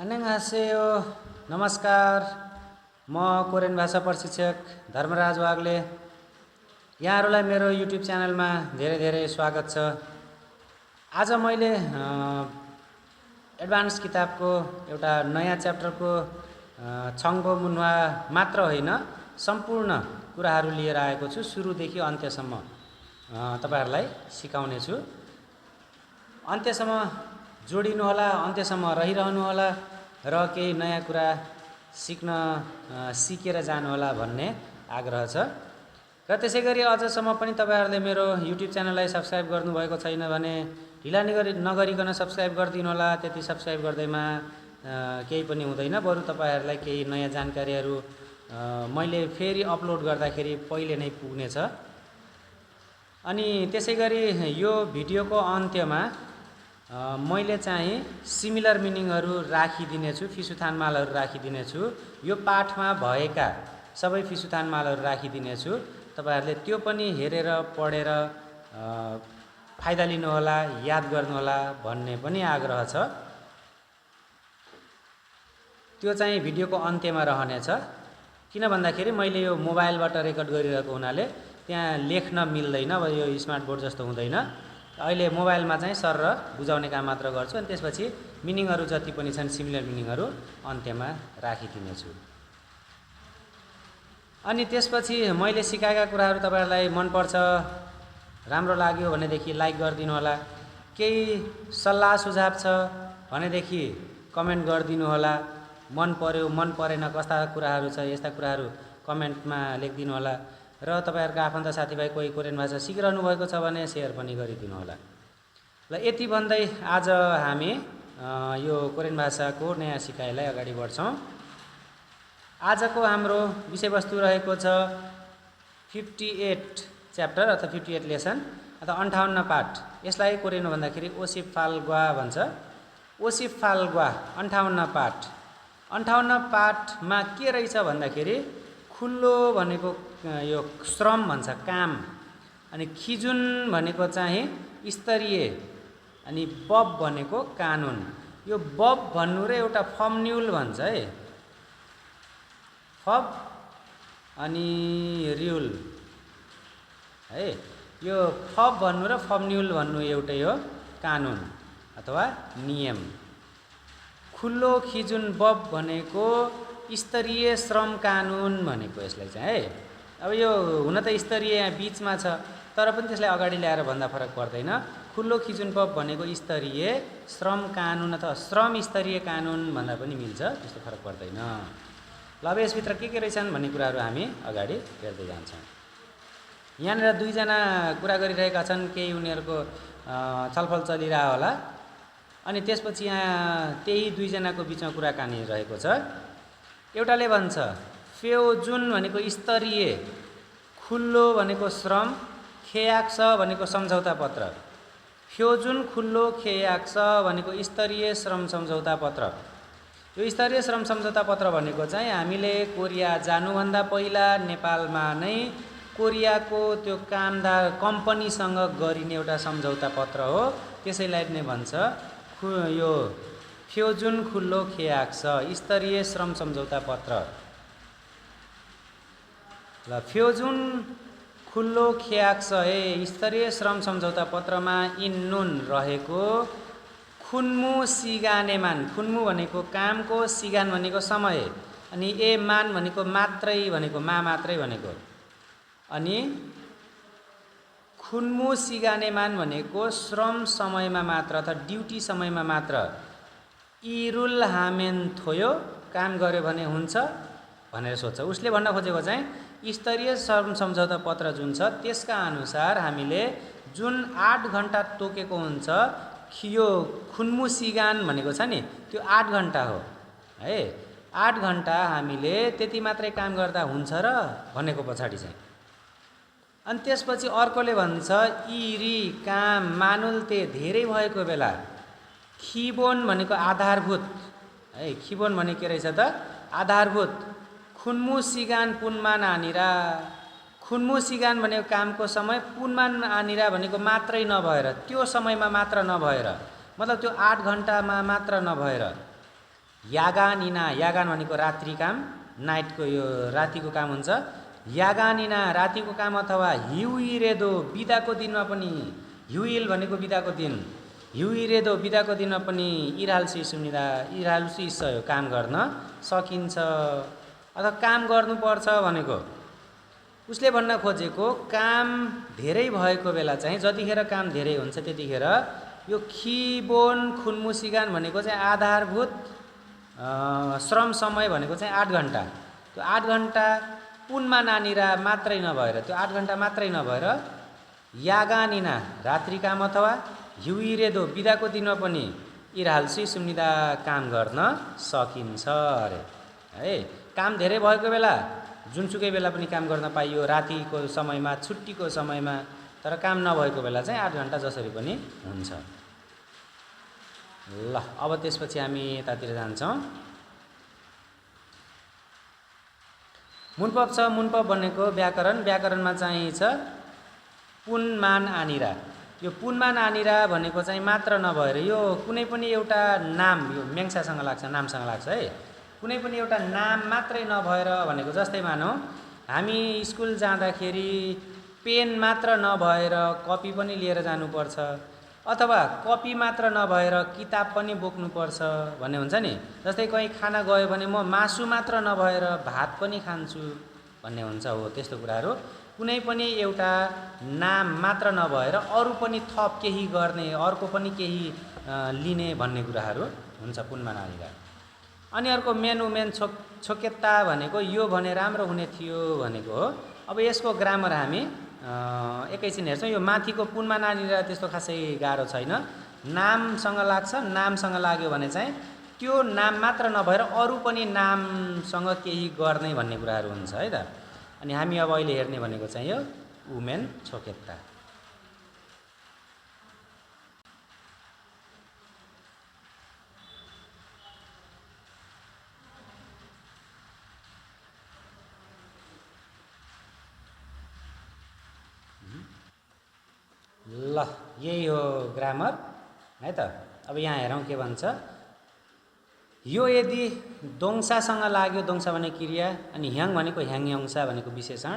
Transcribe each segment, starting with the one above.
안녕하세요. नमस्कार। म कोरियन भाषा प्रशिक्षक धर्मराज वाग्ले। यहाँहरुलाई मेरो युट्युब च्यानलमा धेरै धेरै स्वागत छ। आज मैले एडभान्स किताबको एउटा नयाँ च्याप्टरको छङ्गो मुन्वा मात्र होइन सम्पूर्ण कुराहरू लिएर आएको छु। सुरुदेखि अन्त्यसम्म तपाईहरुलाई सिकाउने छु। अन्त्यसम्म जोडिनु होला, अन्त्यसम्म रहिरहनु होला र केही नयाँ कुरा सिकेर जानु होला भन्ने आग्रह छ। र त्यसैगरी अझसम्म पनि तपाईहरुले मेरो युट्युब च्यानललाई सब्स्क्राइब गर्नुभएको छैन भने ढिला नगरिकन सब्स्क्राइब गरिदिनु होला। त्यति सब्स्क्राइब गर्दैमा केही पनि हुँदैन, बरु तपाईहरुलाई केही नयाँ जानकारीहरू मैले फेरि अपलोड गर्दाखेरि पहिले नै पुग्नेछ। अनि त्यसैगरी यो भिडियोको अन्त्यमा मैले चाहिँ सिमिलर मिनिङहरू राखिदिने छु, फिसुथानमालहरू राखिदिने छु। यो पाठमा भएका सबै फिसुथानमालहरू राखिदिने छु। तपाईहरुले त्यो पनि हेरेर पढेर फाइदा लिनु होला, याद गर्नु होला भन्ने पनि आग्रह छ। त्यो चाहिँ भिडियोको अन्त्यमा रहनेछ। किन भन्दाखेरि मैले यो मोबाइलबाट रेकर्ड गरिरहेको हुनाले त्यहाँ लेख्न मिल्दैन, अब यो स्मार्ट बोर्ड जस्तो हुँदैन। अहिले मोबाइलमा चाहिँ सर बुझाउने काम मात्र गर्छु। अनि त्यसपछि मिनिङहरू जति पनि छन् सिमिलर मिनिङहरू अन्त्यमा राखिदिने छु। अनि त्यसपछि मैले सिकाएका कुराहरू तपाईहरुलाई मन पर्छ, राम्रो लाग्यो भनेदेखि लाइक गरिदिनु होला। केही सल्लाह सुझाव छ भनेदेखि कमेन्ट गरिदिनु होला। मन पर्यो, मन परेन, कस्ता कुराहरू छ यस्ता कुराहरू कमेन्टमा लेखिदिनु होला। र तपाईहरुको आफन्त साथीभाइ कोही कोरियन भाषा सिकिरहनु भएको छ भने शेयर पनि गरिदिनु होला। ल यति भन्दै आज हामी यो कोरियन भाषाको नयाँ सिकाइलाई अगाडि बढ्छौं। आजको हाम्रो विषयवस्तु रहेको छ 58 च्याप्टर अथवा 58 लेसन अथवा 58 पाठ। यसलाई कोरियनमा भन्दाखेरि ओसिफाल्ग्वा भन्छ। ओसिफाल्ग्वा 58 पाठ। 58 पाठमा के रहेछ भन्दाखेरि खुल्लो भनेको यो श्रम भन्छ, काम। अनि खिजुन भनेको चाहिँ स्तरीय, अनि बब भनेको कानुन। यो बब भन्नु र एउटा फर्म्युल भन्छ है, फब अनि र्युल है। यो फब भन्नु र फर्म्युल भन्नु एउटै हो, कानुन अथवा नियम। खुल्लो खिजुन बब भनेको स्तरीय श्रम कानुन भनेको यसलाई चाहिँ है। अब यो हुन त स्तरीय यहाँ बीचमा छ, तर पनि त्यसलाई अगाडि ल्याएर भन्दा फरक पर्दैन। खुल्लो खिजुन बब भनेको स्तरीय श्रम कानुन अथवा श्रम स्तरीय कानुन भन्दा पनि मिल्छ, त्यस्तो फरक पर्दैन। ल अब यसभित्र के रहेछन् भन्ने कुराहरू हामी अगाडि हेर्दै जान्छौँ। यहाँनिर दुईजना कुरा गरिरहेका छन्, केही उनीहरूको छलफल चलिरह होला। अनि त्यसपछि यहाँ त्यही दुईजनाको बिचमा कुराकानी रहेको छ। एउटाले भन्छ फ्योजुन भनेको स्तरीय, खुल्लो भनेको श्रम, खेयाक्स भनेको सम्झौता पत्र। फ्योजुन खुल्लो खेयाक्स भनेको स्तरीय श्रम सम्झौता पत्र। यो स्तरीय श्रम सम्झौता पत्र भनेको चाहिँ हामीले कोरिया जानुभन्दा पहिला नेपालमा नै कोरियाको त्यो कामदार कम्पनीसँग गरिने एउटा सम्झौता पत्र हो। त्यसैलाई नै भन्छ यो फ्योजुन खुल्लो खेयाक्स, स्तरीय श्रम सम्झौता पत्र। ल फ्योजुन खुल्लो खेयाक्स स्तरीय श्रम सम्झौता पत्रमा इन्नुन रहेको खुन्मु सिगानेमान, खुन्मु भनेको कामको, सिगान भनेको समय, अनि ए मान भनेको मात्रै भनेको, मा मात्रै भनेको। अनि खुन्मु सिगानेमान भनेको श्रम समयमा मात्र अथवा ड्युटी समयमा मात्र। इरुल हामेन थोयो, काम गर्यो भने हुन्छ भनेर सोध्छ। उसले भन्न खोजेको चाहिँ स्तरीय श्रम सम्झौता पत्र जुन छ त्यसका अनुसार हामीले जुन 8 घण्टा तोकेको हुन्छ, यो खुन्मु सिगान भनेको छ नि त्यो 8 घण्टा हो है। 8 घण्टा हामीले त्यति मात्रै काम गर्दा हुन्छ र भनेको पछाडि चाहिँ। अनि त्यसपछि अर्कोले भन्छ इरी काम मानुल्ते धेरै भएको बेला, खिबोन भनेको आधारभूत है। खिबोन भने के रहेछ त, आधारभूत। खुन्मु सिगान पुनमान आनिरा, खुन्मु सिगान भनेको कामको समय, पुनमान आनिरा भनेको मात्रै नभएर, त्यो समयमा मात्र नभएर, मतलब त्यो 8 घण्टामा मात्र नभएर। यागानिना, यागान भनेको रात्रि काम, नाइटको यो रातिको काम हुन्छ। यागानिना रातिको काम अथवा हिउइरेदो बिदाको दिनमा पनि, हिउइल भनेको बिदाको दिन, हिउइरेदो बिदाको दिनमा पनि इराल्सी सुनिदा इराल्सी सयो काम गर्न सकिन्छ अथवा काम गर्नुपर्छ भनेको उसले भन्न खोजेको काम धेरै भएको बेला चाहिँ जतिखेर काम धेरै हुन्छ त्यतिखेर यो खिबोन खुनमुसिगान भनेको चाहिँ आधारभूत श्रम समय भनेको चाहिँ 8 घण्टा। त्यो 8 घण्टा पुनमा नानिरा मात्रै नभएर, त्यो 8 घण्टा मात्रै नभएर यागानिना रात्रि काम अथवा हिउइरेदो बिदाको दिनमा पनि इराल्सी सुनिदा काम गर्न सकिन्छ अरे है। काम धेरै भएको बेला जुनसुकै बेला पनि काम गर्न पाइयो, रातिको समयमा, छुट्टीको समयमा, तर काम नभएको बेला चाहिँ 8 घण्टा जसरी पनि हुन्छ। ल अब त्यसपछि हामी यतातिर जान्छौँ। मुनपप छ। मुनपप भनेको व्याकरण, व्याकरणमा चाहिँ छ पुनमान आनिरा। यो पुनमान आनिरा भनेको चाहिँ मात्र नभएर यो कुनै पनि एउटा नाम, यो मेङ्सासँग लाग्छ, नामसँग लाग्छ है। कुनै पनि एउटा नाम मात्रै नभएर भनेको जस्तै मानौँ हामी स्कुल जाँदाखेरि पेन मात्र नभएर कपी पनि लिएर जानुपर्छ, अथवा कपी मात्र नभएर किताब पनि बोक्नुपर्छ भन्ने हुन्छ नि। जस्तै कहीँ खाना गयो भने म मासु मात्र नभएर भात पनि खान्छु भन्ने हुन्छ। हो त्यस्तो कुराहरू कुनै पनि एउटा नाम मात्र नभएर अरू पनि थप केही गर्ने, अर्को पनि केही लिने भन्ने कुराहरू हुन्छ पुनमा नानीका। अनि अर्को मेन उमेन छोकेत्ता भनेको यो भने राम्रो हुने थियो भनेको हो। अब यसको ग्रामर हामी एकैछिन हेर्छौँ। यो माथिको पुनमा नानीरा त्यस्तो खासै गाह्रो छैन, नामसँग लाग्छ। नामसँग लाग्यो भने चाहिँ त्यो नाम मात्र नभएर अरू पनि नामसँग केही गर्ने भन्ने कुराहरू हुन्छ है त। अनि हामी अब अहिले हेर्ने भनेको चाहिँ यो उमेन छोकेत्ता। ल यही हो ग्रामर है त। अब यहाँ हेरौँ के भन्छ। यो यदि दोङ्सासँग लाग्यो, दोङ्सा भनेको क्रिया, अनि ह्याङ भनेको ह्याङयङसा भनेको विशेषण।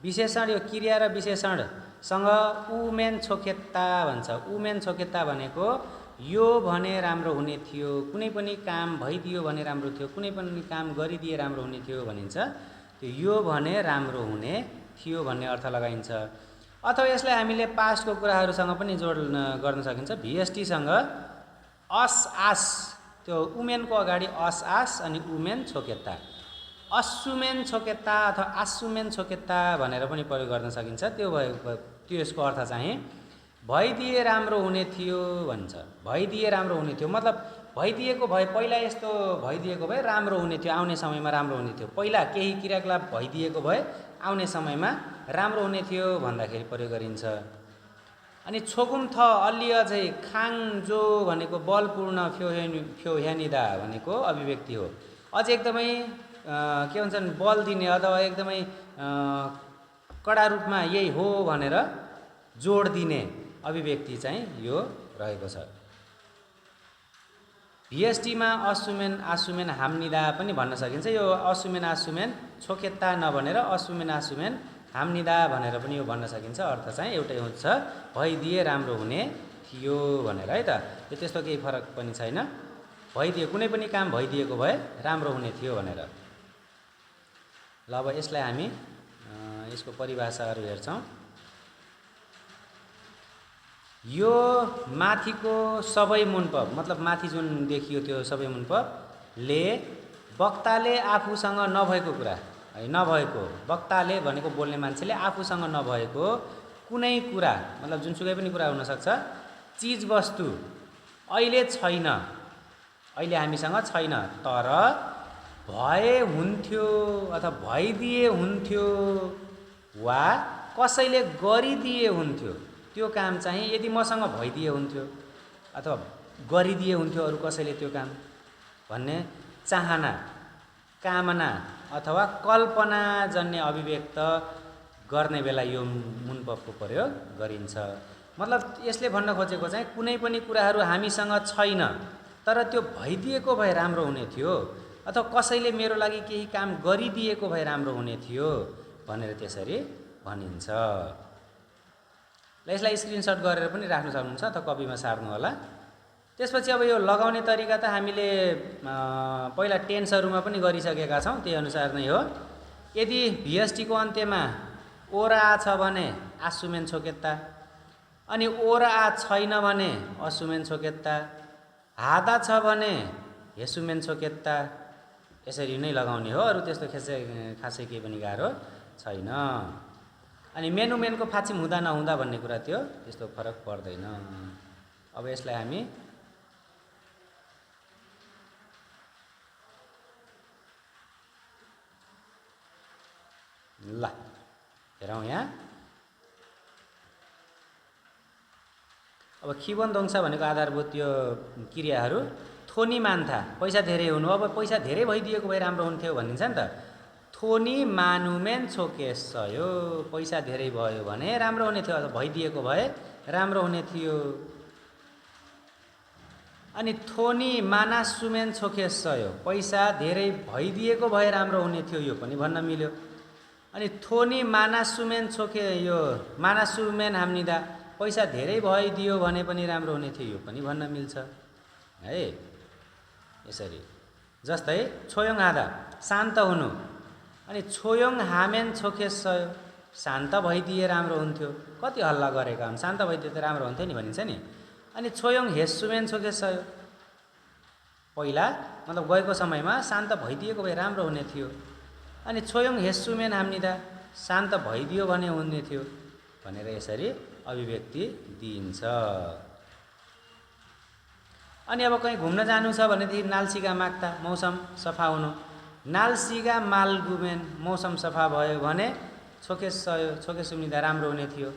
विशेषण यो क्रिया र विशेषणसँग उमेन छोकेत्ता भन्छ। उमेन छोकेत्ता भनेको यो भने राम्रो हुने थियो, कुनै पनि काम भइदियो भने राम्रो थियो, कुनै पनि काम गरिदिए राम्रो हुने थियो भनिन्छ। त्यो यो भने राम्रो हुने थियो भन्ने अर्थ लगाइन्छ। अथवा यसलाई हामीले पास्टको कुराहरूसँग पनि जोड गर्न सकिन्छ। भिएसटीसँग अस आस, त्यो उमेनको अगाडि अस आस अनि उमेन छोकेत्ता, असुमेन छोकेत्ता अथवा आसुमेन छोकेत्ता भनेर पनि प्रयोग गर्न सकिन्छ। त्यो यसको अर्थ चाहिँ भइदिए राम्रो हुने थियो भन्छ। भइदिए राम्रो हुने थियो मतलब भइदिएको भए, पहिला यस्तो भइदिएको भए राम्रो हुने थियो, आउने समयमा राम्रो हुने थियो। पहिला केही क्रियाकलाप भइदिएको भए आउने समयमा राम्रो हुने थियो भन्दाखेरि प्रयोग गरिन्छ। अनि छोकुम थ अलि अझै खाङ जो भनेको बलपूर्ण फ्योह्यानिदा भनेको अभिव्यक्ति हो। अझ एकदमै के भन्छन् बल दिने अथवा एकदमै कडा रूपमा यही हो भनेर जोड दिने अभिव्यक्ति चाहिँ यो रहेको छ। भिएसटीमा असुमेन आसुमेन हाम्निदा पनि भन्न सकिन्छ। यो असुमेन आसुमेन छोकेत्ता नभनेर असुमेन आसुमेन हाम्निदा भनेर पनि यो भन्न सकिन्छ। अर्थ चाहिँ एउटै हुन्छ, भइदिए राम्रो हुने थियो भनेर है त। यो त्यस्तो केही फरक पनि छैन। भइदिए, कुनै पनि काम भइदिएको भए राम्रो हुने थियो भनेर। ल अब यसलाई हामी यसको परिभाषाहरू हेर्छौँ। यो माथिको सबै मुनपप मतलब माथि जुन देखियो त्यो सबै मुनपपले वक्ताले आफूसँग नभएको कुरा है, नभएको, वक्ताले भनेको बोल्ने मान्छेले आफूसँग नभएको कुनै कुरा मतलब जुनसुकै पनि कुरा हुनसक्छ, चिज वस्तु अहिले छैन, अहिले हामीसँग छैन, तर भए हुन्थ्यो अथवा भइदिए हुन्थ्यो वा कसैले गरिदिए हुन्थ्यो, त्यो काम चाहिँ यदि मसँग भइदिए हुन्थ्यो अथवा गरिदिए हुन्थ्यो अरू कसैले त्यो काम भन्ने चाहना, कामना अथवा कल्पना जन्य अभिव्यक्त गर्ने बेला यो मुनपपको प्रयोग गरिन्छ। मतलब यसले भन्न खोजेको चाहिँ कुनै पनि कुराहरू हामीसँग छैन तर त्यो भइदिएको भए राम्रो हुने थियो अथवा कसैले मेरो लागि केही काम गरिदिएको भए राम्रो हुने थियो भनेर त्यसरी भनिन्छ। ल यसलाई स्क्रिनशट गरेर पनि राख्न सक्नुहुन्छ अथवा कपीमा सार्नु होला। त्यसपछि अब यो लगाउने तरिका त हामीले पहिला टेन्सहरूमा पनि गरिसकेका छौँ, त्यही अनुसार नै हो। यदि VST को अन्त्यमा ओ र आ छ भने आसुमेन छोकेत्ता, अनि ओ र आ छैन भने असुमेन छोकेत्ता, हादा छ भने हेसुमेन छोकेत्ता, यसरी नै लगाउने हो। अरू त्यस्तो खासै केही पनि गाह्रो छैन। अनि मेनुमेनको फाचिम हुँदा नहुँदा भन्ने कुरा त्यो त्यस्तो फरक पर्दैन। अब यसलाई हामी ल हेरौँ यहाँ। अब खिवन दोङ्सा भनेको आधारभूत यो क्रियाहरू थोनी मान्था पैसा धेरै हुनु। अब पैसा धेरै भइदिएको भए राम्रो हुन्थ्यो भनिन्छ नि त। थोनी मानुमेन छोकेसयो, पैसा धेरै भयो भने राम्रो हुने थियो, अथवा भइदिएको भए राम्रो हुने थियो। अनि थोनी मानासुमेन छोकेसयो, पैसा धेरै भइदिएको भए राम्रो हुने थियो, यो पनि भन्न मिल्यो। अनि थोनी मानासुमेन छोके यो मानासुमेन हाम्निदा, पैसा धेरै भइदियो भने पनि राम्रो हुने थियो, यो पनि भन्न मिल्छ है। यसरी जस्तै छोयोङ हादा शान्त हुनु, अनि छोयोङ हामेन छोकेसयो, शान्त भइदिए राम्रो हुन्थ्यो, कति हल्ला गरेका हुन्, शान्त भइदिए त राम्रो हुन्थ्यो नि भनिन्छ नि। अनि छोयोङ हेसुमेन छोकेसयो, पहिला मतलब गएको समयमा शान्त भइदिएको भए राम्रो हुने थियो। अनि छोयोङ हेसुमेन हाम्निदा, शान्त भइदियो भने हुने थियो भनेर यसरी अभिव्यक्ति दिइन्छ। अनि अब कहीँ घुम्न जानु छ भनेदेखि नाल्सिगा माग्दा मौसम सफा हुनु, नाल्सिगा मालगुमेन, मौसम सफा भयो भने छोकेसयो छोकेसुम्निदा राम्रो हुने थियो।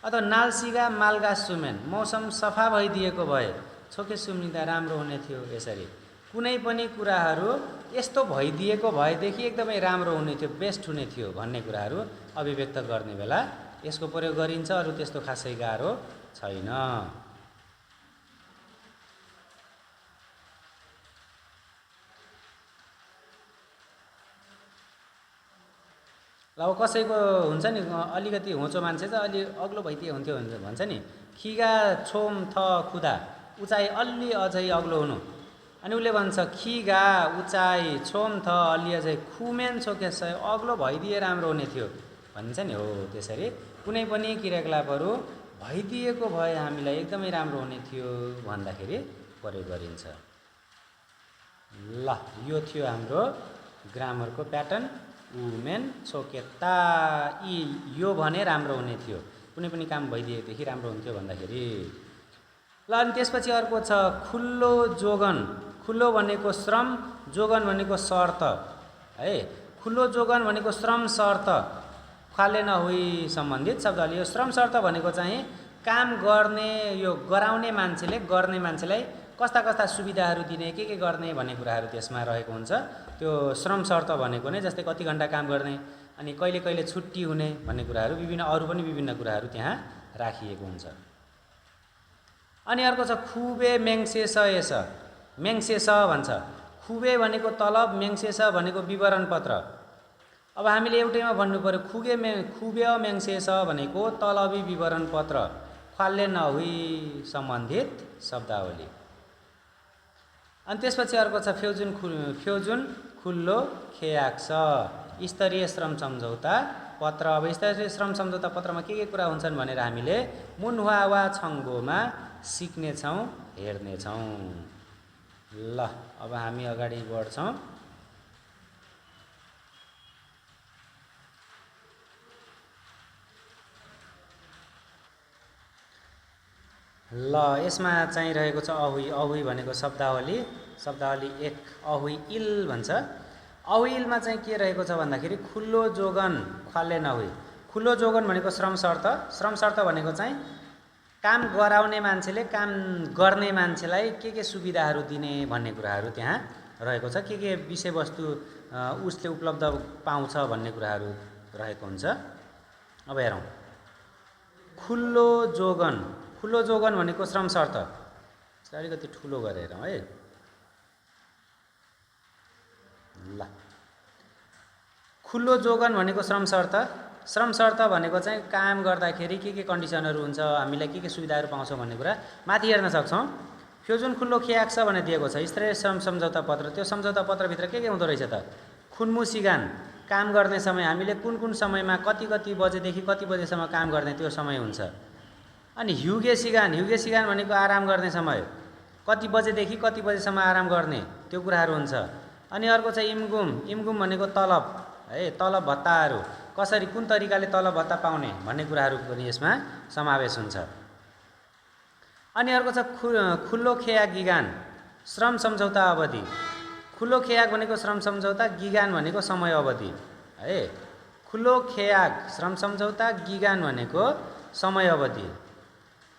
अथवा नाल्सिगा मालगासुमेन, मौसम सफा भइदिएको भए छोकेसुम्निदा राम्रो हुने थियो। यसरी कुनै पनि कुराहरू यस्तो भइदिएको भएदेखि एकदमै राम्रो हुने थियो, बेस्ट हुने थियो भन्ने कुराहरू अभिव्यक्त गर्ने बेला यसको प्रयोग गरिन्छ। अरू त्यस्तो खासै गाह्रो छैन। अब कसैको हुन्छ नि अलिकति होचो मान्छे चाहिँ अलि अग्लो भइदिए हुन्थ्यो भन्छ नि। खिगा छोम थ खुदा, उचाइ अलि अझै अग्लो हुनु। अनि उसले भन्छ खिगा उचाइ छोम थ अलि अझै खुमेन छोकेसयो, अग्लो भइदिए राम्रो हुने थियो भनिन्छ नि। हो त्यसरी कुनै पनि क्रियाकलापहरू भइदिएको भए हामीलाई एकदमै राम्रो हुने थियो भन्दाखेरि प्रयोग गरिन्छ। ल यो थियो हाम्रो ग्रामरको प्याटर्न। उमेन छोकेत्ता, यो भने राम्रो हुने थियो, कुनै पनि काम भइदिएदेखि राम्रो हुन्थ्यो भन्दाखेरि। ल अनि त्यसपछि अर्को छ खुल्लो जोगन। खुल्लो भनेको श्रम, जोगन भनेको शर्त है। खुल्लो जोगन भनेको श्रम शर्त, खाले नहुई सम्बन्धित शब्द। यो श्रम शर्त भनेको चाहिँ काम गर्ने यो गराउने मान्छेले गर्ने मान्छेलाई कस्ता कस्ता सुविधाहरू दिने, के गर्ने भन्ने कुराहरू त्यसमा रहेको हुन्छ। त्यो श्रम शर्त भनेको नै जस्तै कति घन्टा काम गर्ने, अनि कहिले कहिले छुट्टी हुने भन्ने कुराहरू, विभिन्न अरू पनि विभिन्न कुराहरू त्यहाँ राखिएको हुन्छ। अनि अर्को छ खुबे मेङ्सेस एस, मेङ्सेस भन्छ। खुबे भनेको तलब, मेङ्सेस भनेको विवरण पत्र। अब हामीले एउटैमा भन्नु पर्यो, खुबे मेङ्सेस भनेको तलबी विवरण पत्र, ख्वाल्ले नहुई सम्बन्धित शब्दावली। अनि त्यसपछि अर्को छ फ्योजुन खुल्लो खेयाक्स, स्तरीय श्रम सम्झौता पत्र। अब स्तरीय श्रम सम्झौता पत्रमा के कुरा हुन्छन् भनेर हामीले मुनहुवा वा छङ्गोमा सिक्नेछौँ, हेर्नेछौँ। ल अब हामी अगाडि बढ्छौँ। ल यसमा चाहिँ रहेको छ अहुई। अहुई भनेको शब्दावली, शब्दावली 1 अहुई इल भन्छ। अहुई इलमा चाहिँ के रहेको छ भन्दाखेरि खुल्लो जोगन ख्वाल्ले नहुई। खुल्लो जोगन भनेको श्रम शर्त, श्रम शर्त भनेको चाहिँ काम गराउने मान्छेले काम गर्ने मान्छेलाई के सुविधाहरू दिने भन्ने कुराहरू त्यहाँ रहेको छ। के विषयवस्तु उसले उपलब्ध पाउँछ भन्ने कुराहरू रहेको हुन्छ। अब हेरौँ खुल्लो जोगन। खुल्लो जोगन भनेको श्रम शर्त, अलिकति ठुलो गरेर हेरौँ है। ल खुल्लो जोगन भनेको श्रम शर्त। श्रम शर्त भनेको चाहिँ काम गर्दाखेरि के कन्डिसनहरू हुन्छ, हामीलाई के सुविधाहरू पाउँछौँ भन्ने कुरा माथि हेर्न सक्छौँ। फ्योजुन खुल्लो खियाक छ भने दिएको छ स्तरीय श्रम सम्झौता पत्र। त्यो सम्झौता पत्रभित्र के हुँदो रहेछ त? खुन्मु सिगान, काम गर्ने समय, हामीले कुन समयमा कति बजेदेखि कति बजेसम्म काम गर्ने त्यो समय हुन्छ। अनि ह्युगे सिगान भनेको आराम गर्ने समय, कति बजेदेखि कति बजेसम्म आराम गर्ने त्यो कुराहरू हुन्छ। अनि अर्को चाहिँ इम्गुम भनेको तलब है, तलब भत्ताहरू, कसरी कुन तरिकाले तलब भत्ता पाउने भन्ने कुराहरू पनि यसमा समावेश हुन्छ। अनि अर्को छ खुल्लो खेयाक गिगान, श्रम सम्झौता अवधि। खुल्लो खेयाक भनेको श्रम सम्झौता, गिगान भनेको समय अवधि है। खुल्लो खेयाक श्रम सम्झौता, गिगान भनेको समय अवधि।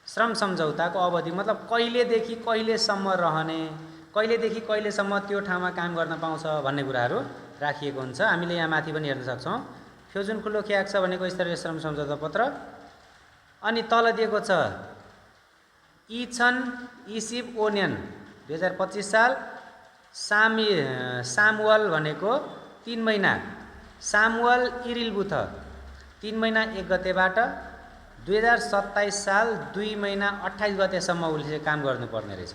श्रम सम्झौताको अवधि मतलब कहिलेदेखि कहिलेसम्म रहने, कहिलेदेखि कहिलेसम्म त्यो ठाउँमा काम गर्न पाउँछ भन्ने कुराहरू राखिएको हुन्छ। हामीले यहाँ माथि पनि हेर्न सक्छौँ। फ्योजुन खुल्लो खियाक छ भनेको स्तरीय श्रम सम्झौता पत्र। अनि तल दिएको छ इछन इसिप ओनियन 2025 साल। सामुअल भनेको 3 महिना, सामुअल इरिलबुथ 3 महिना 1 गतेबाट 2027 साल 2 महिना 28 गतेसम्म उसले काम गर्नुपर्ने रहेछ।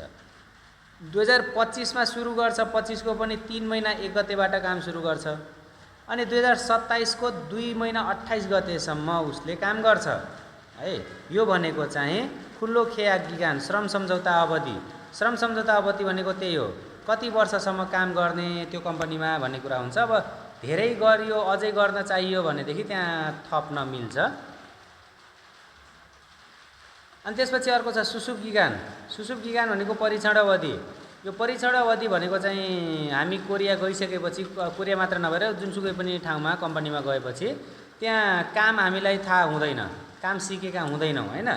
2025 मा सुरु गर्छ, 25 को पनि 3 महिना 1 गतेबाट काम सुरु गर्छ। अनि 2027 को 2 महिना 28 गतेसम्म उसले काम गर्छ है। यो भनेको चाहिँ खुल्लो खेयाक गिगान श्रम सम्झौता अवधि। श्रम सम्झौता अवधि भनेको त्यही हो, कति वर्षसम्म काम गर्ने त्यो कम्पनीमा भन्ने कुरा हुन्छ। अब धेरै गरियो, अझै गर्न चाहियो भनेदेखि त्यहाँ थप्न मिल्छ। अनि त्यसपछि अर्को छ सुसुप गिगान। सुसुप गिगान भनेको परीक्षण अवधि। यो परीक्षण अवधि भनेको चाहिँ हामी कोरिया गइसकेपछि, कोरिया मात्र नभएर जुनसुकै पनि ठाउँमा कम्पनीमा गएपछि त्यहाँ काम हामीलाई थाहा हुँदैन, काम सिकेका हुँदैनौँ हैन।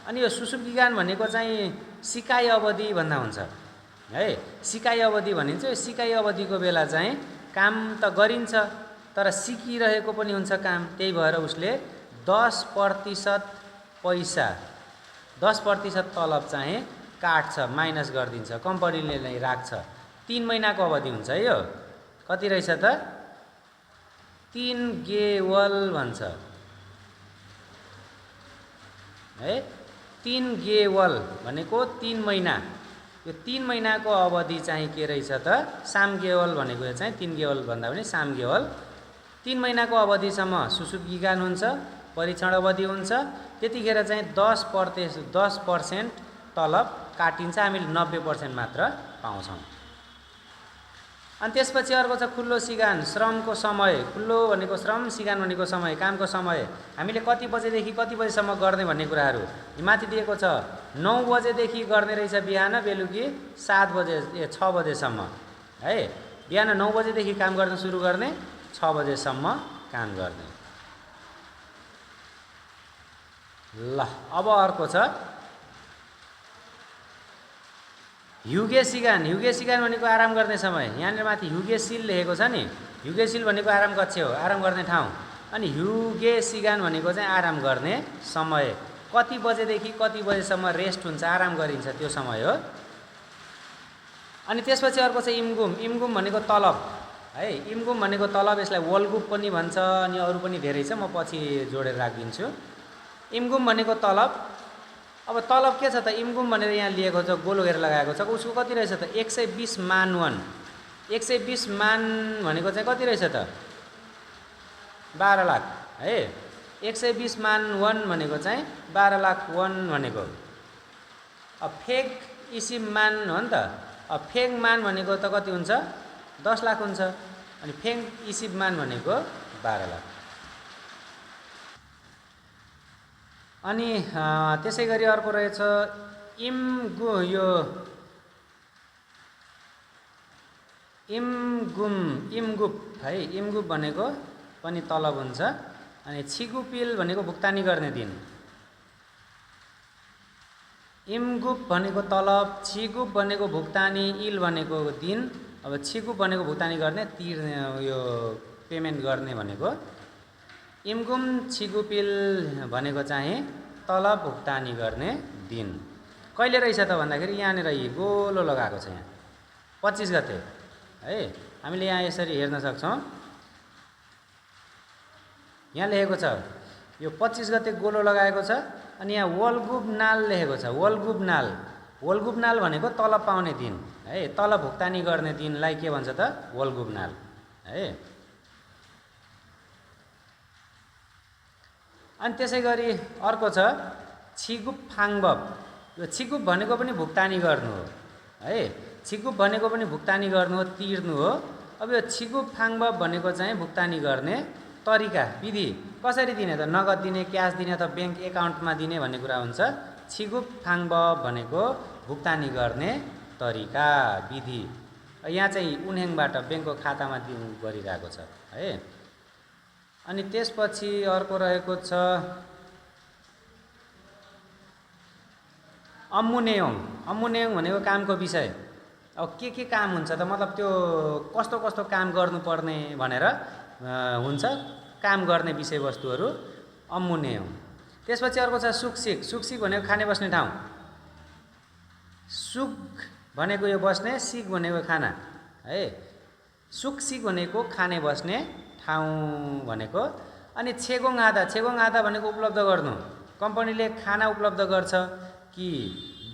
अनि यो सुसुप गिगान भनेको चाहिँ सिकाइ अवधि भन्दा हुन्छ है। सिकाइ अवधि भनिन्छ। यो सिकाइ अवधिको बेला चाहिँ काम त गरिन्छ तर सिकिरहेको पनि हुन्छ काम। त्यही भएर उसले 10% पैसा, 10% तलब चाहिँ काट्छ, माइनस गरिदिन्छ, कम्पनीले नै राख्छ। 3 महिनाको अवधि हुन्छ है। यो कति रहेछ त? 3 गेवल भन्छ है। 3 गेवल भनेको 3 महिना। यो 3 महिनाको अवधि चाहिँ के रहेछ त? सामगेवल भनेको चाहिँ 3 गेवल भन्दा पनि सामगेवल। 3 महिनाको अवधिसम्म सुसुप गिगान हुन्छ, परीक्षण अवधि हुन्छ। त्यतिखेर चाहिँ 10% तलब काटिन्छ, हामीले 90% मात्र पाउँछौँ। अनि त्यसपछि अर्को छ खुल्लो सिगान, श्रमको समय। खुल्लो भनेको श्रम, सिगान भनेको समय, कामको समय। हामीले कति बजेदेखि कति बजेसम्म गर्ने भन्ने कुराहरू माथि दिएको छ। 9 बजेदेखि गर्ने रहेछ बिहान, बेलुकी 6 बजेसम्म है। बिहान 9 बजेदेखि काम गर्न सुरु गर्ने, 6 बजेसम्म काम गर्ने। ल अब अर्को छ ह्युगे सिगान। ह्युगे सिगान भनेको आराम गर्ने समय। यहाँनिर माथि ह्युगे सिल लेखेको छ नि, ह्युगे सिल भनेको आराम कक्ष हो, आराम गर्ने ठाउँ। अनि ह्युगे सिगान भनेको चाहिँ आराम गर्ने समय, कति बजेदेखि कति बजेसम्म रेस्ट हुन्छ, आराम गरिन्छ त्यो समय हो। अनि त्यसपछि अर्को चाहिँ इम्गुम। इम्गुम भनेको तलब है। इम्गुम भनेको तलब, यसलाई वल्गुप पनि भन्छ, अनि अरू पनि धेरै छ, म पछि जोडेर राखिदिन्छु। इम्गुम भनेको तलब। अब तलब के छ त? इम्गुम भनेर यहाँ लिएको छ, गोलो घेर लगाएको छ। उसको कति रहेछ त? 120 मान 1। 120 मान भनेको चाहिँ कति रहेछ त? 12 लाख है। 120 मान 1 भनेको चाहिँ 12 लाख 1 भनेको। अब फेक इसिम मान हो नि त। अब फेक मान भनेको त कति हुन्छ? 10 लाख हुन्छ। अनि फेक इसिम मान भनेको 12 लाख। अनि त्यसै गरी अर्को रहेछ इम्गुप है। इम्गुप भनेको पनि तलब हुन्छ। अनि छिगुपिल भनेको भुक्तानी गर्ने दिन। इम्गुप भनेको तलब, छिगुप भनेको भुक्तानी, इल भनेको दिन। अब छिगुप भनेको भुक्तानी गर्ने, तिर्ने, यो पेमेन्ट गर्ने भनेको। इम्गुम छिगुपिल भनेको चाहिँ तलब भुक्तानी गर्ने दिन। कहिले रहेछ त भन्दाखेरि यहाँनिर गोलो लगाएको छ, यहाँ 25 गते। है। हामीले यहाँ यसरी हेर्न सक्छौँ। यहाँ लेखेको छ यो 25 गते गोलो लगाएको छ अनि यहाँ वल्गुब नाल लेखेको छ। वल्गुब नाल भनेको तलब पाउने दिन है, तलब भुक्तानी गर्ने दिनलाई के भन्छ त? वल्गुब नाल है। अनि त्यसै गरी अर्को छ छिगुप फाङबप। यो छिगुप भनेको पनि भुक्तानी गर्नु हो है। छिगुप भनेको पनि भुक्तानी गर्नु हो, तिर्नु हो। अब यो छिगुप फाङबप भनेको चाहिँ भुक्तानी गर्ने तरिका, विधि कसरी दिने त? नगद दिने, क्यास दिने अथवा ब्याङ्क एकाउन्टमा दिने भन्ने कुरा हुन्छ। छिगुप फाङबप भनेको भुक्तानी गर्ने तरिका, विधि। यहाँ चाहिँ उन्हेङबाट ब्याङ्कको खातामा दिनु गरिरहेको छ है। अनि त्यसपछि अर्को रहेको छ अम्मुनेयोङ। अम्मुनेयोङ भनेको कामको विषय। अब के काम हुन्छ त? मतलब त्यो कस्तो कस्तो काम गर्नुपर्ने भनेर हुन्छ, काम गर्ने विषयवस्तुहरू अम्मुनेयोङ। त्यसपछि अर्को छ सुकसिक। सुकसिक भनेको खाने बस्ने ठाउँ। सुक भनेको यो बस्ने, सिक भनेको खाना है। सुकसिक भनेको खाने बस्ने ठाउँ भनेको। अनि छेगोङ आधा। छेगोङ आधा भनेको उपलब्ध गर्नु। कम्पनीले खाना उपलब्ध गर्छ कि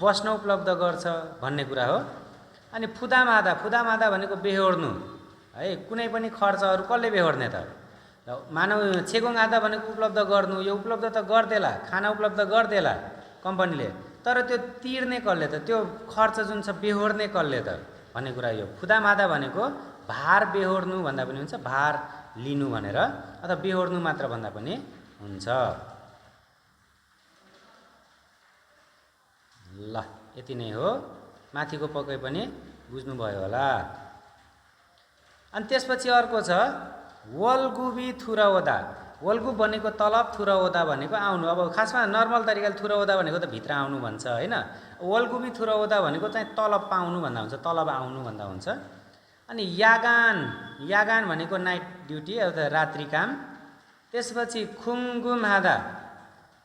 बस्न उपलब्ध गर्छ भन्ने कुरा हो। अनि फुदाम आधा। फुदाम आधा भनेको बेहोर्नु है। कुनै पनि खर्चहरू कसले बेहोर्ने त? मानव छेगोङ आधा भनेको उपलब्ध गर्नु, यो उपलब्ध त गर्देला, खाना उपलब्ध गर्देला कम्पनीले, तर त्यो तिर्ने कसले त? त्यो खर्च जुन छ बेहोर्ने कसले त भन्ने कुरा यो। फुदाम आधा भनेको भार बेहोर्नु भन्दा पनि हुन्छ, भार लिनु भनेर, अथवा बेहोर्नु मात्र भन्दा पनि हुन्छ। ल यति नै हो। माथिको पक्कै पनि बुझ्नुभयो होला। अनि त्यसपछि अर्को छ वल्गुबी थुरओदा। वल्गुब भनेको तलब, थुरओदा भनेको आउनु। अब खासमा नर्मल तरिकाले थुरओदा भनेको त भित्र आउनु भन्छ होइन। वल्गुबी थुरओदा भनेको चाहिँ तलब पाउनु भन्दा हुन्छ, तलब आउनु भन्दा हुन्छ। अनि यागान। यागान भनेको नाइट ड्युटी अथवा रात्रि काम। त्यसपछि खुङ्गुम हादा।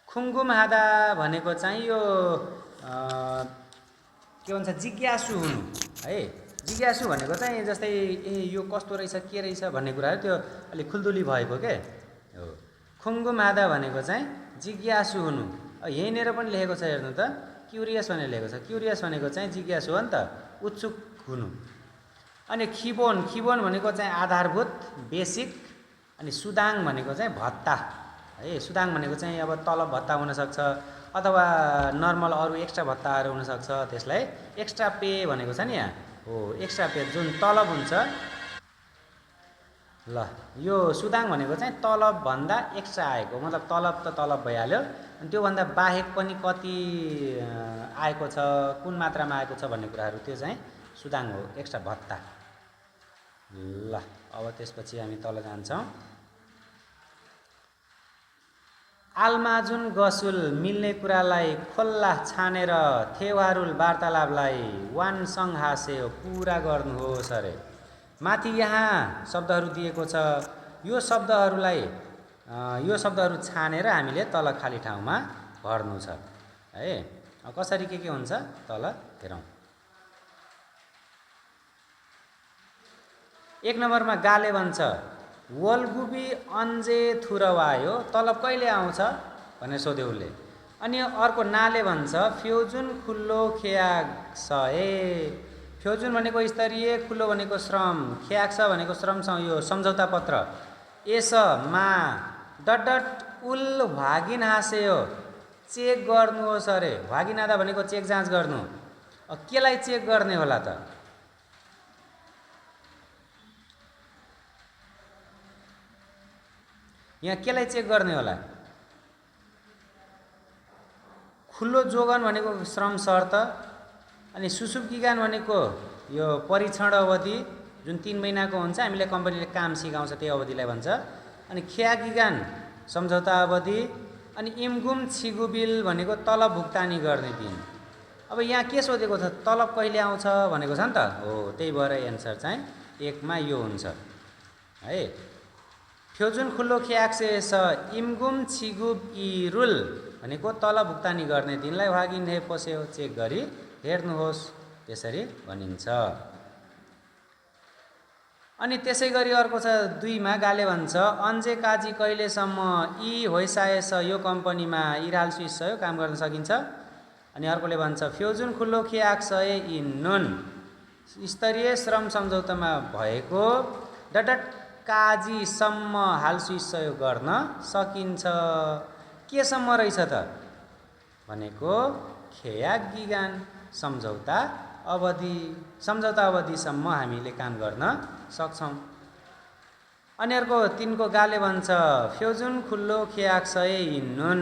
खुङ्गुम हादा भनेको चाहिँ यो के भन्छ, जिज्ञासु हुनु है। जिज्ञासु भनेको चाहिँ जस्तै यो कस्तो रहेछ, के रहेछ भन्ने कुराहरू त्यो अलिक खुल्दुली भएको के हो। खुङ्गुम हादा भनेको चाहिँ जिज्ञासु हुनु। यहीँनिर पनि लेखेको छ हेर्नु त, क्युरियस भनेर लेखेको छ। क्युरियस भनेको चाहिँ जिज्ञासु हो नि त, उत्सुक हुनु। अनि खिबोन। खिबोन भनेको चाहिँ आधारभूत, बेसिक। अनि सुदाङ भनेको चाहिँ भत्ता है। सुदाङ भनेको चाहिँ अब तलब भत्ता हुनसक्छ अथवा नर्मल अरू एक्स्ट्रा भत्ताहरू हुनसक्छ। त्यसलाई एक्स्ट्रा पे भनेको छ नि यहाँ हो। एक्स्ट्रा पे जुन तलब हुन्छ। ल यो सुदाङ भनेको चाहिँ तलबभन्दा एक्स्ट्रा आएको, मतलब तलब त तलब भइहाल्यो, अनि त्योभन्दा बाहेक पनि कति आएको छ, कुन मात्रामा आएको छ भन्ने कुराहरू, त्यो चाहिँ सुदाङ हो, एक्स्ट्रा भत्ता। ल अब त्यसपछि हामी तल जान्छौँ। आलमाजुन गसुल। मिल्ने कुरालाई खोल्ला छानेर थेवारुल वार्तालापलाई वानसङ हासे पुरा गर्नुहोस् अरे। माथि यहाँ शब्दहरू दिएको छ। यो शब्दहरू छानेर हामीले तल खाली ठाउँमा भर्नु छ है। कसरी के हुन्छ तल हेरौँ। 1 नम्बरमा गाले भन्छ वल्गुबी अन्जे थुरवायो। तलब कहिले आउँछ भनेर सोध्यो उसले। अनि अर्को नाले भन्छ फ्योजुन खुल्लो खेयाग छ ए। फ्योजुन भनेको स्तरीय, खुल्लो भनेको श्रम, ख्याक छ भनेको श्रम यो सम्झौता पत्र। एस मा डट उल भागिन हाँस्यो चेक गर्नुहोस् अरे। भागिन आधा भनेको चेक जाँच गर्नु। केलाई चेक गर्ने होला त? यहाँ केलाई चेक गर्ने होला? खुल्लो जोगन भनेको श्रम शर्त। अनि सुसुप्किगान भनेको यो परीक्षण अवधि जुन 3 महिनाको हुन्छ, हामीले कम्पनीले काम सिकाउँछ त्यो अवधिलाई भन्छ। अनि ख्यागिगान सम्झौता अवधि। अनि इमगुम छिगुबिल भनेको तलब भुक्तानी गर्ने दिन। अब यहाँ के सोधेको छ? तलब कहिले आउँछ भनेको छ नि त हो। त्यही भएर एन्सर चाहिँ 1 मा यो हुन्छ है। फ्योजुन खुल्लो ख्याक्से स इमगुम छिगुब इरुल भनेको तलब भुक्तानी गर्ने दिनलाई भागिन हे पस्यो चेक गरी हेर्नुहोस्, त्यसरी भनिन्छ। अनि त्यसै गरी अर्को छ 2 मा गाले भन्छ अन्जे काजी कहिलेसम्म यी होइसाएस यो कम्पनीमा इराल स्विस यो काम गर्न सकिन्छ। अनि अर्कोले भन्छ फ्योजुन खुल्लो खियाक्सय इन नुन स्तरीय श्रम सम्झौतामा भएको डटट काजीसम्म हाल स्विस सहयोग गर्न सकिन्छ। केसम्म रहेछ त भनेको खेयाक गिगान सम्झौता अवधिसम्म हामीले काम गर्न सक्छौं। अनि अर्को 3 को गाले भन्छ फ्योजुन खुल्लो खियाक्सय इन नुन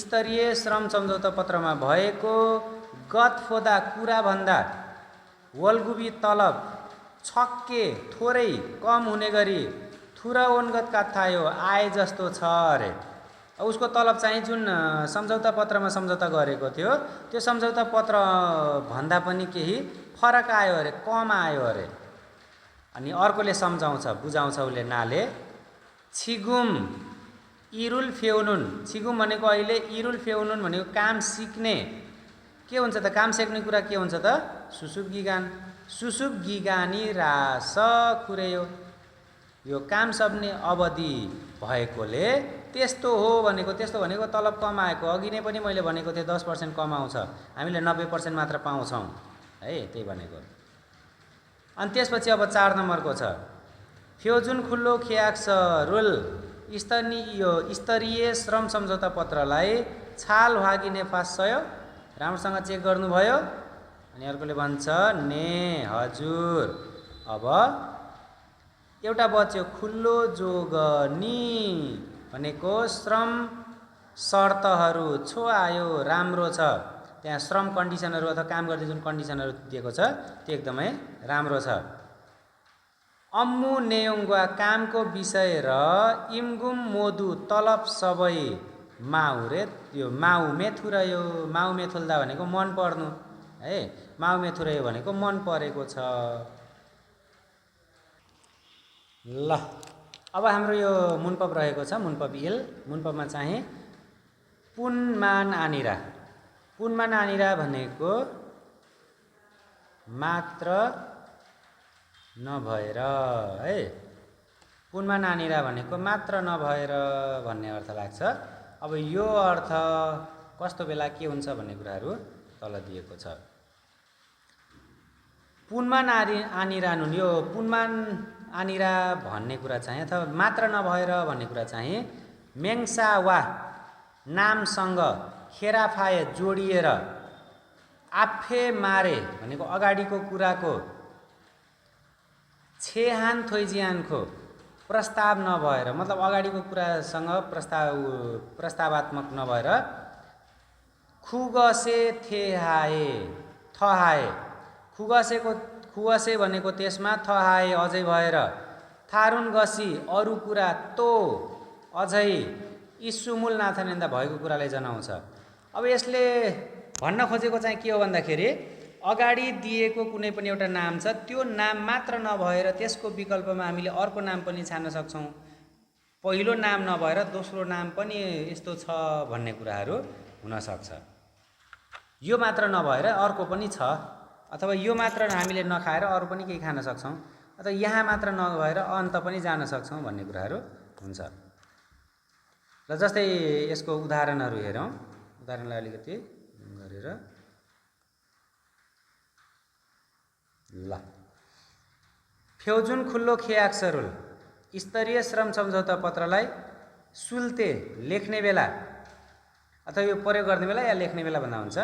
स्तरीय श्रम सम्झौता पत्रमा भएको गतफोदा कुरा भन्दा वल्गुबी तलब छक्के थोरै कम हुने गरी थुरा ओनगत काथायो आए जस्तो छ अरे। उसको तलब चाहिँ जुन सम्झौता पत्रमा सम्झौता गरेको थियो त्यो सम्झौता पत्र भन्दा पनि केही फरक आयो अरे, कम आयो अरे। अनि अर्कोले सम्झाउँछ बुझाउँछ उले नाले छिगुम इरुल फेउनुन छिगुम भनेको अहिले इरुल फेउनुन भनेको काम सिक्ने के हुन्छ त काम सिक्ने कुरा के हुन्छ त सुसुप गिगानी रास खुरेयो यो काम सक्ने अवधि भएकोले त्यस्तो हो भनेको तलब कम आएको अघि नै पनि मैले भनेको थिएँ 10% कम आउँछ हामीले 90% मात्र पाउँछौं है त्यही भनेको। अनि त्यसपछि अब 4 नम्बरको छ फ्योजुन खुल्लो खियाक्स रुल स्तरीय श्रम सम्झौता पत्रलाई छाल भागिने फास्यो राम्रोसँग चेक गर्नुभयो। अनि अर्कोले भन्छ ने हजुर अब एउटा बच्यो खुल्लो जोगनी भनेको श्रम शर्तहरू छो आयो राम्रो छ त्यहाँ श्रम कन्डिसनहरू अथवा काम गर्ने जुन कन्डिसनहरू दिएको छ त्यो एकदमै राम्रो छ। अम्मु नेयोङवा कामको विषय र इमगुम मोदु तलब सबै माउरे यो माउ मेथुरयो माउ मेथुल्दा भनेको मन पर्नु है माउ मेथुरयो भनेको मन परेको छ। ल अब हाम्रो यो मुनपब रहेको छ मुनपब इल मुनपबमा चाहिँ पुनमान आनिरा भनेको मात्र नभएर है पुनमा नानिरा भनेको मात्र नभएर भन्ने अर्थ लाग्छ। अब यो अर्थ कस्तो बेला के हुन्छ भन्ने कुराहरू तल दिएको छ। पुनमा आनिरा नुन यो पुनमा आनिरा भन्ने कुरा चाहिँ अथवा मात्र नभएर भन्ने कुरा चाहिँ मेङसा वा नामसँग खेराफाए जोडिएर आफे मारे भनेको अगाडिको कुराको छेहान थोइजियानको प्रस्ताव नभएर मतलब अगाडिको कुरासँग प्रस्तावात्मक नभएर खुगसे थहाए खुगसे भनेको त्यसमा थहाए अझै भएर थारुन गसी अरु कुरा तो अझै इसुमुल नाथानेन्दा भएको कुरालाई जनाउँछ। अब यसले भन्न खोजेको चाहिँ के हो भन्दाखेरि अगाडि दिएको कुनै पनि एउटा नाम छ त्यो नाम मात्र नभएर त्यसको विकल्पमा हामीले अर्को नाम पनि छान्न सक्छौं। पहिलो नाम नभएर दोस्रो नाम पनि यस्तो छ भन्ने कुराहरू हुन सक्छ। यो मात्र नभएर अर्को पनि छ अथवा यो मात्र हामीले नखाएर अरु पनि केही खान सक्छौं अथवा यहाँ मात्र नभएर अन्त पनि जान सक्छौं भन्ने कुराहरू हुन्छ। र जस्तै यसको उदाहरणहरू हेरौं उदाहरणलाई अलिकति गरेर ल फ्योजुन खुल्लो खियाक्सरुल स्तरीय श्रम सम्झौता पत्रलाई सुल्ते लेख्ने बेला अथवा यो प्रयोग गर्ने बेला या लेख्ने बेला भन्दा हुन्छ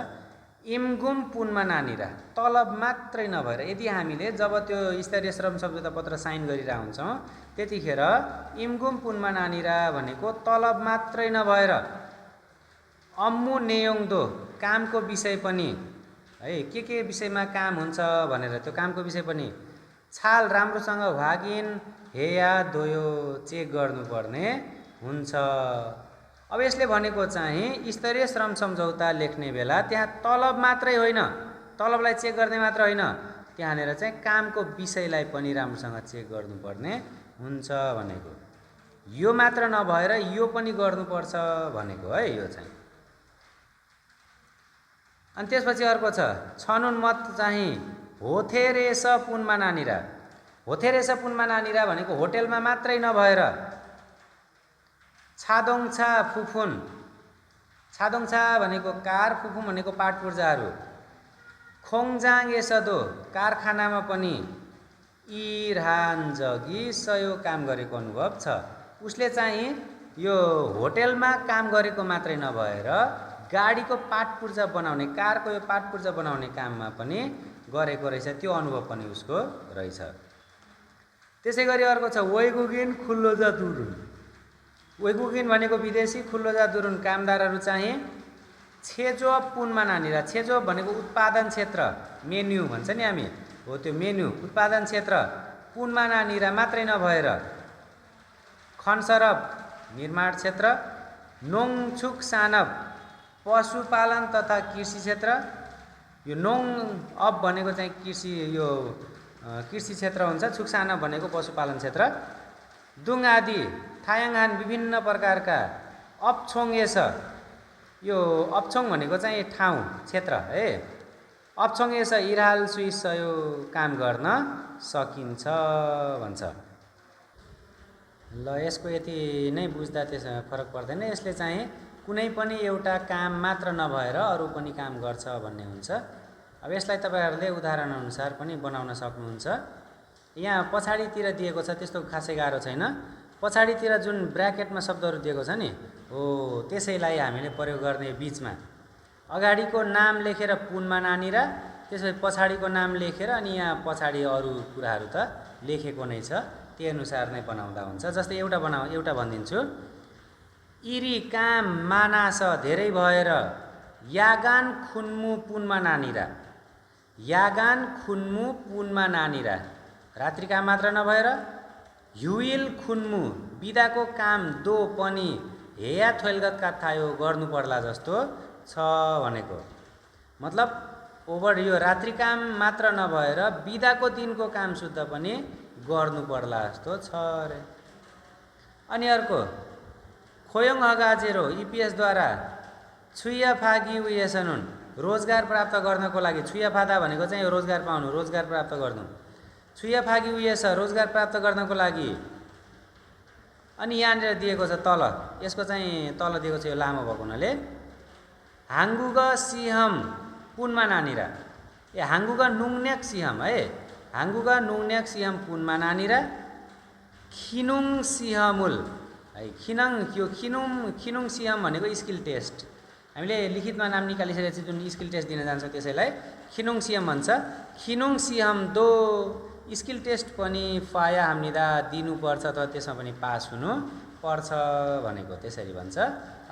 इमगुम पुनमा नानिरा तलब मात्रै नभएर यदि हामीले जब त्यो स्तरीय श्रम सम्झौता पत्र साइन गरिरा हुन्छौं त्यतिखेर इमगुम पुनमा नानिरा भनेको तलब मात्रै नभएर अम्मु नेयोङदो कामको विषय पनि है के विषयमा काम हुन्छ भनेर त्यो कामको विषय पनि छाल राम्रोसँग भागिन हेया दोयो चेक गर्नुपर्ने हुन्छ। अब यसले भनेको चाहिँ स्तरीय श्रम सम्झौता लेख्ने बेला त्यहाँ तलब मात्रै होइन तलबलाई चेक गर्ने मात्र होइन त्यहाँनेर चाहिँ कामको विषयलाई पनि राम्रोसँग चेक गर्नुपर्ने हुन्छ भनेको यो मात्र नभएर यो पनि गर्नुपर्छ भनेको है यो चाहिँ। अनि त्यसपछि अर्को छ छनुन मत चाहिँ होथे रेस पुनमा नानिरा होथेरेछ पुनमा नानिरा भनेको होटेलमा मात्रै नभएर छादोङछा फुफुन, छादोङछा भनेको कार, फुफुन भनेको पाट पूर्जाहरू, खोङजाङ एसदो कारखानामा पनि इरान्जगी सहयोग काम गरेको अनुभव छ। उसले चाहिँ यो होटेलमा काम गरेको मात्रै नभएर गाडीको पाट पूर्जा बनाउने, कारको यो पाट पूर्जा बनाउने काममा पनि गरेको रहेछ, त्यो अनुभव पनि उसको रहेछ। त्यसै गरी अर्को छ वैगुगिन खुल्लोजा दुरुन। वैगुगिन भनेको विदेशी, खुल्लोजा दुरुन कामदारहरू चाहिँ छेजो पुनमा नानिरा। छेजो भनेको उत्पादन क्षेत्र, मेन्यु भन्छ नि हामी, हो त्यो मेन्यु उत्पादन क्षेत्र पुनमा नानिरा मात्रै नभएर खनसरब निर्माण क्षेत्र, नोङछुक सानब पशुपालन तथा कृषि क्षेत्र। यो नोङ अप भनेको चाहिँ कृषि, यो कृषि क्षेत्र हुन्छ, छुकसाना भनेको पशुपालन क्षेत्र। दुङ आदि थायाङहान विभिन्न प्रकारका अप्छोङेस, यो अप्छोङ भनेको चाहिँ ठाउँ क्षेत्र है, अप्छोङेस इराल सुइस यो काम गर्न सकिन्छ भन्छ। ल यसको यति नै बुझ्दा त्यसमा फरक पर्दैन। यसले चाहिँ कुनै पनि एउटा काम मात्र नभएर अरू पनि काम गर्छ भन्ने हुन्छ। अब यसलाई तपाईहरुले उदाहरण अनुसार पनि बनाउन सक्नुहुन्छ। यहाँ पछाडीतिर दिएको छ, त्यस्तो खासै गाह्रो छैन। पछाडीतिर जुन ब्र्याकेटमा शब्दहरू दिएको छ नि, हो त्यसैलाई हामीले प्रयोग गर्ने बीचमा अगाडिको नाम लेखेर पुनमा नानिरा, त्यसपछि पछाडीको नाम लेखेर अनि यहाँ पछाडी अरू कुराहरू त लेखेको नै छ, त्यही अनुसार नै बनाउँदा हुन्छ। जस्तै एउटा भनिदिन्छु। इरी काम मानास धेरै भएर यागान खुन्मु पुनमा नानिरा। यागान खुन्मु पुनमा नानिरा रात्रि काम मात्र नभएर युइल खुन्मु बिदाको काम दो पनि हेया थोइलगत काथायो गर्नु पर्ला जस्तो छ भनेको। मतलब ओभर यो रात्रि काम मात्र नभएर बिदाको दिनको काम सुद्धा पनि गर्नु पर्ला जस्तो छ रे। अनि अर्को खोयोङ हगाजेरो इपिएस द्वारा छुया फागी उयसनुन रोजगार प्राप्त गर्नको लागि, छुया फादा भनेको चाहिँ रोजगार पाउनु, रोजगार प्राप्त गर्नु, छुया फागी उयस रोजगार प्राप्त गर्नको लागि। अनि यहाँनिर दिएको छ तल, यसको चाहिँ तल दिएको छ यो लामो भएको हुनाले हाङ्गुग सिहम पुनमा नानिरा। ए हाङ्गुग नुङन्याक सिहम है, हाङ्गुग नुङन्याक सिहम पुनमा नानिरा। खिनुङ सिहमुल है, यो खिनुङ सिहम भनेको स्किल टेस्ट, हामीले लिखितमा नाम निकालिसकेपछि जुन स्किल टेस्ट दिन जान्छ त्यसैलाई खिनुङ सिहम भन्छ। खिनुङ सिहम दो स्किल टेस्ट पनि पाया हामीदा दिनुपर्छ त त्यसमा पनि पास हुनु पर्छ भनेको त्यसरी भन्छ।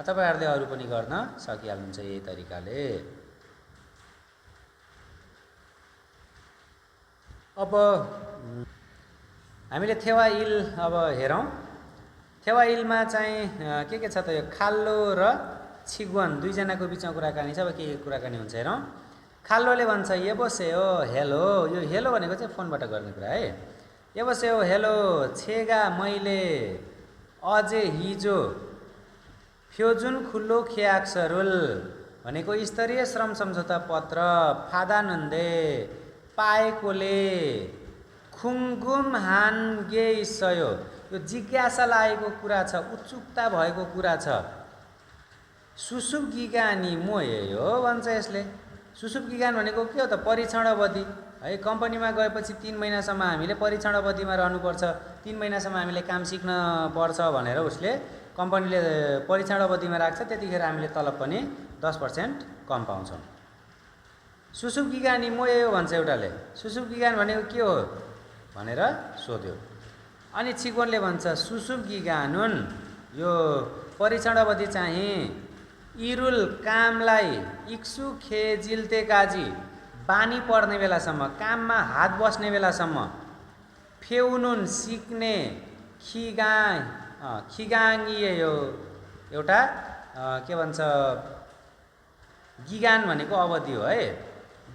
तपाईहरुले अरू पनि गर्न सकिहाल्नुहुन्छ यही तरिकाले। अब हामीले थेवा इल अब हेरौँ। थेवा इलमा चाहिँ के छ त, यो खाल्लो र छिगवन दुईजनाको बिचमा कुराकानी छ। अब के कुराकानी हुन्छ हेरौँ। खाल्लोले भन्छ एबोसे हो हेलो, यो हेलो भनेको चाहिँ फोनबाट गर्ने कुरा है। एबोसे हो हेलो छेगा मैले अझै हिजो फ्योजुन खुल्लो ख्याक्सरुल भनेको स्तरीय श्रम सम्झौता पत्र फादानन्दे पाएकोले खुङ्गुम हान गे सयो, यो जिज्ञासा लागेको कुरा छ, उत्सुकता भएको कुरा छ। सुसुप गिगानी मोये हो भन्छ यसले। सुसुप गिगान भनेको के हो त, परीक्षण अवधि है। कम्पनीमा गएपछि 3 महिनासम्म हामीले परीक्षण अवधिमा रहनुपर्छ, 3 महिनासम्म हामीले काम सिक्न पर्छ भनेर उसले कम्पनीले परीक्षण अवधिमा राख्छ। त्यतिखेर हामीले तलब पनि 10% कम पाउँछौँ। सुसुप गिगानी मोये हो भन्छ एउटाले। सुसुप गिगान भनेको के हो भनेर सोध्यो। अनि छिगवनले भन्छ सुसुप गिगानुन, यो परीक्षण अवधि चाहिँ इरुल कामलाई इक्सु खेजिल्ते काजी बानी पर्ने बेलासम्म, काममा हात बस्ने बेलासम्म, फेउनुन सिक्ने खिगाङिए यो एउटा के भन्छ गिगान भनेको अवधि हो है।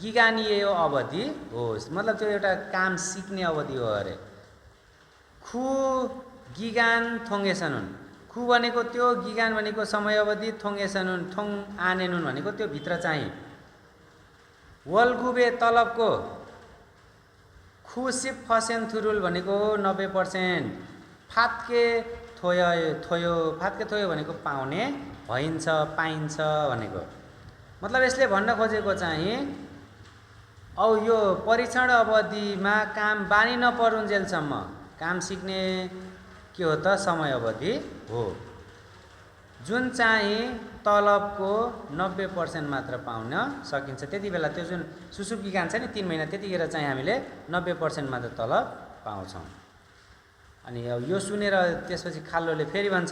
गिगानिए यो अवधि हो, मतलब त्यो एउटा काम सिक्ने अवधि हो अरे। खु गिगान थोङ्गेसनुन, खु भनेको त्यो, गिगान भनेको समय अवधि, थोङ्गेसनुन थोङ आनेनुन भनेको त्यो भित्र चाहिँ। वल्गुबे तलबको खुसिप फसेन्थुरुल भनेको 90%, फात्के थोयो भनेको पाउने, भइन्छ पाइन्छ भनेको। मतलब यसले भन्न खोजेको चाहिँ औ यो परीक्षण अवधिमा काम बानी नपरुन्जेलसम्म काम सिक्ने के हो त समय अवधि हो, जुन चाहिँ तलबको 90% मात्र पाउन सकिन्छ। त्यति बेला त्यो जुन सुसुप्की कान छ नि 3 महिना, त्यतिखेर चाहिँ हामीले 90% मात्र तलब पाउँछौँ। अनि यो सुनेर त्यसपछि खाल्लोले फेरि भन्छ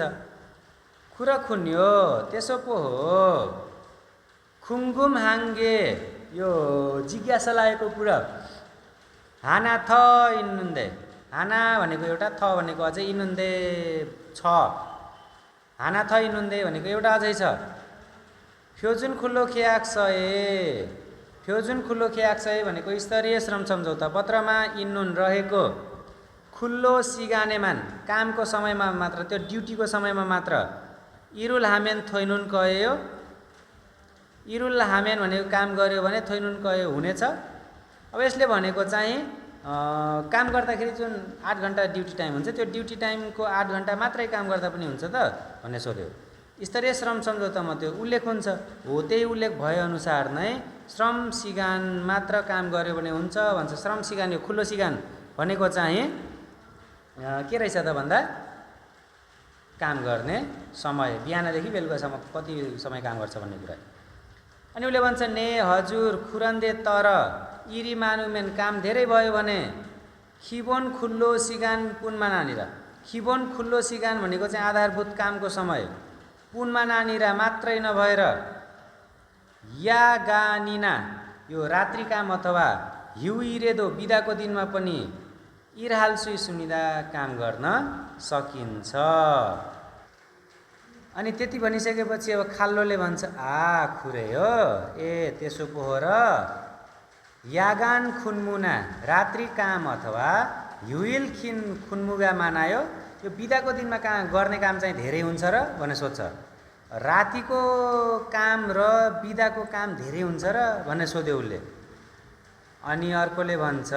खुर खुन्यो त्यसो पो हो, खुङ्गुम हाङ्गे, यो जिज्ञासा लागेको कुरा। हाना थ इनुन्दे, हाना भनेको एउटा, थ भनेको अझै इनुन्दे छ, हाना थ इनुन्दे भनेको एउटा अझै छ। फ्योजुन खुल्लो ख्याक्सए भनेको स्तरीय श्रम सम्झौता पत्रमा इन्नुन रहेको खुल्लो सिगानेमान, कामको समयमा मात्र, त्यो ड्युटीको समयमा मात्र इरुल हामेन थोइनुन कह्यो। इरुल हामेन भनेको काम गर्यो भने थोइनुन कह्यो हुनेछ। अब यसले भनेको चाहिँ काम गर्दाखेरि जुन 8 घण्टा ड्युटी टाइम हुन्छ, त्यो ड्युटी टाइमको 8 घण्टा मात्रै काम गर्दा पनि हुन्छ त भन्ने सोध्यो। स्तरीय श्रम सम्झौतामा त्यो उल्लेख हुन्छ, हो त्यही उल्लेख भएअनुसार नै श्रम सिगान मात्र काम गर्यो भने हुन्छ भन्छ। श्रम सिगान, यो खुल्लो सिगान भनेको चाहिँ के रहेछ त भन्दा काम गर्ने समय, बिहानदेखि बेलुकासम्म कति समय काम गर्छ भन्ने कुरा। अनि उसले भन्छ ने हजुर खुरन्दे, तर इरी मानुमेन काम धेरै भयो भने खिबोन खुल्लो सिगान पुनमा नानिरा। खिबोन खुल्लो सिगान भनेको चाहिँ आधारभूत कामको समय, पुनमा नानिरा मात्रै नभएर या गानिना, यो रात्रि काम अथवा हिउइरेदो बिदाको दिनमा पनि इरहालसुई सुनिदा काम गर्न सकिन्छ। अनि त्यति भनिसकेपछि अब खाल्लोले भन्छ खुरे हो, ए त्यसो पो हो र, यागान खुन्मुना, रात्रि काम अथवा हिउल खुन्मुगा मानायो, यो बिदाको दिनमा गर्ने काम चाहिँ धेरै हुन्छ र भनेर सोध्छ। रातिको काम र बिदाको काम धेरै हुन्छ र भनेर सोध्यो उसले। अनि अर्कोले भन्छ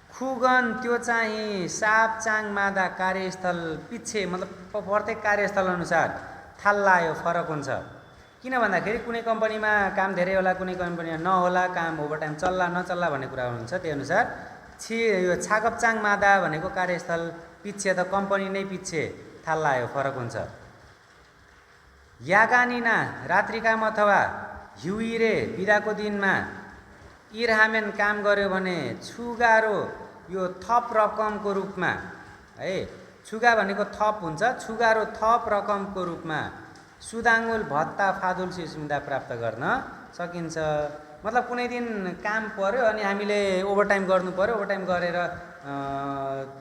खुगन, त्यो चाहिँ सापचाङ मादा कार्यस्थल पिच्छे, मतलब प्रत्येक कार्यस्थल अनुसार थाल्लायो फरक हुन्छ। किन भन्दाखेरि कुनै कम्पनीमा काम धेरै होला, कुनै कम्पनीमा नहोला, काम ओभरटाइम चल्ला नचल्ला भन्ने कुरा हुन्छ। त्यही अनुसार यो छागपचाङ मादा भनेको कार्यस्थल पिच्छे त कम्पनी नै पिच्छे थाल्लायो फरक हुन्छ। यागानिना, रात्रि काम अथवा हिउइरे बिदाको दिनमा इरहामेन काम गर्यो भने छुगारो, यो थप रकमको रूपमा है, छुगा भनेको थप हुन्छ, छुगारो थप रकमको रूपमा सुदाङ्गुल भत्ता फादुल सुविधा प्राप्त गर्न सकिन्छ। मतलब कुनै दिन काम पर्यो अनि हामीले ओभरटाइम गर्नु पर्यो, ओभरटाइम गरेर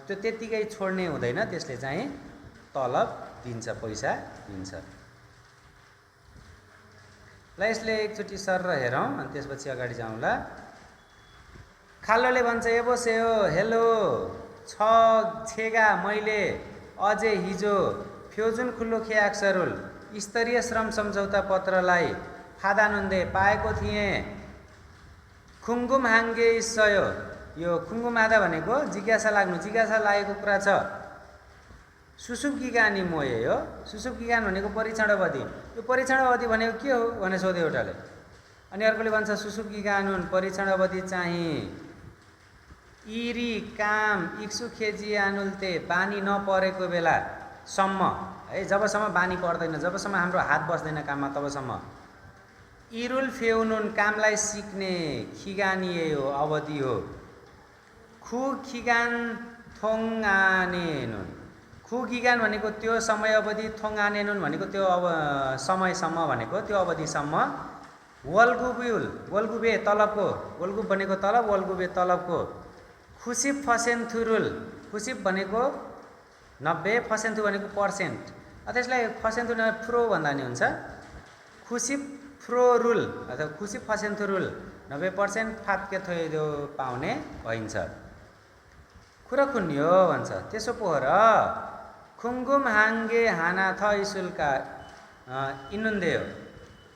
त्यो त्यत्तिकै छोड्ने हुँदैन, त्यसले चाहिँ तलब दिन्छ, पैसा दिन्छ। ल यसले एकचोटि सर हेरौँ अनि त्यसपछि अगाडि जाउँला। खाल्लोले भन्छ ए बस्यो, हेलो छेगा मैले अझै हिजो फ्योजुन खुल्लो ख्याक्सरुल स्तरीय श्रम सम्झौता पत्रलाई फादानुन्दे पाएको थिएँ। खुङ्गुम हाङ्गे इस्सयो, यो खुङ्गुम आदा भनेको जिज्ञासा लाग्नु, जिज्ञासा लागेको कुरा छ। सुसुप्की गानी मोए हो, सुसुप्की गान भनेको परीक्षण अवधि। यो परीक्षण अवधि भनेको के हो भनेर सोध्यो एउटाले। अनि अर्कोले भन्छ सुसुप्की गानुन परीक्षण अवधि चाहिँ इरी काम इक्सु खेजी आनुल्ते, बानी नपरेको बेलासम्म है, जबसम्म बानी पर्दैन, जबसम्म हाम्रो हात बस्दैन काममा तबसम्म। इरुल फेउनुन, कामलाई सिक्ने खिगानिए हो, अवधि हो। खु खिगान थोङआनेनुन, खु खिगान भनेको त्यो समय अवधि, थोङआनेनुन भनेको त्यो समयसम्म भनेको त्यो अवधिसम्म। वल्गुब्युल, वल्गुबे तलबको, वल्गुब भनेको तलब, वल्गुबे तलबको। खुसिप फसेन्थुरुल, खुसिप भनेको 90, फसेन्थु भनेको पर्सेन्ट, त्यसलाई फसेन्थु फ्रो भन्दा नि हुन्छ। खुसिप फ्रो रुल अथवा खुसिप फसेन्थु रुल 90% फात्के थोइदो पाउने भइन्छ। खुर खुन्यो भन्छ त्यसो पो हो र, खुङ्गुम हाङ्गे हाना थ इसुल्का इनुन्देयो।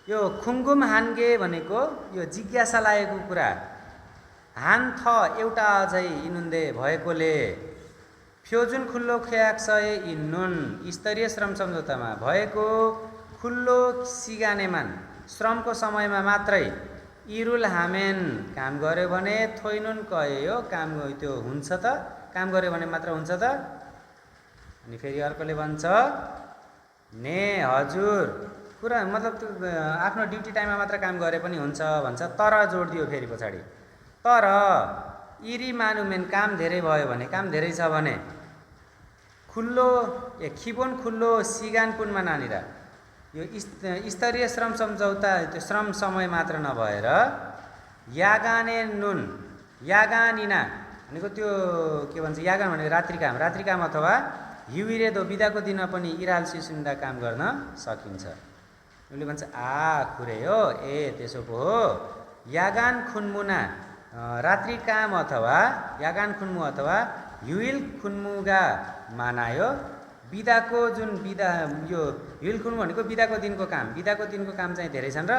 यो खुङ्गुम हान्गे भनेको यो जिज्ञासा लागेको कुरा, हान थ एउटा अझै इनुन्दे भएकोले फ्योजुन खुल्लो ख्याक्सय इन्नुन स्तरीय श्रम सम्झौतामा भएको खुल्लो सिगानेमान श्रमको समयमा मात्रै इरुल हामेन काम गर्यो भने थोइनुन कह्यो काम त्यो हुन्छ त काम गर्यो भने मात्र हुन्छ त। अनि फेरि अर्कोले भन्छ ने हजुर कुरा मतलब त्यो आफ्नो ड्युटी टाइममा मात्र काम गरे पनि हुन्छ भन्छ, तर जोड दियो फेरि पछाडि, तर इरी मानुमेन काम धेरै भयो भने काम धेरै छ भने खुल्लो खिबोन खुल्लो सिगानपुनमा नानीरा यो स्तरीय श्रम सम्झौता त्यो श्रम समय मात्र नभएर यागाने नुन यागानिना भनेको त्यो के भन्छ यागान भनेको रात्रि काम अथवा हिउरे दो बिदाको दिनमा पनि इराल सिसुन्दा काम गर्न सकिन्छ। उसले भन्छ आ खुरे हो ए त्यसो पो हो यागान खुन्मुना रात्रि काम अथवा यागान खुन्मु अथवा युइल खुन्मुगा मानायो बिदाको जुन बिदा यो युइल खुन्मु भनेको बिदाको दिनको काम चाहिँ धेरै छन् र।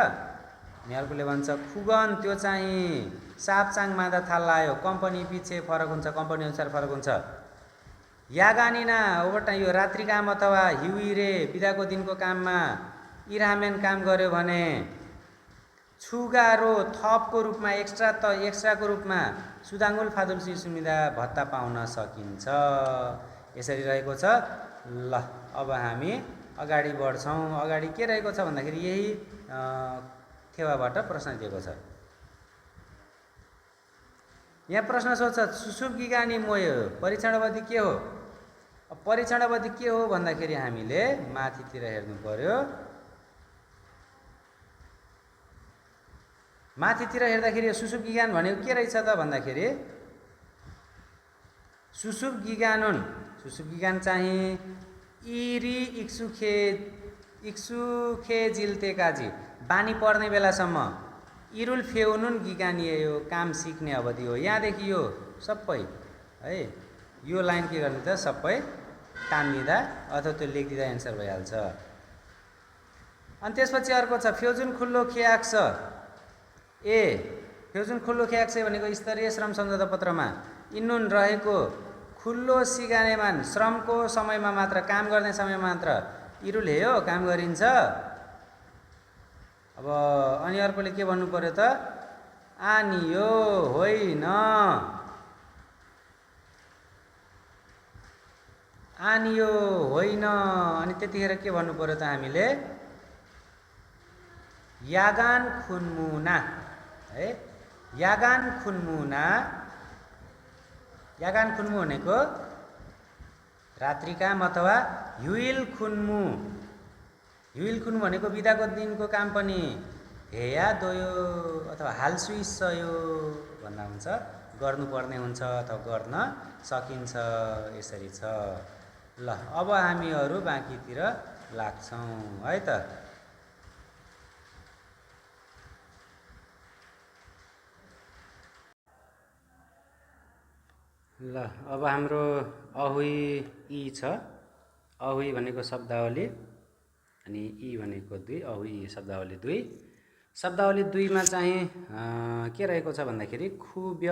अनि अर्कोले भन्छ खुगन त्यो चाहिँ सापचाङ मादा थाल लायो कम्पनी पछि फरक हुन्छ, कम्पनी अनुसार फरक हुन्छ। यागानिना ओभरटाइम यो रात्रि काम अथवा हिउरे बिदाको दिनको काममा इरामेन काम गर्यो भने छुगारो थपको रूपमा एक्स्ट्राको रूपमा सुदाङ्गुल फादुल सुमिदा भत्ता पाउन सकिन्छ। यसरी रहेको छ। ल अब हामी अगाडि बढ्छौँ। अगाडि के रहेको छ भन्दाखेरि यही थेवाबाट प्रश्न दिएको छ। यहाँ प्रश्न सोध्छ सुसुप गिगानी मोयो परीक्षण अवधि के हो। परीक्षण अवधि के हो भन्दाखेरि हामीले माथितिर हेर्नु पर्यो। माथितिर हेर्दाखेरि सुसुप गिगान भनेको के रहेछ त भन्दाखेरि सुसुप गिगान चाहिँ इरी इक्सुखे जिल्तेकाजी बानी पर्ने बेलासम्म इरुल फेउनुन गिगानिए यो काम सिक्ने अवधि हो। यहाँदेखि यो सबै है यो लाइन के गर्ने त सबै तान्दिँदा अथवा त्यो लेखिदिँदा एन्सर भइहाल्छ। अनि त्यसपछि अर्को छ फ्योजुन खुल्लो ख्याक्स ए फ्योजुन खुल्लो ख्याक्स भनेको स्तरीय श्रम सम्झौता पत्रमा इन्नुन रहेको खुल्लो सिगानेमान श्रमको समयमा मात्र काम गर्ने समयमा मात्र इरुल हेयो काम गरिन्छ। अब अनि अर्कोले के भन्नु पर्यो त आनियो होइन अनि त्यतिखेर के भन्नु पर्यो त हामीले यागान खुन्मुना है यागान खुन्मु भनेको रात्रि काम अथवा युइल खुन्मु भनेको बिदाको दिनको काम पनि हेया दोयो अथवा हालसुइसयो भन्दा हुन्छ, गर्नुपर्ने हुन्छ अथवा गर्न सकिन्छ। यसरी छ। ल अब हामीहरू बाँकीतिर लाग्छौँ है त। ल अब हाम्रो अहुई ई छ। अहुई भनेको शब्दावली अनि ई भनेको 2 अहुई शब्दावली 2। शब्दावली 2मा चाहिँ के रहेको छ भन्दाखेरि खुब्य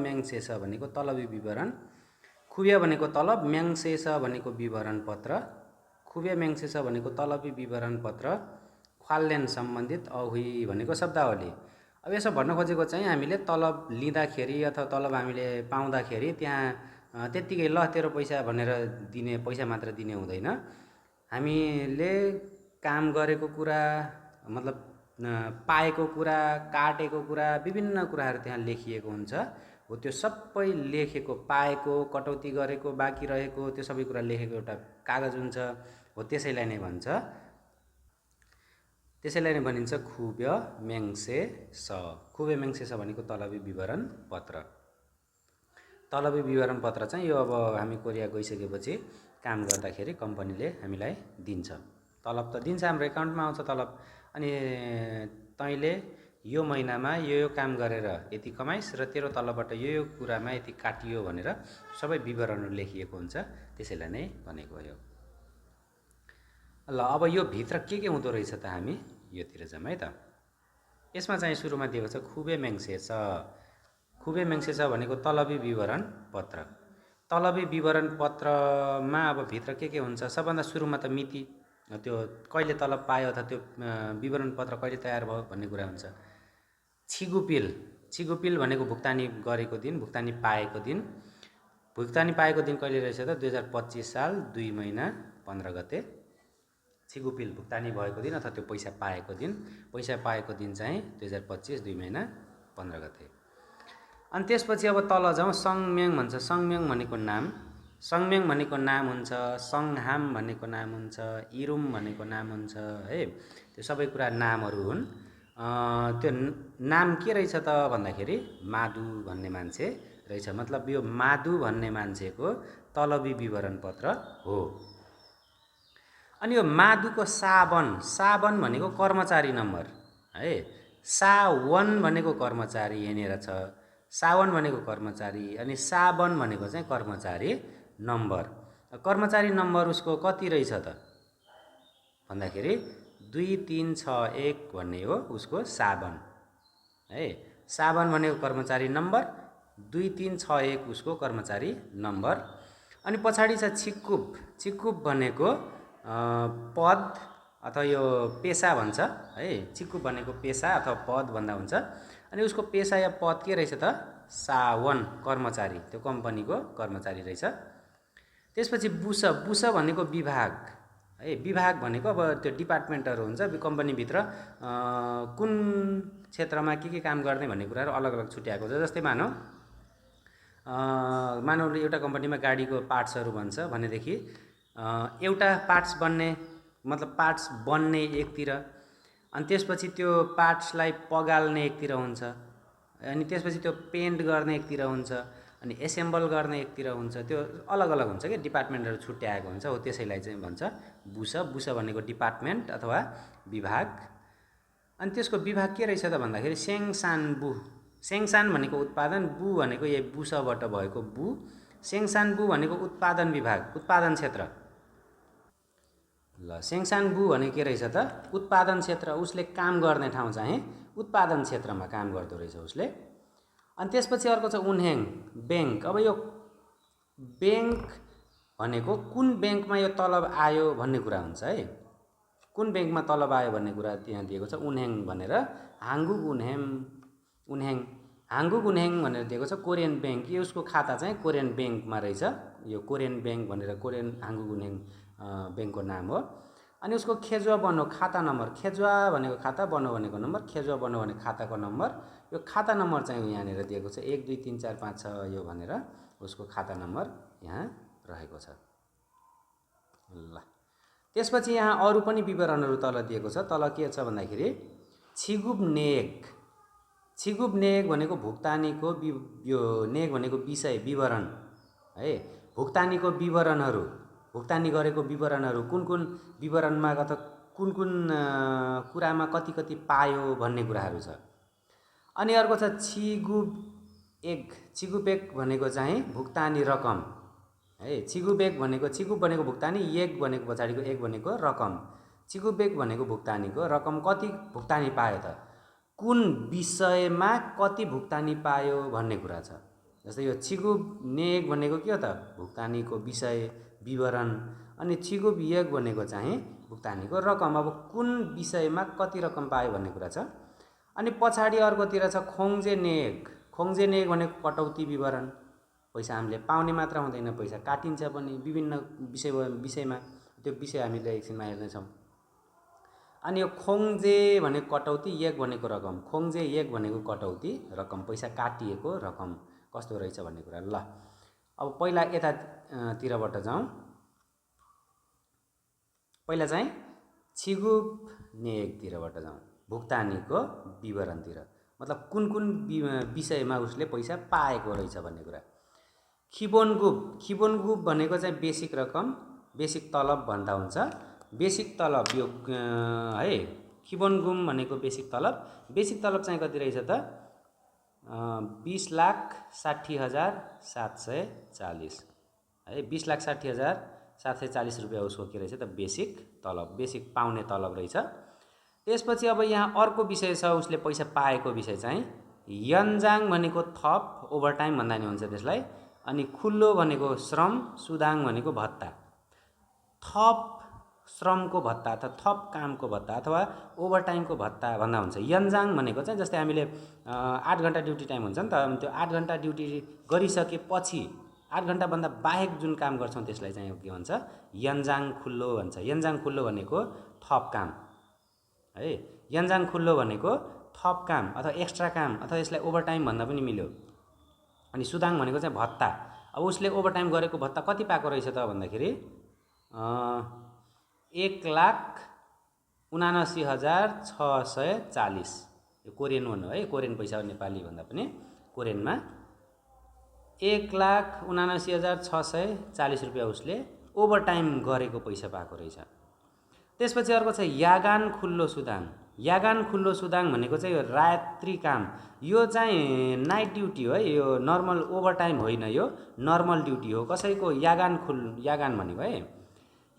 म्याङ्सेस भनेको तलबी विवरण, खुब्य भनेको तलब, म्याङ्सेस भनेको विवरण पत्र, खुब्य म्याङ्सेस भनेको तलबी विवरण पत्र, ख्वाल्लेन सम्बन्धित अहुई भनेको शब्दावली। अब यसो भन्न खोजेको चाहिँ हामीले तलब लिँदाखेरि अथवा तलब हामीले पाउँदाखेरि त्यहाँ त्यत्तिकै ल तेरो पैसा भनेर दिने पैसा मात्र दिने हुँदैन। हामीले काम गरेको कुरा मतलब पाएको कुरा, काटेको कुरा, विभिन्न कुराहरू त्यहाँ लेखिएको हुन्छ। हो त्यो सबै लेखेको, पाएको, कटौती गरेको, बाँकी रहेको त्यो सबै कुरा लेखेको एउटा कागज हुन्छ। हो त्यसैलाई नै भनिन्छ खुब्य म्याङ्सेस। खुब्य म्याङ्सेस भनेको तलबी विवरण पत्र। तलबी विवरण पत्र चाहिँ यो अब हामी कोरिया गइसकेपछि काम गर्दाखेरि कम्पनीले हामीलाई दिन्छ। तलब त दिन्छ, हाम्रो एकाउन्टमा आउँछ तलब। अनि तैँले यो महिनामा यो काम गरेर यति कमाइस् र तेरो तलबबाट यो कुरामा यति काटियो भनेर सबै विवरणहरू लेखिएको हुन्छ। त्यसैलाई नै भनेको हो। ल अब यो भित्र के हुँदो रहेछ त हामी योतिर जाउँ है त। यसमा चाहिँ सुरुमा दिएको छ खुबे म्याङ्सेस। खुबे मेङ्से छ भनेको तलबी विवरण पत्र। तलबी विवरण पत्रमा अब भित्र के हुन्छ, सबभन्दा सुरुमा त मिति, त्यो कहिले तलब पायो अथवा त्यो विवरण पत्र कहिले तयार भयो भन्ने कुरा हुन्छ। छिगुपिल, छिगुपिल भनेको भुक्तानी गरेको दिन, भुक्तानी पाएको दिन। भुक्तानी पाएको दिन कहिले रहेछ त 2025 साल 2 महिना 15 गते छिगुपिल भुक्तानी भएको दिन अथवा त्यो पैसा पाएको दिन। पैसा पाएको दिन चाहिँ 2025 2 महिना 15 गते। अनि त्यसपछि अब तल जाउँ, सङम्याङ भन्छ। सङम्याङ भनेको नाम, सङम्याङ भनेको नाम हुन्छ, सङहाम भनेको नाम हुन्छ, इरुम भनेको नाम हुन्छ है। त्यो सबै कुरा नामहरू हुन्। त्यो नाम के रहेछ त भन्दाखेरि माधु भन्ने मान्छे रहेछ। मतलब यो माधु भन्ने मान्छेको तलबी विवरण पत्र हो। अनि यो माधुको सावन, सावन भनेको कर्मचारी नम्बर है। सावन भनेको कर्मचारी यहाँनिर छ, सावन भनेको कर्मचारी, अनि सावन भनेको चाहिँ कर्मचारी नम्बर। कर्मचारी नम्बर उसको कति रहेछ त भन्दाखेरि 2361 भन्ने हो उसको सावन है। सावन भनेको कर्मचारी नम्बर, 2361 उसको कर्मचारी नम्बर। अनि पछाडि छ छिक्कुप, छिक्कुप भनेको पद अथवा यो पेसा भन्छ है। छिक्कुप भनेको पेसा अथवा पद भन्दा हुन्छ। अनि उसको पेसा या पद के रहेछ त सावन, कर्मचारी, त्यो कम्पनीको कर्मचारी रहेछ। त्यसपछि बुस, बुस भनेको विभाग है। विभाग भनेको अब त्यो डिपार्टमेन्टहरू हुन्छ कम्पनीभित्र, कुन क्षेत्रमा के काम गर्ने भन्ने कुराहरू अलग अलग छुट्याएको छ। जस्तै मानौ एउटा कम्पनीमा गाडीको पार्ट्सहरू भन्छ भनेदेखि एउटा पार्ट्स बन्ने मतलब पार्ट्स बन्ने एकतिर, अनि त्यसपछि त्यो पार्ट्सलाई पगाल्ने एकतिर हुन्छ, अनि त्यसपछि त्यो पेन्ट गर्ने एकतिर हुन्छ, अनि एसेम्बल गर्ने एकतिर हुन्छ। त्यो अलग अलग हुन्छ कि डिपार्टमेन्टहरू छुट्याएको हुन्छ हो, त्यसैलाई चाहिँ भन्छ बुस। बुस भनेको डिपार्टमेन्ट अथवा विभाग। अनि त्यसको विभाग के रहेछ त भन्दाखेरि सेङसान बु। सेङसान भनेको उत्पादन, बु भनेको यही बुसबाट भएको बु। सेङसान बु भनेको उत्पादन विभाग, उत्पादन क्षेत्र। ल सेङसान बु भनेको के रहेछ त उत्पादन क्षेत्र। उसले काम गर्ने ठाउँ चाहिँ उत्पादन क्षेत्रमा काम गर्दो रहेछ उसले। अनि त्यसपछि अर्को छ उन्हेङ, ब्याङ्क। अब यो ब्याङ्क भनेको कुन ब्याङ्कमा यो तलब आयो भन्ने कुरा हुन्छ है। कुन ब्याङ्कमा तलब आयो भन्ने कुरा त्यहाँ दिएको छ उन्हेङ भनेर। हाङ्गुक उन्हेङ, उन्हेङ, हाङ्गुक उन्हेङ भनेर दिएको छ। कोरियन ब्याङ्क, यो उसको खाता चाहिँ कोरियन ब्याङ्कमा रहेछ। यो कोरियन ब्याङ्क भनेर कोरियन हाङ्गुक उन्हेङ ब्याङ्कको नाम हो। अनि उसको खेजुवा बनो खाता नम्बर, खेजुवा भनेको खाता, बनो भनेको नम्बर, खेजुवा बनो भनेको खाताको नम्बर। यो खाता नम्बर चाहिँ यहाँनिर दिएको छ 1 2 3 4 5 6 यो भनेर उसको खाता नम्बर यहाँ रहेको छ। ल त्यसपछि यहाँ अरू पनि विवरणहरू तल दिएको छ। तल के छ भन्दाखेरि छिगुप नेग, छिगुप नेग भनेको भुक्तानीको यो नेग भनेको विषय विवरण है। भुक्तानीको विवरणहरू, भुक्तानी गरेको विवरणहरू कुन कुन विवरणमा अथवा कुन कुन कुरामा कति कति पायो भन्ने कुराहरू छ। अनि अर्को छ छिगुप एग, छिगुप एग भनेको चाहिँ भुक्तानी रकम है। छिगुप एग भनेको, छिगुप भनेको भुक्तानी, एग भनेको पछाडिको एग भनेको रकम। छिगुप एग भनेको भुक्तानीको रकम, कति भुक्तानी पायो त, कुन विषयमा कति भुक्तानी पायो भन्ने कुरा छ। जस्तै यो छिगुप नेग भनेको के हो त भुक्तानीको विषय विवरण, अनि छिगुप एग भनेको चाहिँ भुक्तानीको रकम, अब कुन विषयमा कति रकम पायो भन्ने कुरा छ। अनि पछाडि अर्कोतिर छ खोङ्जे नेग, खोङ्जे नेग भनेको कटौती विवरण। पैसा हामीले पाउने मात्र हुँदैन, पैसा काटिन्छ पनि विभिन्न विषयमा, त्यो विषय हामीले एकछिनमा हेर्नेछौँ। अनि यो खोङ्जे भनेको कटौती, एग भनेको रकम। खोङ्जे एग भनेको कटौती रकम, पैसा काटिएको रकम कस्तो रहेछ भन्ने कुरा। ल अब पहिला यतातिरबाट जाउँ। पहिला चाहिँ छिगुप नेगतिरबाट जाउँ, भुक्तानीको विवरणतिर, मतलब कुन कुन विषयमा उसले पैसा पाएको रहेछ भन्ने कुरा। खिबोनगुप, खिबोनगुप भनेको चाहिँ बेसिक रकम, बेसिक तलब भन्दा हुन्छ। बेसिक तलब यो है, खिबोनगुम भनेको बेसिक तलब। बेसिक तलब चाहिँ कति रहेछ त 20,60,740 है। 20,60,740 रुपियाँ उसको के रहेछ त बेसिक तलब, बेसिक पाउने तलब रहेछ। त्यसपछि अब यहाँ अर्को विषय छ उसले पैसा पाएको विषय चाहिँ यन्जाङ भनेको थप ओभरटाइम भन्दा नि हुन्छ त्यसलाई। अनि खुल्लो भनेको श्रम, सुदाङ भनेको भत्ता। थप श्रमको भत्ता अथवा थप कामको भत्ता अथवा ओभरटाइमको भत्ता भन्दा हुन्छ। यन्जाङ भनेको चाहिँ जस्तै हामीले 8 घण्टा ड्युटी टाइम हुन्छ नि त, त्यो 8 घण्टा ड्युटी गरिसकेपछि 8 घण्टाभन्दा बाहेक जुन काम गर्छौँ त्यसलाई चाहिँ के भन्छ, यन्जाङ खुल्लो भन्छ। यन्जाङ खुल्लो भनेको थप काम है। यन्जाङ खुल्लो भनेको थप काम अथवा एक्स्ट्रा काम अथवा यसलाई ओभरटाइम भन्दा पनि मिल्यो। अनि सुदाङ भनेको चाहिँ भत्ता। अब उसले ओभरटाइम गरेको भत्ता कति पाएको रहेछ त भन्दाखेरि 1,79,640। यो कोरियन भन्नु है, कोरियन पैसा नेपाली भन्दा पनि कोरियनमा 1,79,640 रुपियाँ उसले ओभरटाइम गरेको पैसा पाएको रहेछ। त्यसपछि अर्को छ यागान खुल्लो सुदाङ। यागान खुल्लो सुदाङ भनेको चाहिँ यो रात्रि काम, यो चाहिँ नाइट ड्युटी हो है, यो नर्मल ओभरटाइम होइन, यो नर्मल ड्युटी हो। कसैको यागान भनेको है,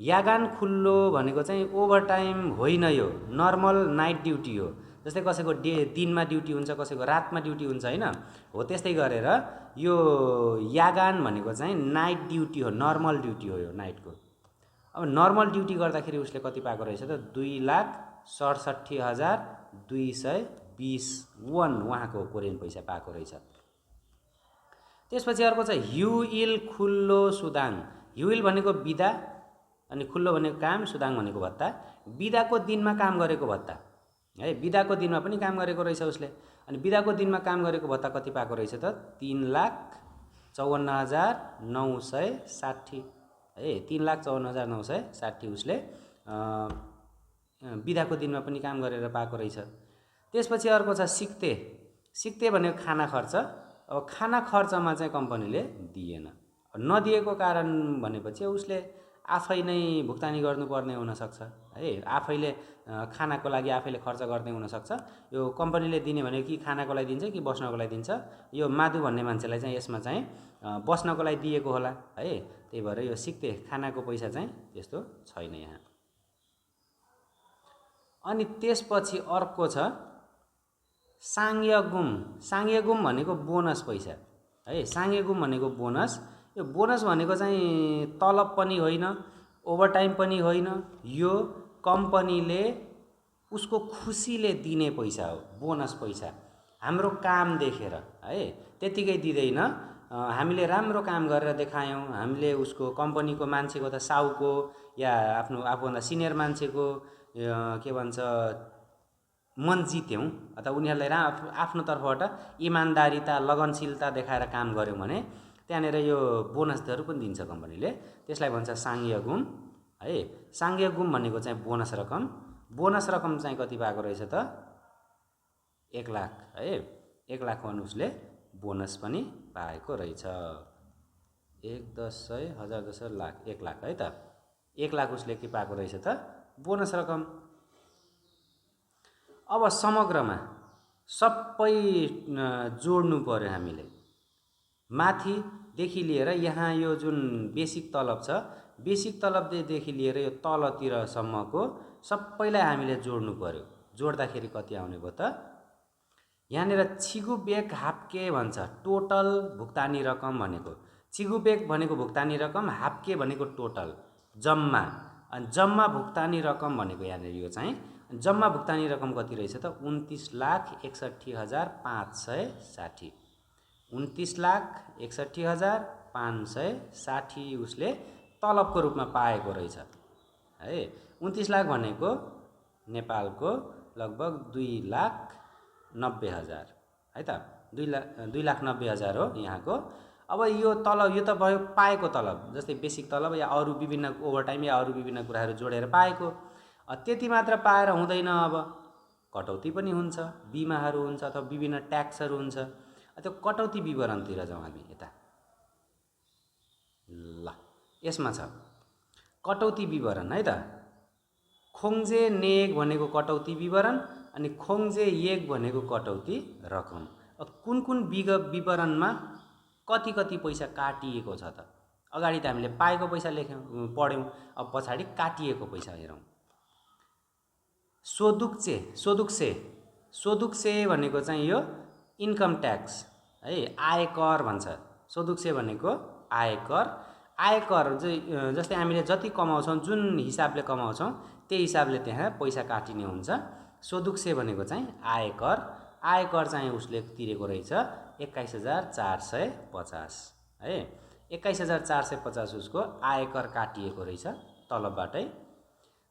यागान खुल्लो भनेको चाहिँ ओभरटाइम होइन, यो नर्मल नाइट ड्युटी हो। जस्तै कसैको दिनमा ड्युटी हुन्छ, कसैको रातमा ड्युटी हुन्छ होइन, हो त्यस्तै गरेर यो यागान भनेको चाहिँ नाइट ड्युटी हो, नर्मल ड्युटी हो यो नाइटको। अब नर्मल ड्युटी गर्दाखेरि उसले कति पाएको रहेछ त, 2,67,220 वन उहाँको कोरियन पैसा पाएको रहेछ। त्यसपछि अर्को छ ह्युइल खुल्लो सुदाङ। ह्युइल भनेको बिदा अनि खुल्लो भनेको काम, सुदाङ भनेको भत्ता। बिदाको दिनमा काम गरेको भत्ता है, बिदाको दिनमा पनि काम गरेको रहेछ उसले। अनि बिदाको दिनमा काम गरेको भत्ता कति पाएको रहेछ त, 3,54,960 है। 3,54,960 उसले बिदाको दिनमा पनि काम गरेर पाएको रहेछ। त्यसपछि अर्को छ सिक्ते। सिक्ते भनेको खाना खर्च। अब खाना खर्चमा चाहिँ कम्पनीले दिएन, नदिएको कारण भनेपछि उसले आफै नै भुक्तानी गर्नुपर्ने हुनसक्छ है। आफैले खानाको लागि आफैले खर्च गर्ने हुनसक्छ। यो कम्पनीले दिने भनेको कि खानाको लागि दिन्छ कि बस्नको लागि दिन्छ, यो माधु भन्ने मान्छेलाई चाहिँ यसमा चाहिँ बस्नको लागि दिएको होला है। त्यही भएर यो सिक्ते खानाको पैसा चाहिँ त्यस्तो छैन यहाँ। अनि त्यसपछि अर्को छ साङ्यगुम। साङ्यगुम भनेको बोनस पैसा है। साङ्यगुम भनेको बोनस। यो बोनस भनेको चाहिँ तलब पनि होइन, ओभरटाइम पनि होइन, यो कम्पनीले उसको खुसीले दिने पैसा हो, बोनस पैसा। हाम्रो काम देखेर है, त्यतिकै दिँदैन। हामीले राम्रो काम गरेर देखायौँ, हामीले उसको कम्पनीको मान्छेको त साउको या आफूभन्दा सिनियर मान्छेको के भन्छ मन जित्यौँ अथवा उनीहरूलाई आफ्नो तर्फबाट इमान्दारिता लगनशीलता देखाएर काम गऱ्यौँ भने त्यहाँनिर यो बोनसहरू पनि दिन्छ कम्पनीले। त्यसलाई भन्छ साङ्यगुम है। साङ्यगुम भनेको चाहिँ बोनस रकम। बोनस रकम चाहिँ कति पाएको रहेछ त, 1 लाख है। 1 लाख उसले बोनस पनि पाएको रहेछ। 1, 10, 100, 1000, 10 लाख, 1 लाख है त। 1 लाख उसले के पाएको रहेछ त, बोनस रकम। अब समग्रमा सबै जोड्नु पर्यो हामीले, माथिदेखि लिएर यहाँ यो जुन बेसिक तलब छ, बेसिक तलबदेखि लिएर यो तलतिरसम्मको सबैलाई हामीले जोड्नु पर्यो। जोड्दाखेरि कति आउने भयो त, यहाँनिर छिगुबेक हाप्के भन्छ टोटल भुक्तानी रकम भनेको। छिगुबेक भनेको भुक्तानी रकम, हाप्के भनेको टोटल जम्मा। अनि जम्मा भुक्तानी रकम भनेको यहाँनिर यो चाहिँ जम्मा भुक्तानी रकम कति रहेछ त, 29,61,560। 29,61,560 उसले तलबको रूपमा पाएको रहेछ है। 29 लाख भनेको नेपालको लगभग 2,90,000 है त, 2,90,000 हो यहाँको। अब यो तलब, यो त भयो पाएको तलब, जस्तै बेसिक तलब या अरू विभिन्न ओभरटाइम या अरू विभिन्न कुराहरू जोडेर पाएको। त्यति मात्र पाएर हुँदैन, अब कटौती पनि हुन्छ, बिमाहरू हुन्छ अथवा विभिन्न ट्याक्सहरू हुन्छ। त्यो कटौती विवरणतिर जाउँ हामी यता। ल यसमा छ कटौती विवरण है त। खोङ्जे नेग भनेको कटौती विवरण अनि खोङ्जे येग भनेको कटौती रकम। कुन कुन विवरणमा कति कति पैसा काटिएको छ त, अगाडि त हामीले पाएको पैसा लेख्यौँ पढ्यौँ, अब पछाडि काटिएको पैसा हेरौँ। सोदुक्से भनेको चाहिँ यो इन्कम ट्याक्स है, आयकर भन्छ। सोदुक्से भनेको आयकर। आयकर चाहिँ जस्तै हामीले जति कमाउँछौँ, जुन हिसाबले कमाउँछौँ त्यही हिसाबले त्यहाँ पैसा काटिने हुन्छ। सोदुक्से भनेको चाहिँ आयकर। आयकर चाहिँ उसले तिरेको रहेछ 21,450 है। 21,450 उसको आयकर काटिएको रहेछ तलबबाटै।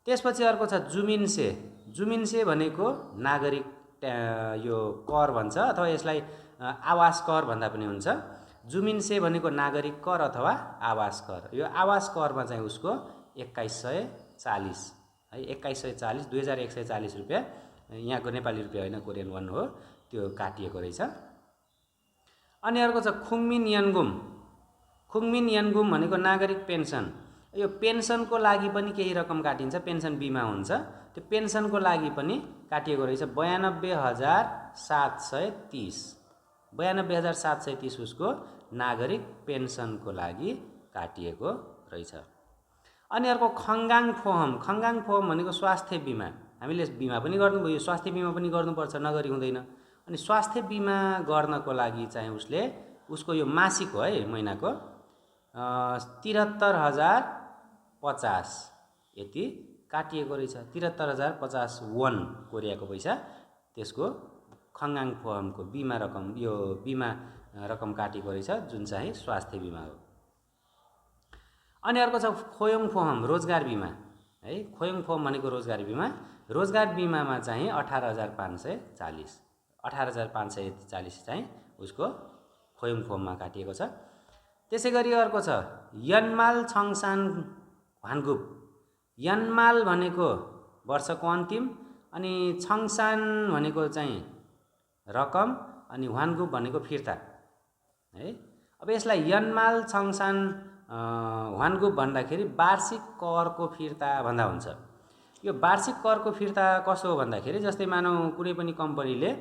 त्यसपछि अर्को छ जुमिन्से। जुमिन्से भनेको नागरिक यो कर भन्छ अथवा यसलाई आवास कर भन्दा पनि हुन्छ। जुमिन्से भनेको नागरिक कर अथवा आवास कर। यो आवास करमा चाहिँ उसको 2140 है, 2140 2140 रुपियाँ, यहाँको नेपाली रुपियाँ होइन, कोरियन वन हो, त्यो काटिएको रहेछ। अनि अर्को छ खुङमिन यानगुम। खुङमिन यानगुम भनेको नागरिक पेन्सन। यो पेन्सनको लागि पनि केही रकम काटिन्छ, पेन्सन बिमा हुन्छ, त्यो पेन्सनको लागि पनि काटिएको रहेछ 92,730। 92,730 उसको नागरिक पेन्सनको लागि काटिएको रहेछ। अनि अर्को खङ्गाङ फोहम। खङ्गाङ फोहम भनेको स्वास्थ्य बिमा। हामीले बिमा पनि गर्नुभयो, स्वास्थ्य बिमा पनि गर्नुपर्छ, नगरी हुँदैन। अनि स्वास्थ्य बिमा गर्नको लागि चाहिँ उसको यो मासिक हो है, महिनाको 73,050 यति काटिएको रहेछ। 73,050 वन, कोरियाको पैसा, त्यसको खङ्गाङ फोहमको बिमा रकम, यो बिमा रकम काटिएको रहेछ, जुन चाहिँ स्वास्थ्य बिमा हो। अनि अर्को छ खोयोङ फोहम, रोजगार बिमा है। खोयोङ फोहम भनेको रोजगार बिमा। रोजगार बिमामा चाहिँ 18,540 18,540 चाहिँ उसको खोयोङ फोहममा काटिएको छ। त्यसै गरी अर्को छ यनमाल छङसान भान्गुप। यनमाल भनेको वर्षको अन्तिम, अनि छङसान भनेको चाहिँ रकम, अनि भान्गुप भनेको फिर्ता है। अब यसलाई यनमाल छङसान भान्गुप भन्दाखेरि वार्षिक करको फिर्ता भन्दा हुन्छ। यो वार्षिक करको फिर्ता कसो हो भन्दाखेरि, जस्तै मानौँ कुनै पनि कम्पनीले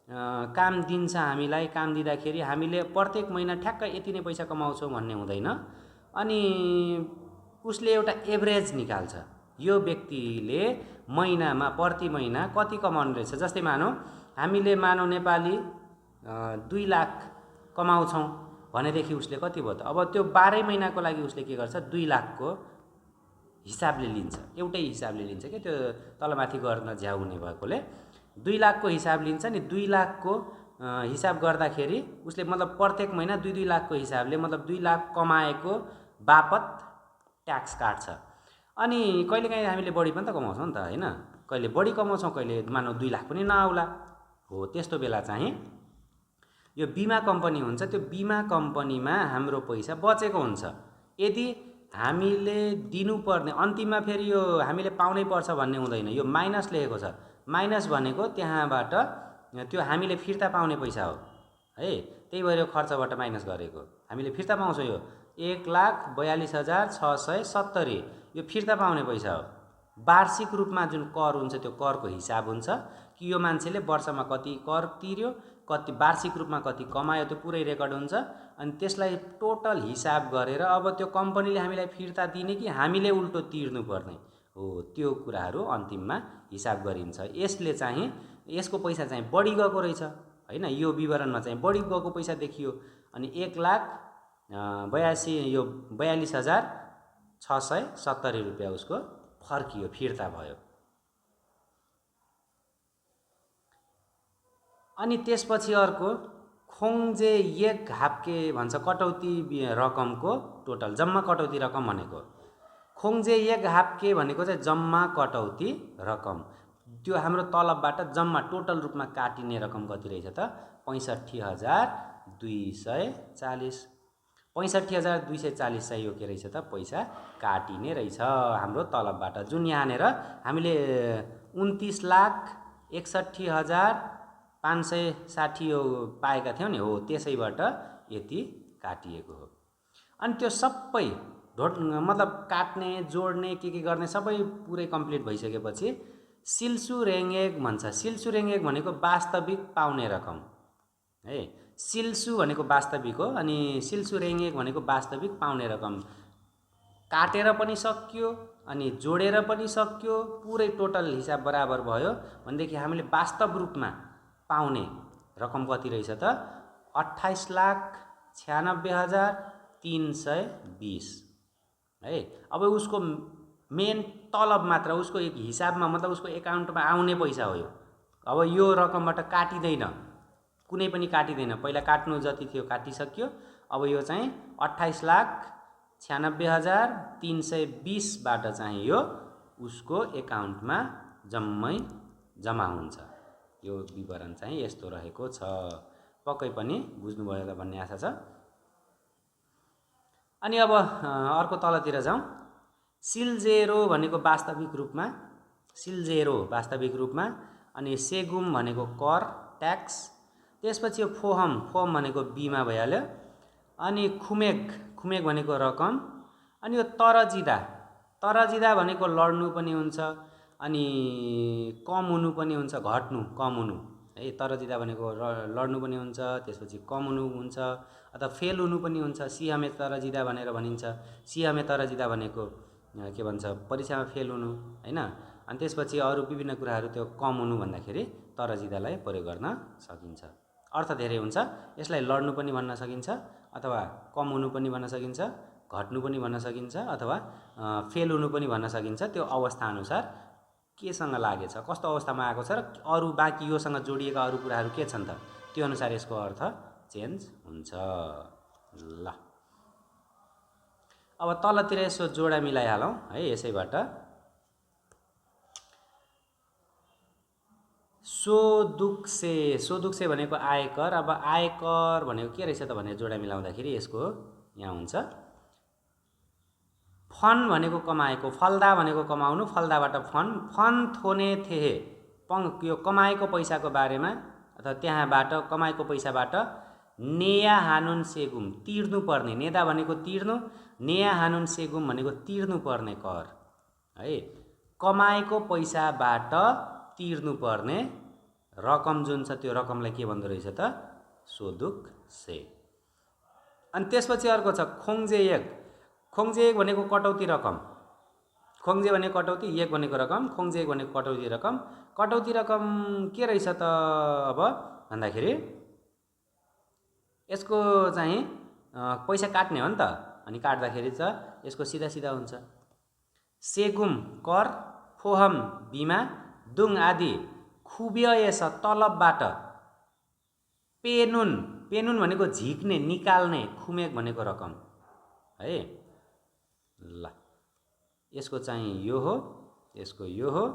काम दिन्छ हामीलाई, काम दिँदाखेरि हामीले प्रत्येक महिना ठ्याक्क यति नै पैसा कमाउँछौँ भन्ने हुँदैन। अनि उसले एउटा एभरेज निकाल्छ, यो व्यक्तिले महिनामा प्रति महिना कति कमाउने रहेछ। जस्तै मानौँ हामीले नेपाली 2 लाख कमाउँछौँ भनेदेखि उसले कति भयो त, अब त्यो 12 महिनाको लागि उसले के गर्छ, 2 लाखको हिसाबले लिन्छ, एउटै हिसाबले लिन्छ कि त्यो तलमाथि गर्न झ्याउ हुने भएकोले 2 लाखको हिसाब लिन्छ नि। 2 लाखको हिसाब गर्दाखेरि उसले मतलब प्रत्येक महिना 2 लाखको हिसाबले, मतलब 2 लाख कमाएको बापत ट्याक्स काट्छ। अनि कहिलेकाहीँ हामीले बढी पनि त कमाउँछौँ नि त होइन, कहिले बढी कमाउँछौँ, कहिले मानौँ 2 लाख पनि नआउला हो। त्यस्तो बेला चाहिँ यो बिमा कम्पनी हुन्छ, त्यो बिमा कम्पनीमा हाम्रो पैसा बचेको हुन्छ। यदि हामीले दिनुपर्ने अन्तिममा फेरि यो हामीले पाउनै पर्छ भन्ने हुँदैन, यो माइनस लेखेको छ। माइनस भनेको त्यहाँबाट त्यो हामीले फिर्ता पाउने पैसा हो है, त्यही भएर खर्चबाट माइनस गरेको हामीले फिर्ता पाउँछौँ। यो 1,42,670 यो फिर्ता पाउने पैसा हो। वार्षिक रूपमा जुन कर हुन्छ त्यो करको हिसाब हुन्छ कि यो मान्छेले वर्षमा कति कर तिर्यो, कति वार्षिक रूपमा कति कमायो, त्यो पुरै रेकर्ड हुन्छ। अनि त्यसलाई टोटल हिसाब गरेर अब त्यो कम्पनीले हामीलाई फिर्ता दिने कि हामीले उल्टो तिर्नु पर्ने हो, त्यो कुराहरू अन्तिममा हिसाब गरिन्छ। यसले चाहिँ यसको पैसा चाहिँ बढी गएको रहेछ हैन, यो विवरणमा चाहिँ बढी गएको पैसा देखियो। अनि 1,42,670 रुपियाँ उसको फर्कियो, फिर्ता भयो। अनि त्यसपछि अर्को खोङजे एक हाप्के भन्छ, कटौती रकमको टोटल, जम्मा कटौती रकम भनेको। खोङजे एक हाप्के भनेको चाहिँ जम्मा कटौती रकम, त्यो हाम्रो तलबबाट जम्मा टोटल रूपमा काटिने रकम कति रहेछ त 65,240। 65,240 चाहिँ यो के रहेछ त पैसा काटिने रहेछ हाम्रो तलबबाट, जुन यहाँनिर हामीले 29,61,560 यो पाएका थियौँ नि, हो त्यसैबाट यति काटिएको हो। अनि त्यो सबै मतलब काट्ने, जोड्ने, के गर्ने सबै पुरै कम्प्लिट भइसकेपछि सिल्सु रेङेग भन्छ। सिल्सु रेङेग भनेको वास्तविक पाउने रकम है, सिल्सु भनेको वास्तविक हो, अनि सिल्सु रेङेग भनेको वास्तविक पाउने रकम। काटेर पनि सकियो अनि जोडेर पनि सकियो, पुरै टोटल हिसाब बराबर भयो भनेदेखि हामीले वास्तव रूपमा पाउने रकम कति रहेछ त 28,96,320 है। अब उसको मेन तलब मात्र उसको एक हिसाबमा मतलब उसको एकाउन्टमा आउने पैसा हो यो। अब यो रकमबाट काटिदैन, कुनै पनि काटिदैन, पहिला काट्नु जति थियो काटिसक्यो। अब यो चाहिँ 28,96,320 बाट चाहिँ यो उसको एकाउन्टमा जम्मै जम्मा हुन्छ। यो विवरण चाहिँ यस्तो रहेको छ। पक्कै पनि बुझ्नुभयो होला भन्ने आशा छ। अनि अब अर्को तलतिर जाउँ। सिल्जेरो भनेको वास्तविक रूपमा, सिल्जेरो वास्तविक रूपमा, अनि सेगुम भनेको कर ट्याक्स, त्यसपछि यो फोहम, फोम भनेको बीमा भइहाल्यो, अनि खुमेक, खुमेक भनेको रकम, अनि यो तरजिदा, तरजिदा भनेको लड्नु पनि हुन्छ, अनि कम हुनु पनि हुन्छ, घट्नु कम हुनु है। तरजिदा भनेको लड्नु पनि हुन्छ, त्यसपछि कम हुनु हुन्छ अथवा फेल हुनु पनि हुन्छ। सिहमे तरजिदा भनेर भनिन्छ। सिहमे तरजिदा भनेको के भन्छ परीक्षामा फेल हुनु हैन। अनि त्यसपछि अरू विभिन्न कुराहरू त्यो कम हुनु भन्दाखेरि तरजिदालाई प्रयोग गर्न सकिन्छ। अर्थ धेरै हुन्छ। यसलाई लड्नु पनि भन्न सकिन्छ अथवा कम हुनु पनि भन्न सकिन्छ, घट्नु पनि भन्न सकिन्छ अथवा फेल हुनु पनि भन्न सकिन्छ। त्यो अवस्था अनुसार केसँग लागेछ, कस्तो अवस्थामा आएको छ र अरू बाँकी योसँग जोडिएका अरू कुराहरू के छन् त, त्यो अनुसार यसको अर्थ चेन्ज हुन्छ। ल अब तलतिर यसो जोडा मिलाइहालौँ है। यसैबाट सोदुक्से, सोदुक्से भनेको आयकर। अब आयकर भनेको के रहेछ त भनेर जोडा मिलाउँदाखेरि यसको यहाँ हुन्छ फन भनेको कमाएको, फल्दा भनेको कमाउनु, फल्दाबाट फन, फन थोने थेहे यो कमाएको पैसाको बारेमा अथवा त्यहाँबाट कमाएको पैसाबाट नेया हानुन सेगुम तिर्नु पर्ने, नेदा भनेको तिर्नु, नेया हानुन सेगुम भनेको तिर्नु पर्ने कर है। कमाएको पैसाबाट तिर्नु पर्ने रकम जुन छ त्यो रकमलाई के भन्दो रहेछ त सोदुक से। अनि त्यसपछि अर्को छ खोङ्जे एक। खोङ्जे एक भनेको कटौती रकम, खोङ्जे भनेको कटौती, एक भनेको रकम, खोङ्जे एक भनेको कटौती रकम। कटौती रकम के रहेछ त अब भन्दाखेरि यसको चाहिँ पैसा काट्ने हो नि त। अनि काट्दाखेरि चाहिँ यसको सिधा सिधा हुन्छ। सेगुम कर, फोहम बीमा, दुङ आदि खुब्यएस तलबबाट, पेनुन, पेनुन भनेको झिक्ने निकाल्ने, खुमेक भनेको रकम है। ल यसको चाहिँ यो हो, यसको यो हो।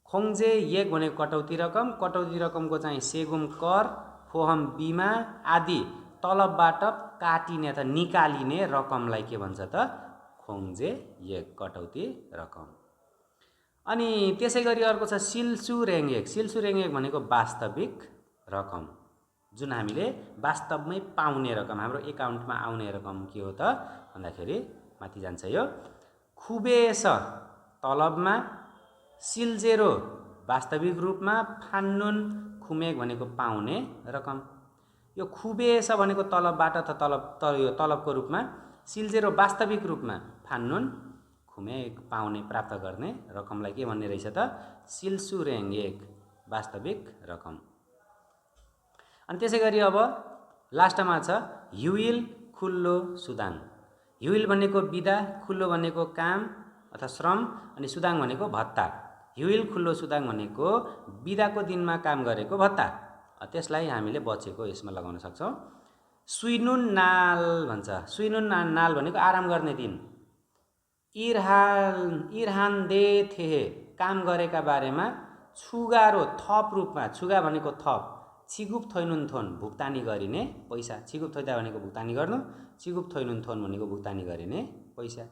खोङ्जे एक भनेको कटौती रकम, कटौती रकमको चाहिँ सेगुम कर, फोहम बीमा आदि तलबबाट काटिने अथवा निकालिने रकमलाई के भन्छ त खोङ्जे एक कटौती रकम। अनि त्यसै गरी अर्को छ सिल्सु रेङ्गेक। सिल्सु रेङ्गेक भनेको वास्तविक रकम, जुन हामीले वास्तवमै पाउने रकम, हाम्रो एकाउन्टमा आउने रकम के हो त भन्दाखेरि माथि जान्छ यो खुबेस तलबमा, सिल्जेरो वास्तविक रूपमा, फान्नुन खुमेक भनेको पाउने रकम। यो खुबेस भनेको तलबबाट अथवा यो तलबको रूपमा, सिल्जेरो वास्तविक रूपमा, फान्नुन खुमेक पाउने प्राप्त गर्ने रकमलाई के भन्ने रहेछ त सिल्सु रेङ्गेक वास्तविक रकम। अनि त्यसै गरी अब लास्टमा छ ह्युइल खुल्लो सुदाङ। ह्युइल भनेको बिदा, खुल्लो भनेको काम अथवा श्रम, अनि सुदाङ भनेको भत्ता। ह्युइल खुल्लो सुदाङ भनेको बिदाको दिनमा काम गरेको भत्ता, त्यसलाई हामीले बचेको यसमा लगाउन सक्छौँ। सुइनुन नाल भन्छ। सुइनुन नाल भनेको आराम गर्ने दिन। इरहान दे थेहे काम गरेका बारेमा, छुगारो थप रूपमा, छुगा भनेको थप, छिगुप थोइनुन थोन भुक्तानी गरिने पैसा। छिगुप थोइदा भनेको भुक्तानी गर्नु, छिगुप थोइनुन थोन भनेको भुक्तानी गरिने पैसा।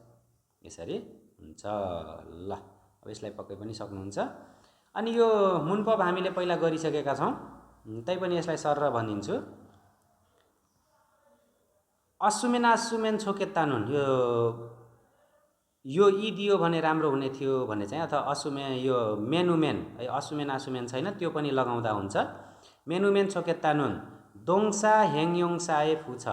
यसरी हुन्छ। ल अब यसलाई पक्कै पनि सक्नुहुन्छ। अनि यो मुनपब हामीले पहिला गरिसकेका छौँ, तैपनि यसलाई सरर भनिदिन्छु। असुमेन असुमेन छोकेतानुन, यो यी दियो भने राम्रो हुने थियो भने चाहिँ, अथवा असुमे यो मेनुमेन है, असुमेन असुमेन छैन त्यो पनि लगाउँदा हुन्छ। मेनुमेन छोकेतानुन दोङसा हेङयोङसाए फुछ,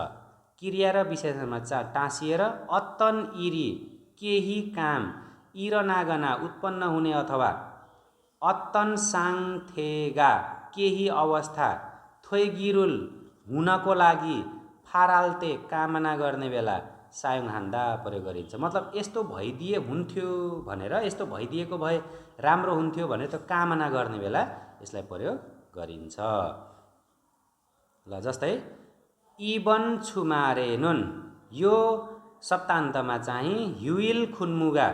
क्रिया र विशेषणमा टाँसिएर, अत्तन इरी केही काम, इर नागना उत्पन्न हुने अथवा अत्तन साङथेगा केही अवस्था थोइगिरुल हुनको लागि फाराल्ते कामना गर्ने बेला सायोङ हान्दा प्रयोग गरिन्छ। मतलब यस्तो भइदिए हुन्थ्यो भनेर, यस्तो भइदिएको भए राम्रो हुन्थ्यो भनेर त कामना गर्ने बेला यसलाई प्रयोग गरिन्छ। ल जस्तै इबन छुमारेनुन, यो सप्तान्तमा चाहिँ ह्युइल खुनमुगा,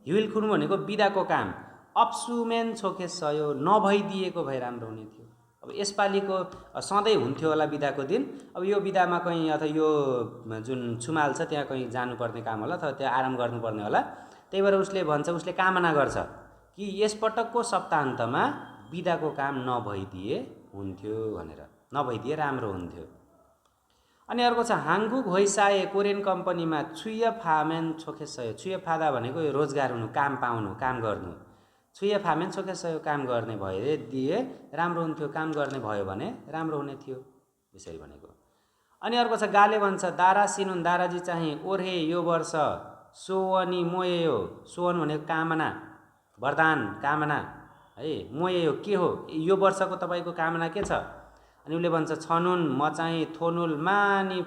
ह्युइल खुन्मु भनेको बिदाको काम, अप्सुमेन छोखे सयो नभइदिएको भए राम्रो हुने थियो। अब यसपालिको सधैँ हुन्थ्यो होला बिदाको दिन, अब यो बिदामा कहीँ अथवा यो जुन छुमाल छ त्यहाँ कहीँ जानुपर्ने काम होला अथवा त्यहाँ आराम गर्नुपर्ने होला, त्यही भएर उसले भन्छ, उसले कामना गर्छ कि यसपटकको सप्ताहन्तमा बिदाको काम नभइदिए हुन्थ्यो भनेर, नभइदिए राम्रो हुन्थ्यो। अनि अर्को छ हाङ्गुक होइसाए, कोरियन कम्पनीमा छुय फामेन छोखेसयो, छुय फादा भनेको यो रोजगार हुनु, काम पाउनु, काम गर्नु, छुय फामेन छोखेसयो काम गर्ने भए दिए राम्रो हुन्थ्यो, काम गर्ने भयो भने राम्रो हुने थियो, यसरी भनेको। अनि अर्को छ गाले भन्छ दारा सिनुन, दाराजी चाहिँ ओर्हे यो वर्ष सोवनी मोयो, सोवन भनेको कामना, वरदान, कामना है, मोयो के हो, यो वर्षको तपाईँको कामना के छ? अनि उसले भन्छ छनुन, म चाहिँ थोनुल मानी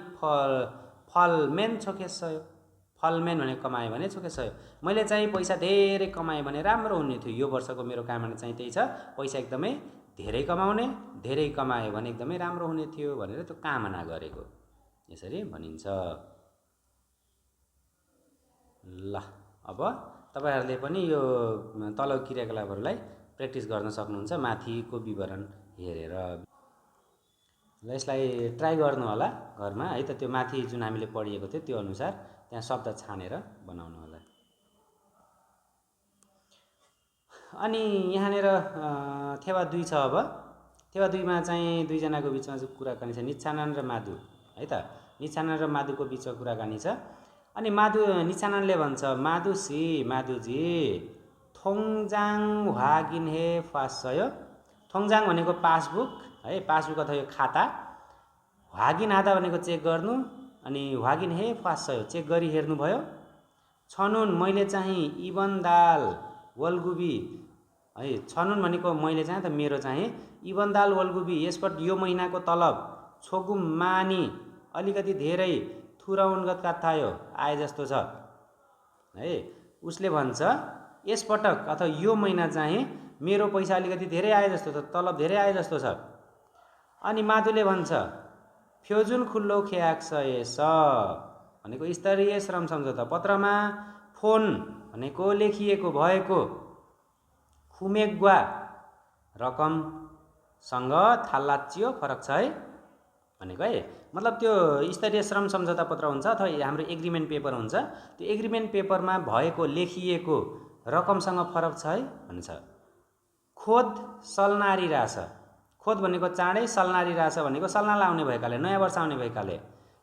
फल मेन छोखेसयो, फलमेन भनेको कमाएँ भने छोखेसयो, मैले चाहिँ पैसा धेरै कमाएँ भने राम्रो हुने थियो, यो वर्षको मेरो कामना चाहिँ त्यही छ, पैसा एकदमै धेरै कमाउने, धेरै कमायो भने एकदमै राम्रो हुने थियो भनेर त्यो कामना गरेको, यसरी भनिन्छ। ल अब तपाईँहरूले पनि यो तलको क्रियाकलापहरूलाई प्र्याक्टिस गर्न सक्नुहुन्छ माथिको विवरण हेरेर। ल यसलाई ट्राई गर्नु होला घरमा है त, त्यो माथि जुन हामीले पढिएको थियो त्यो अनुसार त्यहाँ शब्द छानेर बनाउनु होला। अनि यहाँनिर थेवा 2 छ। अब थेवा 2 मा चाहिँ दुईजनाको बिचमा चाहिँ कुराकानी छ, निच्छानन र माधु है त, निच्छानन र माधुको बिचमा कुराकानी छ। अनि निच्छाननले भन्छ माधुसी, माधुजी थोङजाङ वागिन हे फासयो, थोङजाङ भनेको पासबुक है, पासबुक अथवा यो खाता, वागिन हादा भनेको चेक गर्नु, अनि वागिन हे फासयो चेक गरी हेर्नुभयो, छनुन मैले चाहिँ इबन दाल वलगुबी है, छनुन भनेको मैले चाहिँ त मेरो चाहिँ इबन दाल वलगुबी यसपट यो महिनाको तलब छोगुम मानी अलिकति धेरै थुराउनगत काथायो आए जस्तो छ है। उसले भन्छ यसपटक अथवा यो महिना चाहिँ मेरो पैसा अलिकति धेरै आए जस्तो छ, तलब धेरै आए जस्तो छ। अनि माधुले भन्छ फ्योजुन खुल्लो ख्याक्सएस भनेको स्तरीय श्रम सम्झौता पत्रमा फोन भनेको लेखिएको भएको, खुमेग्वा रकमसँग थाल्लाचियो फरक छ है भनेको है। मतलब त्यो स्तरीय श्रम सम्झौता पत्र हुन्छ अथवा हाम्रो एग्रिमेन्ट पेपर हुन्छ, त्यो एग्रिमेन्ट पेपरमा भएको लेखिएको रकमसँग फरक छ है भन्छ। खोद सलनारी रास, खोद भनेको चाँडै, सलनारी रास भनेको सलनाला आउने भएकाले, नयाँ वर्ष आउने भएकाले।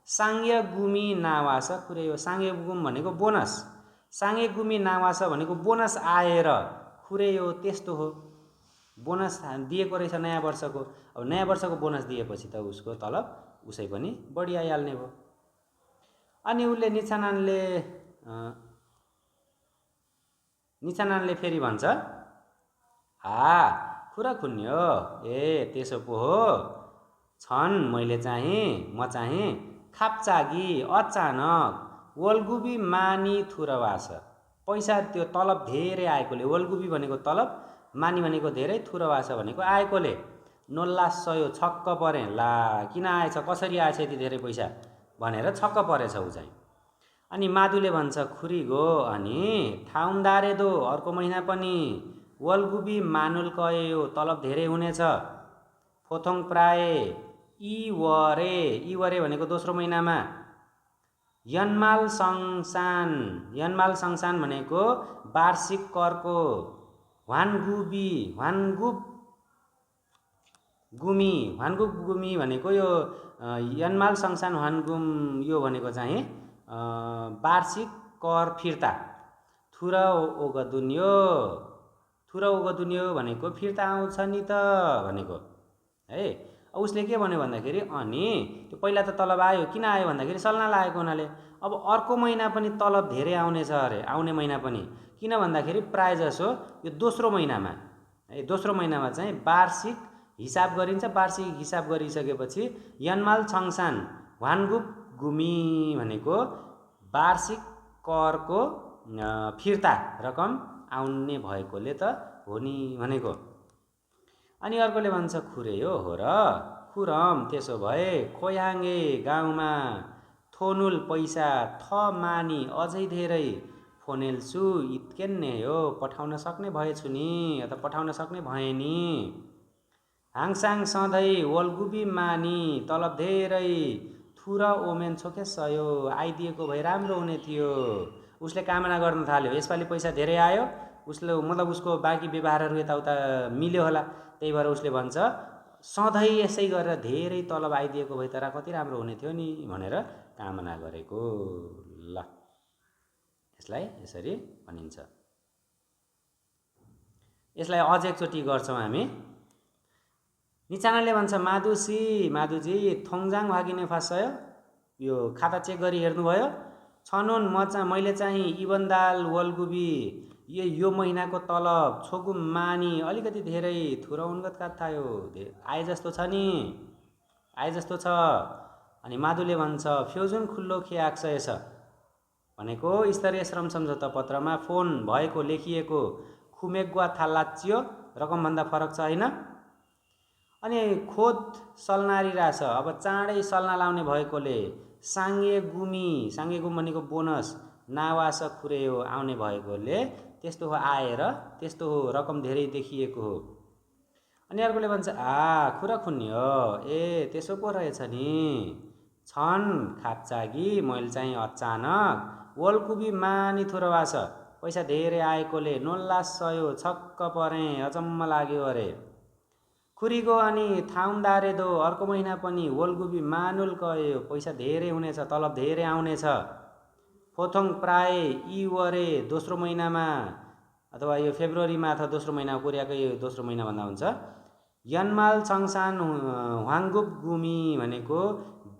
साङ्य गुमी नावास कुरे हो, साङ्य गुम भनेको बोनस, साङ्य गुमी नावास भनेको बोनस आएर, खुरे हो त्यस्तो हो, बोनस दिएको रहेछ नयाँ वर्षको, अब नयाँ वर्षको बोनस दिएपछि त उसको तलब उसै पनि बढी आइहाल्ने भयो। अनि उसले निच्छाननले फेरि भन्छ खुरा खुन्यो, ए त्यसो पो हो, छन् मैले चाहिँ म चाहिँ खाप्चागी अचानक वलगुबी मानी थुरवास, पैसा त्यो तलब धेरै आएकोले, वलगुबी भनेको तलब, मानी भनेको धेरै, थुरवास भनेको आएकोले नोल्ला सयो छक्क परे, ला किन आएछ, कसरी आएछ यति धेरै पैसा भनेर छक्क परेछ ऊ चाहिँ। अनि माधुले भन्छ खुरी गो, अनि ठाउँदारे दो अर्को महिना पनि वलगुबी मानुल कयो तलब धेरै हुनेछ, फोथोङ प्राय इवरे भनेको दोस्रो महिनामा, यनमाल सङसान भनेको वार्षिक करको, वानगुब गुमी भनेको यो यनमाल सङसान वानगुम, यो भनेको चाहिँ वार्षिक कर फिर्ता, थुरा ओगदुन्यो भनेको फिर्ता आउँछ नि त भनेको है। उसले के भन्यो भन्दाखेरि अनि त्यो पहिला त तलब आयो, किन आयो भन्दाखेरि सल्ना लागेको हुनाले, अब अर्को महिना पनि तलब धेरै आउनेछ अरे, आउने महिना पनि, किन भन्दाखेरि प्राय जसो यो दोस्रो महिनामा है, दोस्रो महिनामा चाहिँ वार्षिक हिसाब गरिन्छ। वार्षिक हिसाब गरिसकेपछि यनमाल छङसान वानगुप गुमी भनेको वार्षिक करको फिर्ता रकम आउने भएकोले त हो नि भनेको। अनि अर्कोले भन्छ खुरे हो र खुरम त्यसो भए खोयाङ्गे गाउँमा थोनुल पैसा थ मानी अझै धेरै फोनेल्छु इत्केन्ने हो पठाउन सक्ने भएछु नि अथवा पठाउन सक्ने भए नि। हाङसाङ सधैँ वल्गुबी मानी तलब धेरै थुर ओमेन छोके सयो आइदिएको भए राम्रो हुने थियो। उसले कामना गर्न थाल्यो, यसपालि पैसा धेरै आयो, उसले मतलब उसको बाँकी व्यवहारहरू यताउता मिल्यो होला, त्यही भएर उसले भन्छ सधैँ यसै गरेर धेरै तलब आइदिएको भए तर कति राम्रो हुने थियो नि भनेर कामना गरेको। ल यसलाई यसरी भनिन्छ। यसलाई अझ एकचोटि गर्छौँ हामी। निचानाले भन्छ माधुजी थोङजाङ भागिने फासयो, यो खाता चेक गरी हेर्नुभयो? छनुन मैले चाहिँ इबन्दाल वल्गुबी यो महिनाको तलब छोगु मानी अलिकति धेरै थुरा उन्गत का थायो आए जस्तो छ नि, आए जस्तो छ। अनि माधुले भन्छ फ्योजुन खुल्लो खियाक्सएछ भनेको स्तरीय श्रम सम्झौता पत्रमा फोन भएको लेखिएको खुमेग्वा थालाच्यो रकमभन्दा फरक छ होइन। अनि खोद सल्नारी राछ अब चाँडै सल्ना लाउने भएकोले साङ्गे गुम भनेको बोनस नावास खुरेयो आउने भएकोले त्यस्तो हो आएर त्यस्तो हो रकम धेरै देखिएको हो। अनि अर्कोले भन्छ खुरा खुन्यो ए त्यसो पो रहेछ नि छन् खाप्चागी मैले चाहिँ अचानक वल्कुबी मानी थुरवास पैसा धेरै आएकोले नोल्ला सयो छक्क परे अचम्म लाग्यो अरे। खुरीगो अनि थाउन्दारे दो अर्को महिना पनि वल्गुबी मानुल गयो पैसा धेरै हुनेछ तलब धेरै आउनेछ। फोथोङ प्राय यी वरे दोस्रो महिनामा अथवा यो फेब्रुअरीमा अथवा दोस्रो महिना कोरियाको यो दोस्रो महिना भन्दा हुन्छ। यनमाल छङसान वाङगुप गुमी भनेको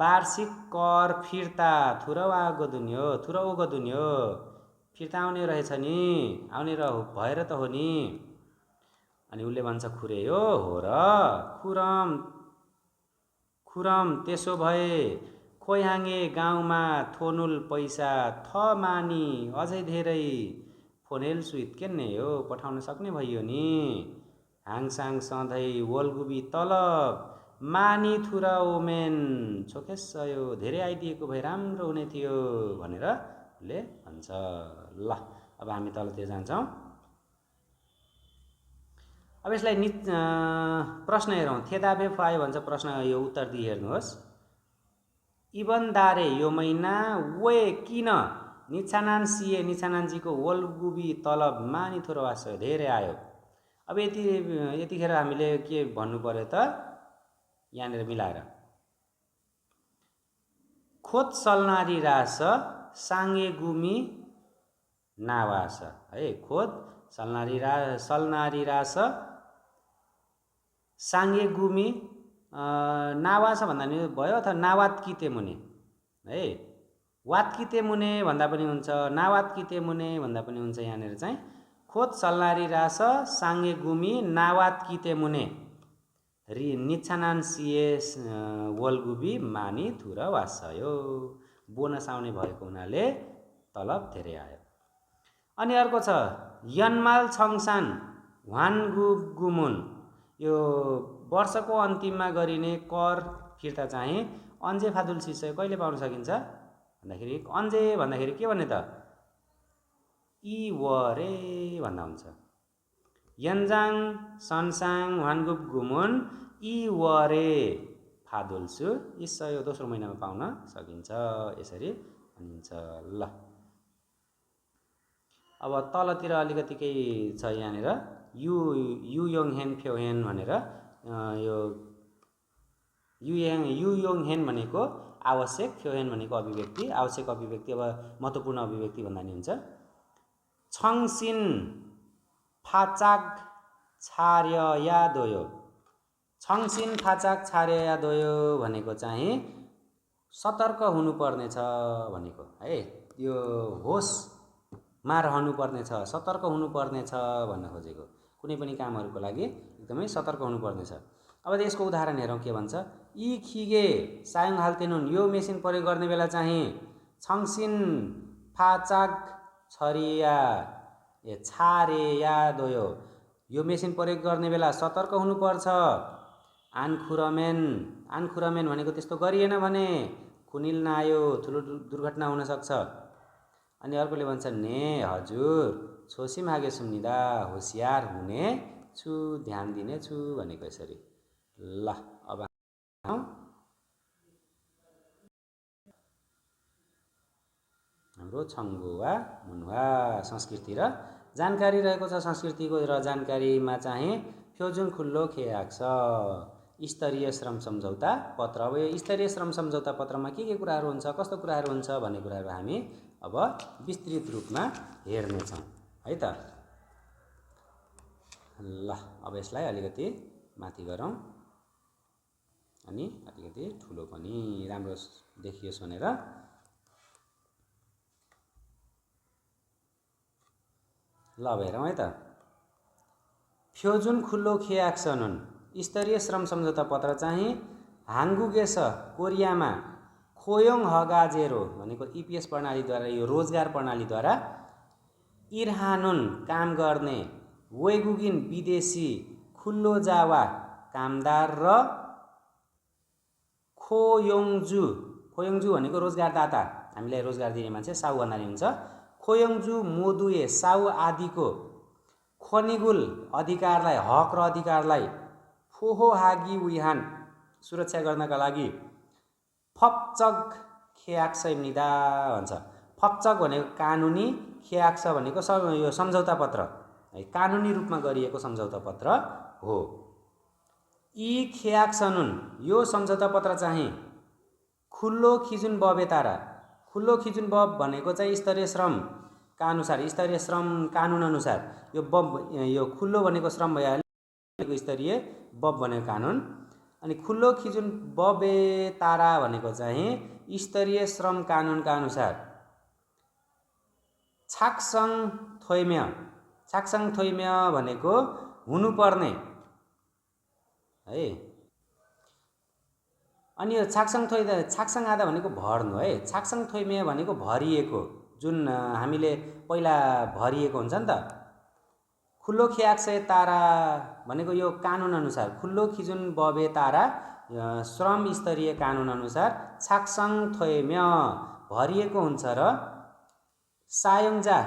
वार्षिक कर फिर्ता थुरवागो दुन्यो फिर्ता आउने रहेछ नि आउने भएर त हो नि। अनि उसले भन्छ खुरे हो र खुरम त्यसो भए खोयाङ्गे गाउँमा थोनुल पैसा थ मानी अझै धेरै फोनेल सुइट केन्ने हो पठाउन सक्ने भइयो नि। हाङसाङ सधैँ वल्गुबी तलब मानी थुरा ओमेन छोकेसयो धेरै आइदिएको भए राम्रो हुने थियो भनेर उसले भन्छ। ल अब हामी तलतिर जान्छौँ। अब यसलाई प्रश्न हेरौँ। थेदाबे फायो भन्छ प्रश्न, यो उत्तर दिई हेर्नुहोस्। इबनदारे यो महिना वे किन निछानान निछानानजीको वल्गुबी तलब मानी थोरवास धेरै आयो। अब यतिखेर हामीले के भन्नु पर्यो त यहाँनिर मिलाएर खोत सल्नारी रास साङ्गे गुमी नावास है। खोत सल्नारी रास साङ्गे गुमी नावास भन्दा नि भयो अथवा नावात किते मुने है। वात किते मुने भन्दा पनि हुन्छ, नावात किते मुने भन्दा पनि हुन्छ। यहाँनिर चाहिँ खोत सल्नारी रास साङ्गे गुमी नावात किते मुने निछानान सिएस वल्गुबी मानी थुर वासयो बोनस आउने भएको हुनाले तलब धेरै आयो। अनि अर्को छ यनमाल छङसान वानगुमुन यो वर्षको अन्तिममा गरिने कर फिर्ता चाहिँ अन्जे फादुल सिसय कहिले पाउन सकिन्छ भन्दाखेरि अन्जे भन्दाखेरि के भन्ने त इ वरे भन्दा हुन्छ। यन्जाङ सनसाङ वानगुप गुमुन इ वरे फादुल्सु इसयो दोस्रो महिनामा पाउन सकिन्छ यसरी भनिन्छ। ल अब तलतिर अलिकति केही छ यहाँनिर यु योङ हेन फ्यो हेन भनेर यो यु योङ हेन भनेको आवश्यक, फ्यो हेन भनेको अभिव्यक्ति। आवश्यक अभिव्यक्ति अब महत्त्वपूर्ण अभिव्यक्ति भन्दा नि हुन्छ। छङसिन फाचाक छार्य या दोयो छङसिन फाचाक छार्य या दोयो भनेको चाहिँ सतर्क हुनुपर्ने छ भनेको है। यो होसमा रहनुपर्ने छ, सतर्क हुनुपर्ने छ भन्न खोजेको। कुनै पनि कामहरूको लागि एकदमै सतर्क हुनुपर्ने छ। अब यसको उदाहरण हेरौँ के भन्छ। यी खिगे सायङ हाल्तेनुन, यो मेसिन प्रयोग गर्ने बेला चाहिँ छङसिन फाचाक छरिया छारे या दोयो, यो मेसिन प्रयोग गर्ने बेला सतर्क हुनुपर्छ। आनखुरमेन भनेको त्यस्तो गरिएन भने खुनिल नआयो, ठुलो दुर्घटना हुन सक्छ। अनि अर्कोले भन्छ ने हजुर छोसिम हागे सुम्निदा, होसियार हुने छु, ध्यान दिने छु भनेको यसरी। ल अब हाम्रो छङ्गु वा मुन्वा संस्कृति र जानकारी रहेको छ। संस्कृतिको र जानकारीमा चाहिँ फ्योजुन खुल्लो खेयाक छ स्तरीय श्रम सम्झौता पत्र। अब यो स्तरीय श्रम सम्झौता पत्रमा के कुराहरू हुन्छ, कस्तो कुराहरू हुन्छ भन्ने कुराहरू हामी अब विस्तृत रूपमा हेर्नेछौँ है त। ल अब यसलाई अलिकति माथि गरौँ अनि अलिकति ठुलो पनि राम्रो देखियोस् भनेर। ल अब हेरौँ है त। फ्योजुन खुल्लो खियाक्सनुन स्तरीय श्रम सम्झौता पत्र चाहिँ हाङ्गुगेस कोरियामा खोयोङ हगाजेरो भनेको इपिएस प्रणालीद्वारा, यो रोजगार प्रणालीद्वारा इर्हानुन काम गर्ने वेगुगिन विदेशी खुल्लो जावा कामदार र खोयोङजु भनेको रोजगारदाता, हामीलाई रोजगार दिने मान्छे साउ भन्नाले हुन्छ। खोयोङजु मोदुए साउ आदिको खनिगुल अधिकारलाई, हक र अधिकारलाई फोहो हागी उइहान सुरक्षा गर्नका लागि फपचक खेयाक्स निदा भन्छ। फपचक भनेको कानुनी, खेयाक्स भनेको यो सम्झौता पत्र है, कानुनी रूपमा गरिएको सम्झौता पत्र हो। यी खेयाक्सनुन यो सम्झौता पत्र चाहिँ खुल्लो खिजुन बबेतारा, खुल्लो खिजुन बब भनेको चाहिँ स्तरीय श्रमका अनुसार, स्तरीय श्रम कानुन अनुसार यो खुल्लो भनेको श्रम भइहाल्यो, स्तरीय बब भनेको कानुन। अनि खुल्लो खिजुन बबेतारा भनेको चाहिँ स्तरीय श्रम कानुनका अनुसार छाक्सङ थोइम्य भनेको हुनुपर्ने है। अनि यो छाक्सङ आधा भनेको भर्नु है, छाक्सङ थोइम्य भनेको भरिएको, जुन हामीले पहिला भरिएको हुन्छ नि त। खुल्लो खियाक्से तारा भनेको यो कानुन अनुसार, खुल्लो खिजुन बबे तारा श्रम स्तरीय कानुन अनुसार छाक्सङ थोइम्य भरिएको हुन्छ र सायोङजा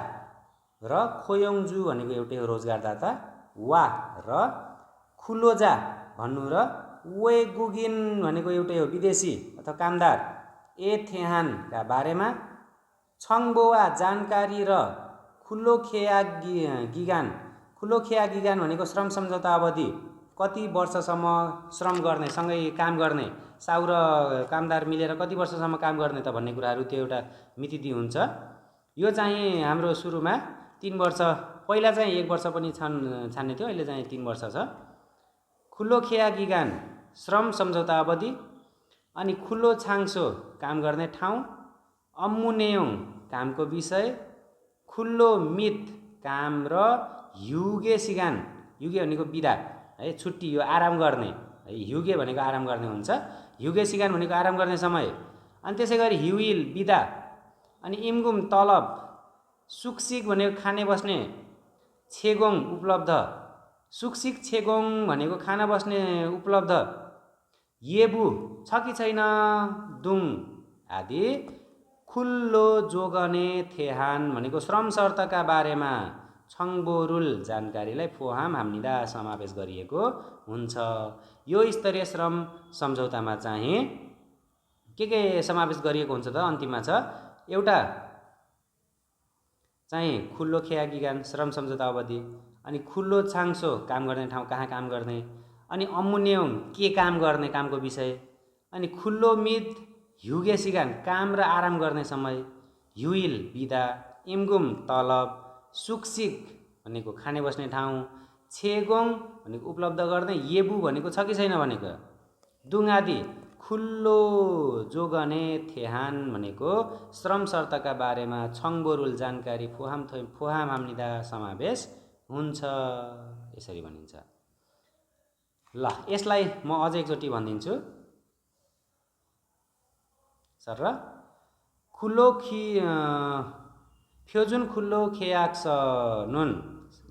र खोयोङजु भनेको एउटै रोजगारदाता वा र खुल्लोजा भन्नु र वेगुगिन भनेको एउटै हो विदेशी अथवा कामदार ए थेहानका बारेमा छङबोवा जानकारी र खुल्लो खेया गिगान भनेको श्रम सम्झौता अवधि, कति वर्षसम्म श्रम गर्ने, सँगै काम गर्ने, साउ र कामदार मिलेर कति वर्षसम्म काम गर्ने त भन्ने कुराहरू त्यो एउटा मिति हुन्छ। यो चाहिँ हाम्रो सुरुमा 3 वर्ष, पहिला चाहिँ 1 वर्ष पनि छान्ने थियो, अहिले चाहिँ 3 वर्ष छ। खुल्लो खेया गिगान श्रम सम्झौता अवधि, अनि खुल्लो छाङसो काम गर्ने ठाउँ, अम्मुनेयोङ कामको विषय, खुल्लो मित काम र युगे सिगान, युगे भनेको बिदा है, छुट्टी, यो आराम गर्ने है, युगे भनेको आराम गर्ने हुन्छ, युगे सिगान भनेको आराम गर्ने समय। अनि त्यसै गरी हिविल बिदा, अनि इमगुम तलब, सुकसिक भनेको खाने बस्ने, छेगोङ उपलब्ध, सुकसिक छेगोङ भनेको खाना बस्ने उपलब्ध, येबु छ कि छैन दुङ आदि खुल्लो जोगने थेहान भनेको श्रम शर्तका बारेमा छङबोरुल जानकारीलाई फोहाम हाम्निदा समावेश गरिएको हुन्छ। यो स्तरीय श्रम सम्झौतामा चाहिँ के समावेश गरिएको हुन्छ त अन्तिममा छ, एउटा चाहिँ खुल्लो खेया गिगान श्रम सम्झौता अवधि, अनि खुल्लो छाङसो काम गर्ने ठाउँ, कहाँ काम गर्ने, अनि अम्मुन्योङ के काम गर्ने, कामको विषय, अनि खुल्लो मित युगे सिगान काम र आराम गर्ने समय, युइल बिदा, इमगुम तलब, सुकसिक भनेको खाने बस्ने ठाउँ, छेगोङ भनेको उपलब्ध गर्ने, येबु भनेको छ कि छैन भनेको, दुङ आदि खुल्लो जोगने थेहान भनेको श्रम शर्तका बारेमा छङबोरुल जानकारी फोहाम हाम्निदा समावेश हुन्छ, यसरी भनिन्छ। ल यसलाई म अझ एकचोटि भनिदिन्छु सर र खुल्लो फ्योजुन खुल्लो खेयाक्स नुन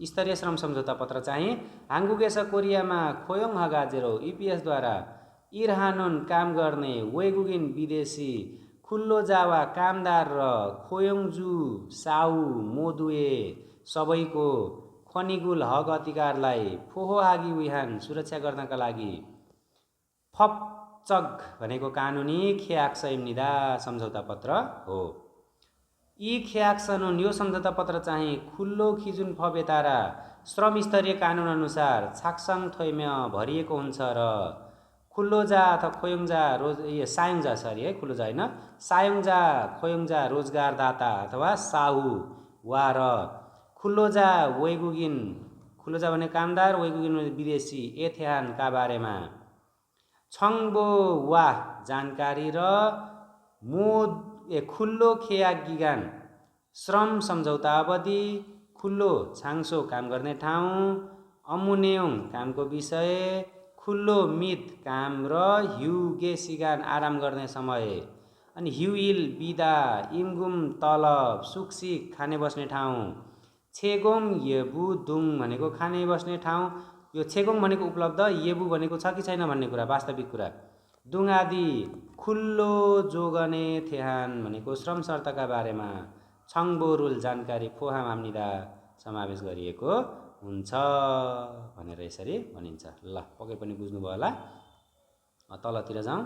स्तरीय श्रम सम्झौता पत्र चाहिँ हाङ्गुगेस कोरियामा खोयोङ हगाजेरो इपिएसद्वारा इरहानुन काम गर्ने वेगुगिन विदेशी खुल्लो जावा कामदार र खोयोङजु साउ मोदुए सबैको खनिगुल हक अधिकारलाई फोहोहागी विहान सुरक्षा गर्नका लागि फपचग भनेको कानुनी ख्याक्सइम्निदा सम्झौता पत्र हो। यी ख्याक्सनुन यो सम्झौता पत्र चाहिँ खुल्लो खिजुन फबेतारा श्रम स्तरीय कानुन अनुसार छाक्सङ थोइम्य भरिएको हुन्छ र खुल्लोजा अथवा खोयोङजा सायोङजा सरी है खुल्लोजा होइन सायोङजा खोयोङजा रोजगारदाता अथवा साहु वा र खुल्लोजा वेगुगिन खुल्लोजा भने कामदार वेगुगिन विदेशी एथ्यानका बारेमा छङ्बो वा जानकारी र खुल्लो खेयागिगान श्रम सम्झौता अवधि खुल्लो छाङसो काम गर्ने ठाउँ अमुनेउङ कामको विषय खुल्लो मित काम र ह्युगे सिगान आराम गर्ने समय अनि ह्युइल बिदा इमगुम तलब सुकसिक खाने बस्ने ठाउँ छेगोङ येबु दुङ भनेको खाने बस्ने ठाउँ यो छेगोङ भनेको उपलब्ध येबु भनेको छ कि छैन भन्ने कुरा वास्तविक कुरा दुङ आदि खुल्लो जोगने थेहान भनेको श्रम शर्तका बारेमा छङ्बो रुल जानकारी फोहाम हाम्निदा समावेश गरिएको हुन्छ भनेर यसरी भनिन्छ। ल पक्कै पनि बुझ्नुभयो होला। तलतिर जाउँ।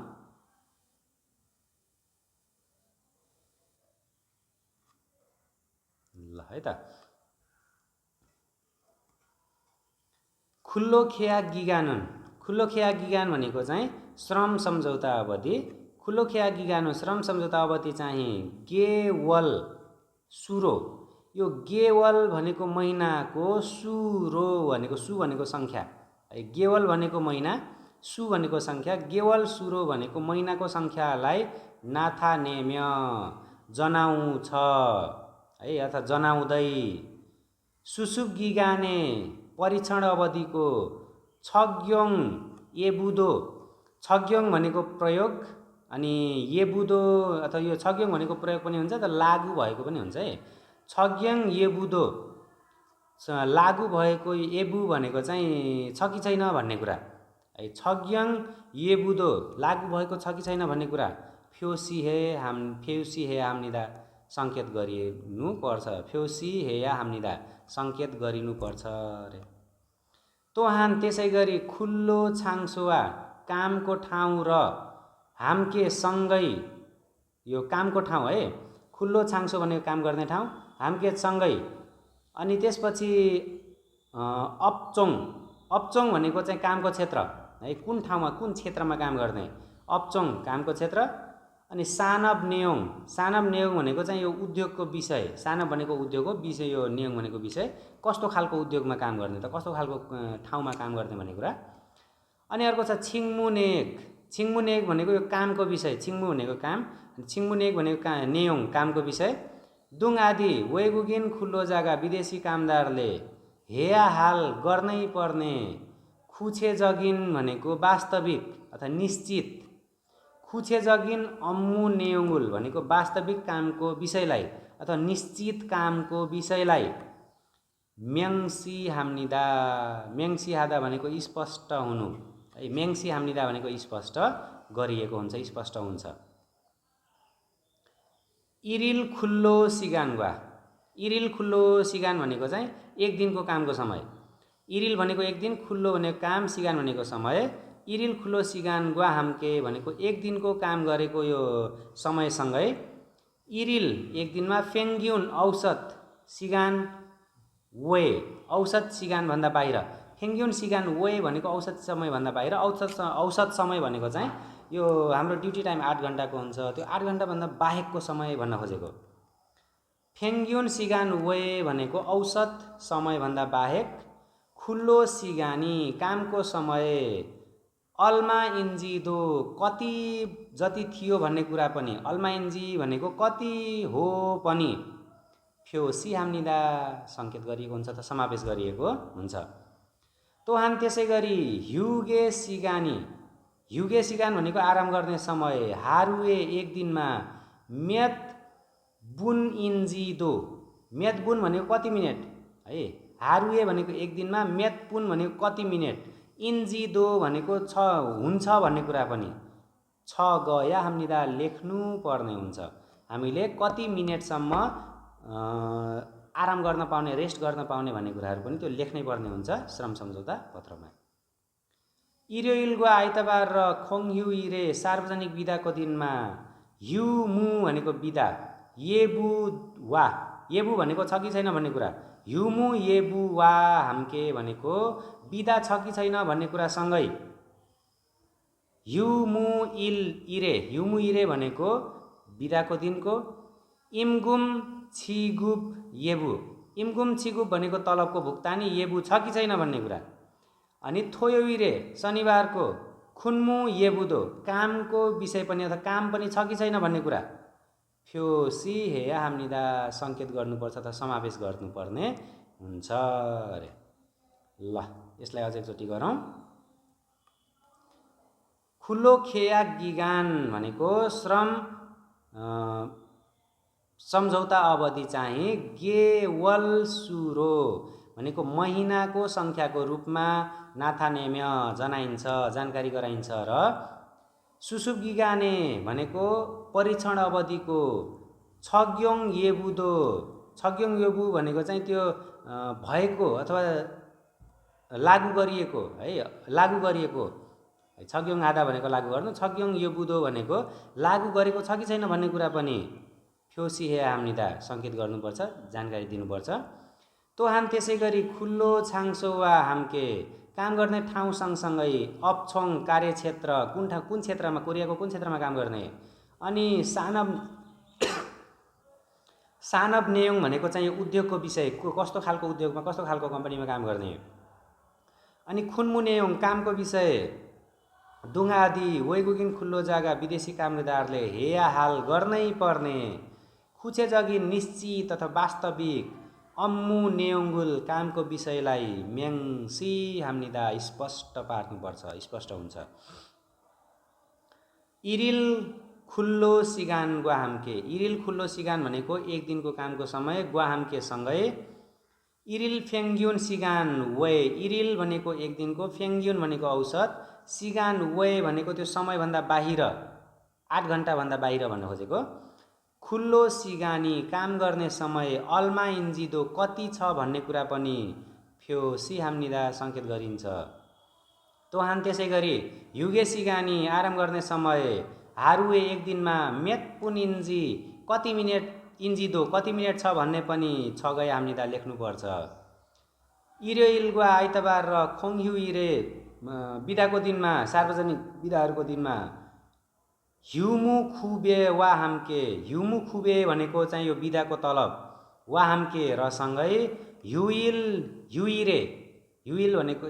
ल है त खुल्लो खेया गिगानुन खुल्लो खेया गिगान भनेको चाहिँ श्रम सम्झौता अवधि खुल्लो खेया गिगानु श्रम सम्झौता अवधि चाहिँ गेवल सुरो यो गेवल भनेको महिनाको सुरो भनेको सु भनेको सङ्ख्या गेवल भनेको महिना सु भनेको सङ्ख्या गेवल सुरो भनेको महिनाको सङ्ख्यालाई नाथा नेम्य जनाउँछ है अथवा जनाउँदै सुसुप गिगाने परीक्षण अवधिको छग्योङ येबुदो छग्योङ भनेको प्रयोग अनि येबुदो अथवा यो छग्योङ भनेको प्रयोग पनि हुन्छ त लागू भएको पनि हुन्छ है। छग्योङ येबुदो लागू भएको येबु भनेको चाहिँ छ कि छैन भन्ने कुरा है। छग्योङ येबुदो लागू भएको छ कि छैन भन्ने कुरा फ्योसी हे हाम्निदा सङ्केत गरिनु पर्छ फ्योसी हे या हाम्निदा सङ्केत गरिनु पर्छ रे। तोहान त्यसै गरी खुल्लो छाङसोवा कामको ठाउँ र हाम्के सँगै यो कामको ठाउँ है खुल्लो छाङसो भनेको काम गर्ने ठाउँ हाम्के सँगै अनि त्यसपछि अपचोङ भनेको चाहिँ कामको क्षेत्र है कुन ठाउँमा कुन क्षेत्रमा काम गर्ने अपचोङ कामको क्षेत्र अनि सानब नेयोङ भनेको चाहिँ यो उद्योगको विषय सानब भनेको उद्योग हो विषय यो नेयोङ भनेको विषय कस्तो खालको उद्योगमा काम गर्ने त कस्तो खालको ठाउँमा काम गर्ने भन्ने कुरा। अनि अर्को छ छिङमुनेक भनेको यो कामको विषय छिङमु भनेको काम छिङमुनेक भनेको नेयोङ कामको विषय दुङ आदि वेगुगिन खुल्लो जग्गा विदेशी कामदारले हेया हाल गर्नै पर्ने खुछे जगिन भनेको वास्तविक अथवा निश्चित खुछे जगिन अम्मु नेयोङुल भनेको वास्तविक कामको विषयलाई अथवा निश्चित कामको विषयलाई म्याङ्सी हादा भनेको स्पष्ट हुनु है म्याङ्सी हाम्निदा भनेको स्पष्ट गरिएको हुन्छ स्पष्ट हुन्छ। इरिल खुल्लो सिगान भनेको चाहिँ एक दिनको कामको समय इरिल भनेको एक दिन खुल्लो भनेको काम सिगान भनेको समय इरिल खुल्लो सिगान ग्वा हाम्के भनेको एक दिनको काम गरेको यो समयसँगै इरिल एक दिनमा फेङ्ग्युन औसत सिगान भन्दा बाहिर फेङ्ग्युन सिगान वे भनेको औसत समयभन्दा बाहिर औसत समय भनेको चाहिँ यो हाम्रो ड्युटी टाइम 8 घण्टाको हुन्छ त्यो 8 घण्टाभन्दा बाहेकको समय भन्न खोजेको फेङ्ग्युन सिगान वे भनेको औसत समयभन्दा बाहेक खुल्लो सिगानी कामको समय अल्मा इन्जी दो कति जति थियो भन्ने कुरा पनि अल्मा इन्जी भनेको कति हो पनि फ्योसी हाम्निदा सङ्केत गरिएको हुन्छ त समावेश गरिएको हुन्छ। तोहान त्यसै गरी ह्युगे सिगान भनेको आराम गर्ने समय। हारुए एक दिनमा। म्याद बुन इन्जिदो, म्याद बुन भनेको कति मिनेट है। हारुए भनेको एक दिनमा, म्याद पुन भनेको कति मिनेट, इन्जिदो भनेको हुन्छ भन्ने कुरा पनि छ गया हामीदा लेख्नु पर्ने हुन्छ। हामीले कति मिनेटसम्म आराम गर्न पाउने, रेस्ट गर्न पाउने भन्ने कुराहरू पनि त्यो लेख्नै पर्ने हुन्छ श्रम सम्झौता पत्रमा। इरेइलगुवा आइतबार र खोङह्यु इरे सार्वजनिक बिदाको दिनमा। युमु भनेको बिदा, येबु वा, येबु भनेको छ कि छैन भन्ने कुरा, युमु येबु वा हाम्के भनेको बिदा छ कि छैन भन्ने कुरा सँगै युमु इरे भनेको बिदाको दिनको। इमगुम छिगुब येबु, इमगुम छिगुब भनेको तलबको भुक्तानी, येबु छ कि छैन भन्ने कुरा। अनि थोयोइरे शनिबारको, खुन्मु येबुदो कामको विषय पनि अथवा काम पनि छ कि छैन भन्ने कुरा। फ्योसी हे हामीदा सङ्केत गर्नुपर्छ अथवा समावेश गर्नुपर्ने हुन्छ अरे। ल यसलाई अझ एकचोटि गरौँ। खुल्लो खेया गिगान भनेको श्रम सम्झौता अवधि चाहिँ गेवल सुरो भनेको महिनाको सङ्ख्याको रूपमा नाथानेम्य जनाइन्छ, जानकारी गराइन्छ। र सुसुब गिगाने भनेको परीक्षण अवधिको। छग्योङ येबुदो, छग्योङ येबु भनेको चाहिँ त्यो भएको अथवा लागू गरिएको है, लागू गरिएको। छग्योङ आधा भनेको लागू गर्नु, छग्योङ येबुदो भनेको लागू गरेको छ कि छैन भन्ने कुरा पनि फ्योसी हे हामीदा सङ्केत गर्नुपर्छ, जानकारी दिनुपर्छ। तोहान त्यसै गरी खुल्लो छाङसो वा हाम्के काम गर्ने ठाउँ सँगसँगै अप्छोङ कार्यक्षेत्र, कुन क्षेत्रमा, कोरियाको कुन क्षेत्रमा काम गर्ने। अनि सानब नेयोङ भनेको चाहिँ उद्योगको विषय, कस्तो खालको उद्योगमा, कस्तो खालको कम्पनीमा काम गर्ने। अनि खुन्मु नेयोङ कामको विषय। डुङ्गा आदि वैगुगिन खुल्लो जग्गा विदेशी कामदारले हेया हाल गर्नै पर्ने। खुचे जगी निश्चित अथवा वास्तविक। अम्मु नेयोङ्गुल कामको विषयलाई म्याङ्सी हामीदा स्पष्ट पार्नुपर्छ, स्पष्ट हुन्छ। इरिल खुल्लो सिगान ग्वाहाम्के, इरिल खुल्लो सिगान भनेको एक दिनको कामको समय, ग्वाहाम्के सँगै इरिल फ्याङ्ग्युन सिगान वे, इरिल भनेको एक दिनको, फ्याङ्ग्युन भनेको औसत, सिगान वे भनेको त्यो समयभन्दा बाहिर, 8 घन्टाभन्दा बाहिर भन्न खोजेको। खुल्लो सिगानी काम गर्ने समय, अल्मा इन्जिदो कति छ भन्ने कुरा पनि फ्योसी हाम्निदा सङ्केत गरिन्छ। तोहान त्यसै गरी युगे सिगानी आराम गर्ने समय। हारुए एक दिनमा। मेतपुन इन्जी कति मिनेट, इन्जिदो कति मिनेट छ भन्ने पनि छ गए हामीदा लेख्नुपर्छ। इरेइलगुवा आइतबार र खोङह्यु इरे बिदाको दिनमा, सार्वजनिक बिदाहरूको दिनमा। ह्युमु खुबे वा हाम्के, ह्युमु खुबे भनेको चाहिँ यो बिदाको तलब, वा हाम्के र सँगै युइल भनेको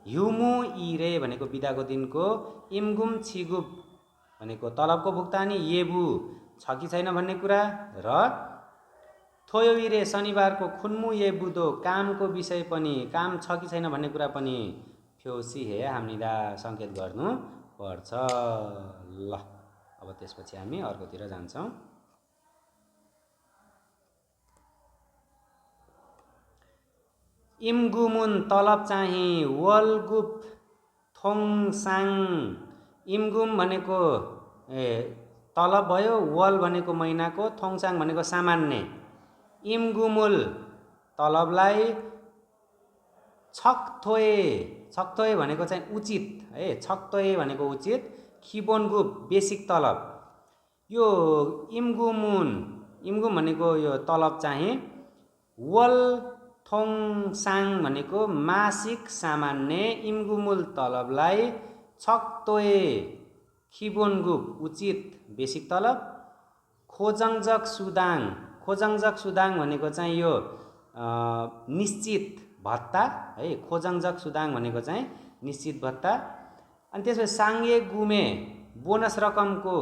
ह्युमु इरे भनेको बिदाको दिनको। इमगुम छिगुब भनेको तलबको भुक्तानी, येबु छ कि छैन भन्ने कुरा। र थोयोइरे शनिबारको खुन्मु येबुदो कामको विषय पनि, काम छ कि छैन भन्ने कुरा पनि फ्योसी हे हामीदा सङ्केत गर्नु पर्छ। ल अब त्यसपछि हामी अर्कोतिर जान्छौँ। इमगुमुन तलब चाहिँ वलगुप थोङसाङ, इमगुम भनेको तलब भयो, वल भनेको महिनाको, थोङसाङ भनेको सामान्य। इमगुमुल तलबलाई छक्थोए भनेको चाहिँ उचित है, छक्थोए भनेको उचित। खिबोनगुप बेसिक तलब। यो इमगुम भनेको यो तलब चाहिँ, वल थोङसाङ भनेको मासिक सामान्य। इमगुमुल तलबलाई छक्तोए खिबोनगुप उचित बेसिक तलब। खोजङ्जक सुदाङ भनेको चाहिँ यो निश्चित भत्ता है, खोजङ्जक सुदाङ भनेको चाहिँ निश्चित भत्ता। अनि त्यसपछि साङ्गे गुमे बोनस रकमको।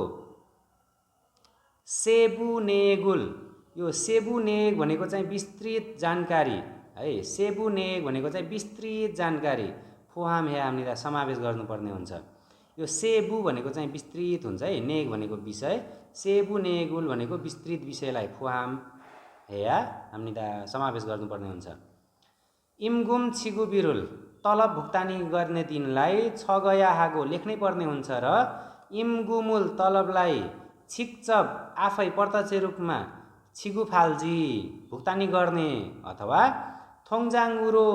सेबु नेगुल, यो सेबु नेग भनेको चाहिँ विस्तृत जानकारी, है। सेबु नेग भनेको चाहिँ विस्तृत जानकारी फोहाम हे हामीदा समावेश गर्नुपर्ने हुन्छ। यो सेबु भनेको चाहिँ विस्तृत हुन्छ है, नेग भनेको विषय, सेबु नेगुल भनेको विस्तृत विषयलाई फोहाम हेया हामीदा समावेश गर्नुपर्ने हुन्छ। इमगुम छिगु बिरुल तलब भुक्तानी गर्ने दिनलाई छ गया हागो लेख्नै पर्ने हुन्छ र इमगुमुल तलबलाई छिकचब आफै प्रत्यक्ष रूपमा छिगु फाल्जी भुक्तानी गर्ने अथवा थोङजाङुरो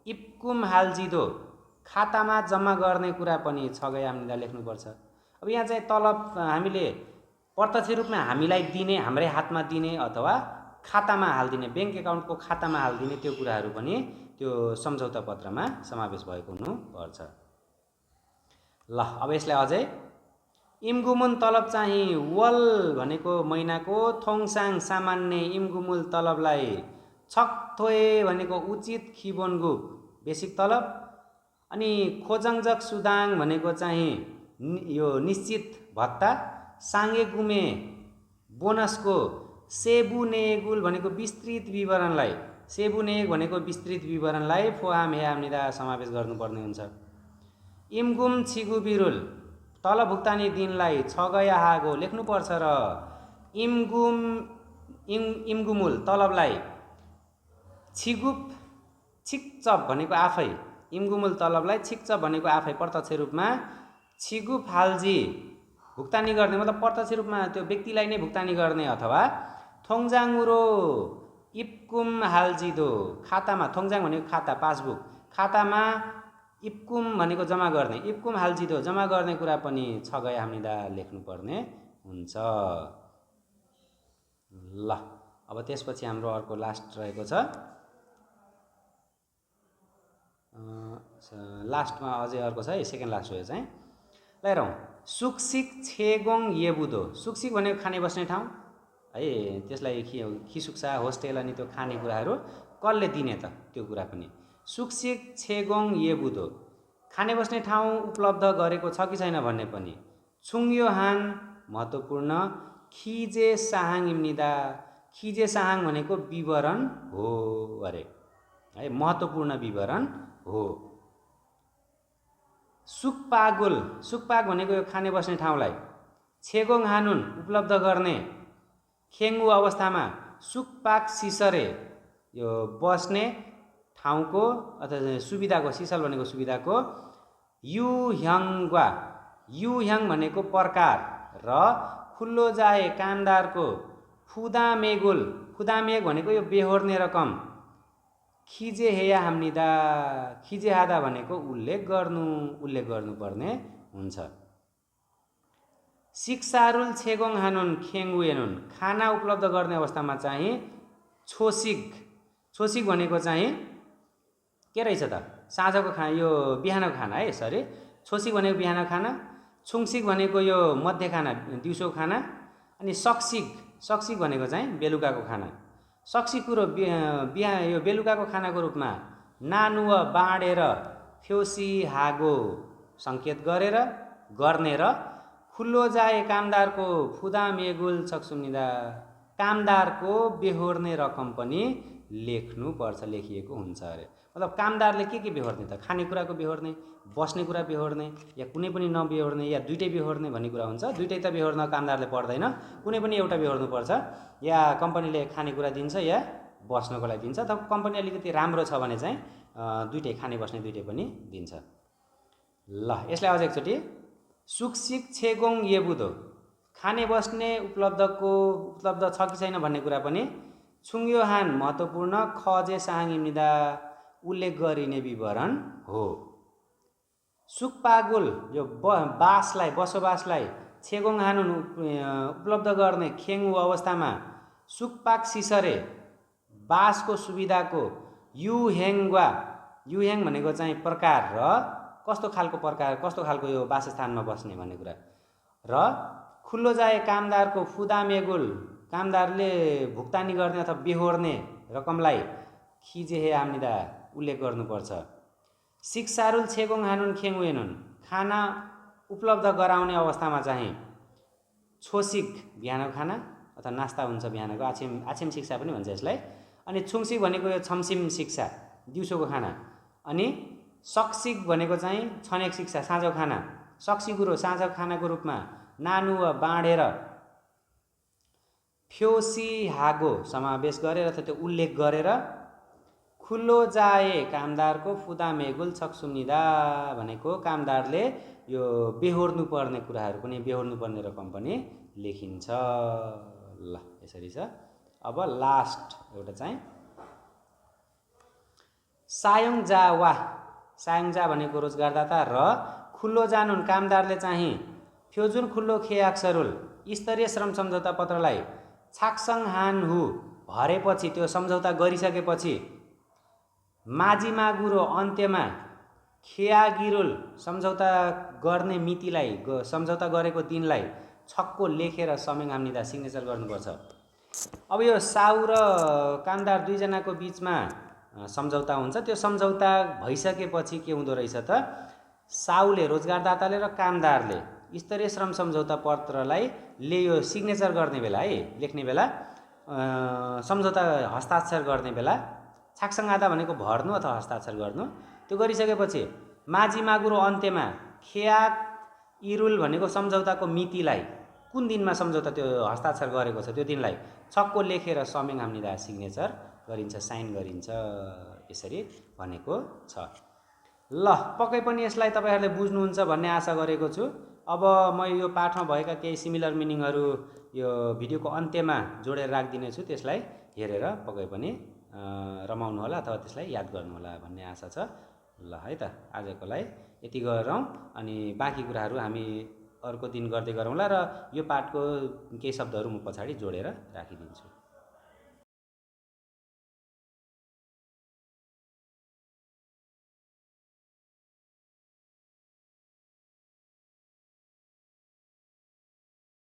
इप्कुम हाल्जिदो खातामा जम्मा गर्ने कुरा पनि छ गया हामीलाई लेख्नुपर्छ। अब यहाँ चाहिँ तलब हामीले प्रत्यक्ष रूपमा हामीलाई दिने, हाम्रै हातमा दिने अथवा खातामा हालिदिने, ब्याङ्क एकाउन्टको खातामा हालिदिने त्यो कुराहरू पनि त्यो सम्झौता पत्रमा समावेश भएको हुनुपर्छ। ल अब यसलाई अझै इमगुमुन तलब चाहिँ वल भनेको महिनाको, थोङसाङ सामान्य इमगुमुल तलबलाई छकथोए भनेको उचित खिबोनगु बेसिक तलब, अनि खोजङजक सुदाङ भनेको चाहिँ यो निश्चित भत्ता, साङ्गे गुमे बोनसको सेबु नेगुल भनेको विस्तृत विवरणलाई, सेबु नेग भनेको विस्तृत विवरणलाई फोहाम हे हामीदा समावेश गर्नुपर्ने हुन्छ। इमगुम छिगु बिरुल तलब भुक्तानी दिनलाई छ गया हागो लेख्नुपर्छ र इमगुमुल तलबलाई छिकचप भनेको आफै, इमगुमुल तलबलाई छिकचप भनेको आफै प्रत्यक्ष रूपमा छिगु फाल्जी भुक्तानी गर्ने, मतलब प्रत्यक्ष रूपमा त्यो व्यक्तिलाई नै भुक्तानी गर्ने अथवा थोङजाङुरो इप्कुम हाल्जिदो खातामा, थोङजाङ भनेको खाता पासबुक, खातामा इप्कुम भनेको जम्मा गर्ने, इप्कुम हाल्जिदो जम्मा गर्ने कुरा पनि छ गया हामीदा लेख्नुपर्ने हुन्छ। ल अब त्यसपछि हाम्रो अर्को लास्ट रहेको छ, लास्टमा अझै अर्को छ है, सेकेन्ड लास्ट हो यो चाहिँ। ल हेरौँ, सुक्सिक छेगोङ येबुदो, सुक्सिक भनेको खाने बस्ने ठाउँ है, त्यसलाई खिसुक्सा होस्टेल अनि त्यो खानेकुराहरू कसले दिने त त्यो कुरा पनि। सुक्सिक छेगोङ येबुदो खाने बस्ने ठाउँ उपलब्ध गरेको छ कि छैन भन्ने पनि। छुङयो हान महत्त्वपूर्ण, खिजे साहाङ इम्निदा, खिजे साहाङ भनेको विवरण हो अरे है, महत्त्वपूर्ण विवरण हो। सुकपागुल, सुकपाग भनेको यो खाने बस्ने ठाउँलाई, छेगोङ हानुन उपलब्ध गर्ने, खेङ्गु अवस्थामा सुकपाक सिसरे यो बस्ने ठाउँको अथवा सुविधाको, सिसल भनेको सुविधाको, युह्याङ्वा, युह्याङ भनेको प्रकार र खुल्लो जाए कामदारको फुदामेगुल, फुदामेग भनेको यो बेहोर्ने रकम, खिजे हेया हाम्निदा, खिजे हादा भनेको उल्लेख गर्नुपर्ने हुन्छ। सिक्सारुल छेगोङ हानुन खेङ्गुएनुन खाना उपलब्ध गर्ने अवस्थामा चाहिँ छोसिक, छोसिक भनेको चाहिँ के रहेछ त साँझको खाना, यो बिहानको खाना है, सरी, छोसिक भनेको बिहानको खाना, छुङसिक भनेको यो मध्य खाना दिउँसोको खाना, अनि सक्सिक, सक्सिक भनेको चाहिँ बेलुकाको खाना। सक्सिक कुरो यो बेलुकाको खानाको रूपमा नानुव बाँडेर फ्योसी हागो सङ्केत गरेर गर्ने र खुल्लो जाए कामदारको फुदामेगुल सक्सुम्निदा कामदारको बेहोर्ने रकम पनि लेख्नुपर्छ, लेखिएको हुन्छ अरे। मतलब कामदारले के बेहोर्ने त, खानेकुराको बेहोर्ने, बस्ने कुरा बेहोर्ने, या कुनै पनि नबेहोर्ने, या दुइटै बेहोर्ने भन्ने कुरा हुन्छ। दुइटै त बेहोर्न कामदारले पर्दैन, कुनै पनि एउटा बेहोर्नुपर्छ, या कम्पनीले खानेकुरा दिन्छ या बस्नको लागि दिन्छ, अथवा कम्पनी अलिकति राम्रो छ भने चाहिँ दुइटै खाने बस्ने दुइटै पनि दिन्छ। ल यसलाई अझ एकचोटि, सुक्सिक छेगोङ येबुदो खाने बस्ने उपलब्ध छ कि छैन भन्ने कुरा पनि। छुङयो हान महत्त्वपूर्ण, खजे साहाङ इम्निदा उल्लेख गरिने विवरण हो। सुकपागुल यो बासलाई, बसोबासलाई, छेगोङ हानुन उपलब्ध गर्ने खेङ्गु अवस्थामा सुकपाक सिसरे बासको सुविधाको युह्याङ्वा, युह्याङ भनेको चाहिँ प्रकार र कस्तो खालको प्रकार, कस्तो खालको यो वासस्थानमा बस्ने भन्ने कुरा, र खुल्लो जाए कामदारको फुदामेगुल कामदारले भुक्तानी गर्ने अथवा बेहोर्ने रकमलाई खिजे हे हामीदा उल्लेख गर्नुपर्छ। सिक्सारुल छेगोङ हानुन खेङ्गुएनुन खाना उपलब्ध गराउने अवस्थामा चाहिँ छोसिक बिहानको खाना अथवा नास्ता हुन्छ बिहानको, आछेम शिक्षा पनि भन्छ यसलाई, अनि छुङसिक भनेको यो छमसिम शिक्षा दिउँसोको खाना। अनि सक्सिक भनेको चाहिँ छनेक शिक्षा साँझको खाना। सक्सी कुरो साँझको खानाको रूपमा नानु वा बाँडेर फ्योसी हागो समावेश गरेर अथवा त्यो उल्लेख गरेर खुल्लो जाए कामदारको फुदा मेगुल छक्सुनिदा भनेको कामदारले यो बेहोर्नु पर्ने कुराहरू पनि बेहोर्नु पर्ने रकम पनि लेखिन्छ। ल यसरी छ। अब लास्ट एउटा चाहिँ सायोङजा वा सायोङजा भनेको रोजगारदाता र खुल्लो जानुन कामदारले चाहिँ फ्योजुन खुल्लो खे अक्षरुल स्तरीय श्रम सम्झौता पत्रलाई छाक्सङ हान हु भरेपछि त्यो सम्झौता गरिसकेपछि माझी मागुरो अन्त्यमा खियागिरुल सम्झौता गर्ने मितिलाई सम्झौता गरेको दिनलाई छक्को लेखेर समेङ हाम्निदा सिग्नेचर गर्नुपर्छ। अब यो साउ र कामदार दुईजनाको बिचमा सम्झौता हुन्छ। त्यो सम्झौता भइसकेपछि के हुँदो रहेछ त साउले रोजगारदाताले र कामदारले स्तरीय श्रम सम्झौता पत्रलाई यो सिग्नेचर गर्ने बेला है लेख्ने बेला सम्झौता हस्ताक्षर गर्ने बेला छाक्सङ आदा भनेको भर्नु अथवा हस्ताक्षर गर्नु। त्यो गरिसकेपछि माझी मागुरो अन्त्यमा खियाक इरुल भनेको सम्झौताको मितिलाई कुन दिनमा सम्झौता त्यो हस्ताक्षर गरेको छ त्यो दिनलाई छक्को लेखेर समेङ हाम्निदा सिग्नेचर गरिन्छ साइन गरिन्छ यसरी भनेको छ। ल पक्कै पनि यसलाई तपाईहरुले बुझ्नुहुन्छ भन्ने आशा गरेको छु। अब म यो पाठमा भएका केही सिमिलर मिनिङहरू यो भिडियोको अन्त्यमा जोडेर राखिदिने छु। त्यसलाई हेरेर पक्कै पनि रमाउनु होला अथवा त्यसलाई याद गर्नु होला भन्ने आशा छ। ल है त आजकोलाई यति गरौँ अनि बाँकी कुराहरू हामी अर्को दिन गर्दै गरौँला र यो पाठको केही शब्दहरू म पछाडि जोडेर राखिदिन्छु।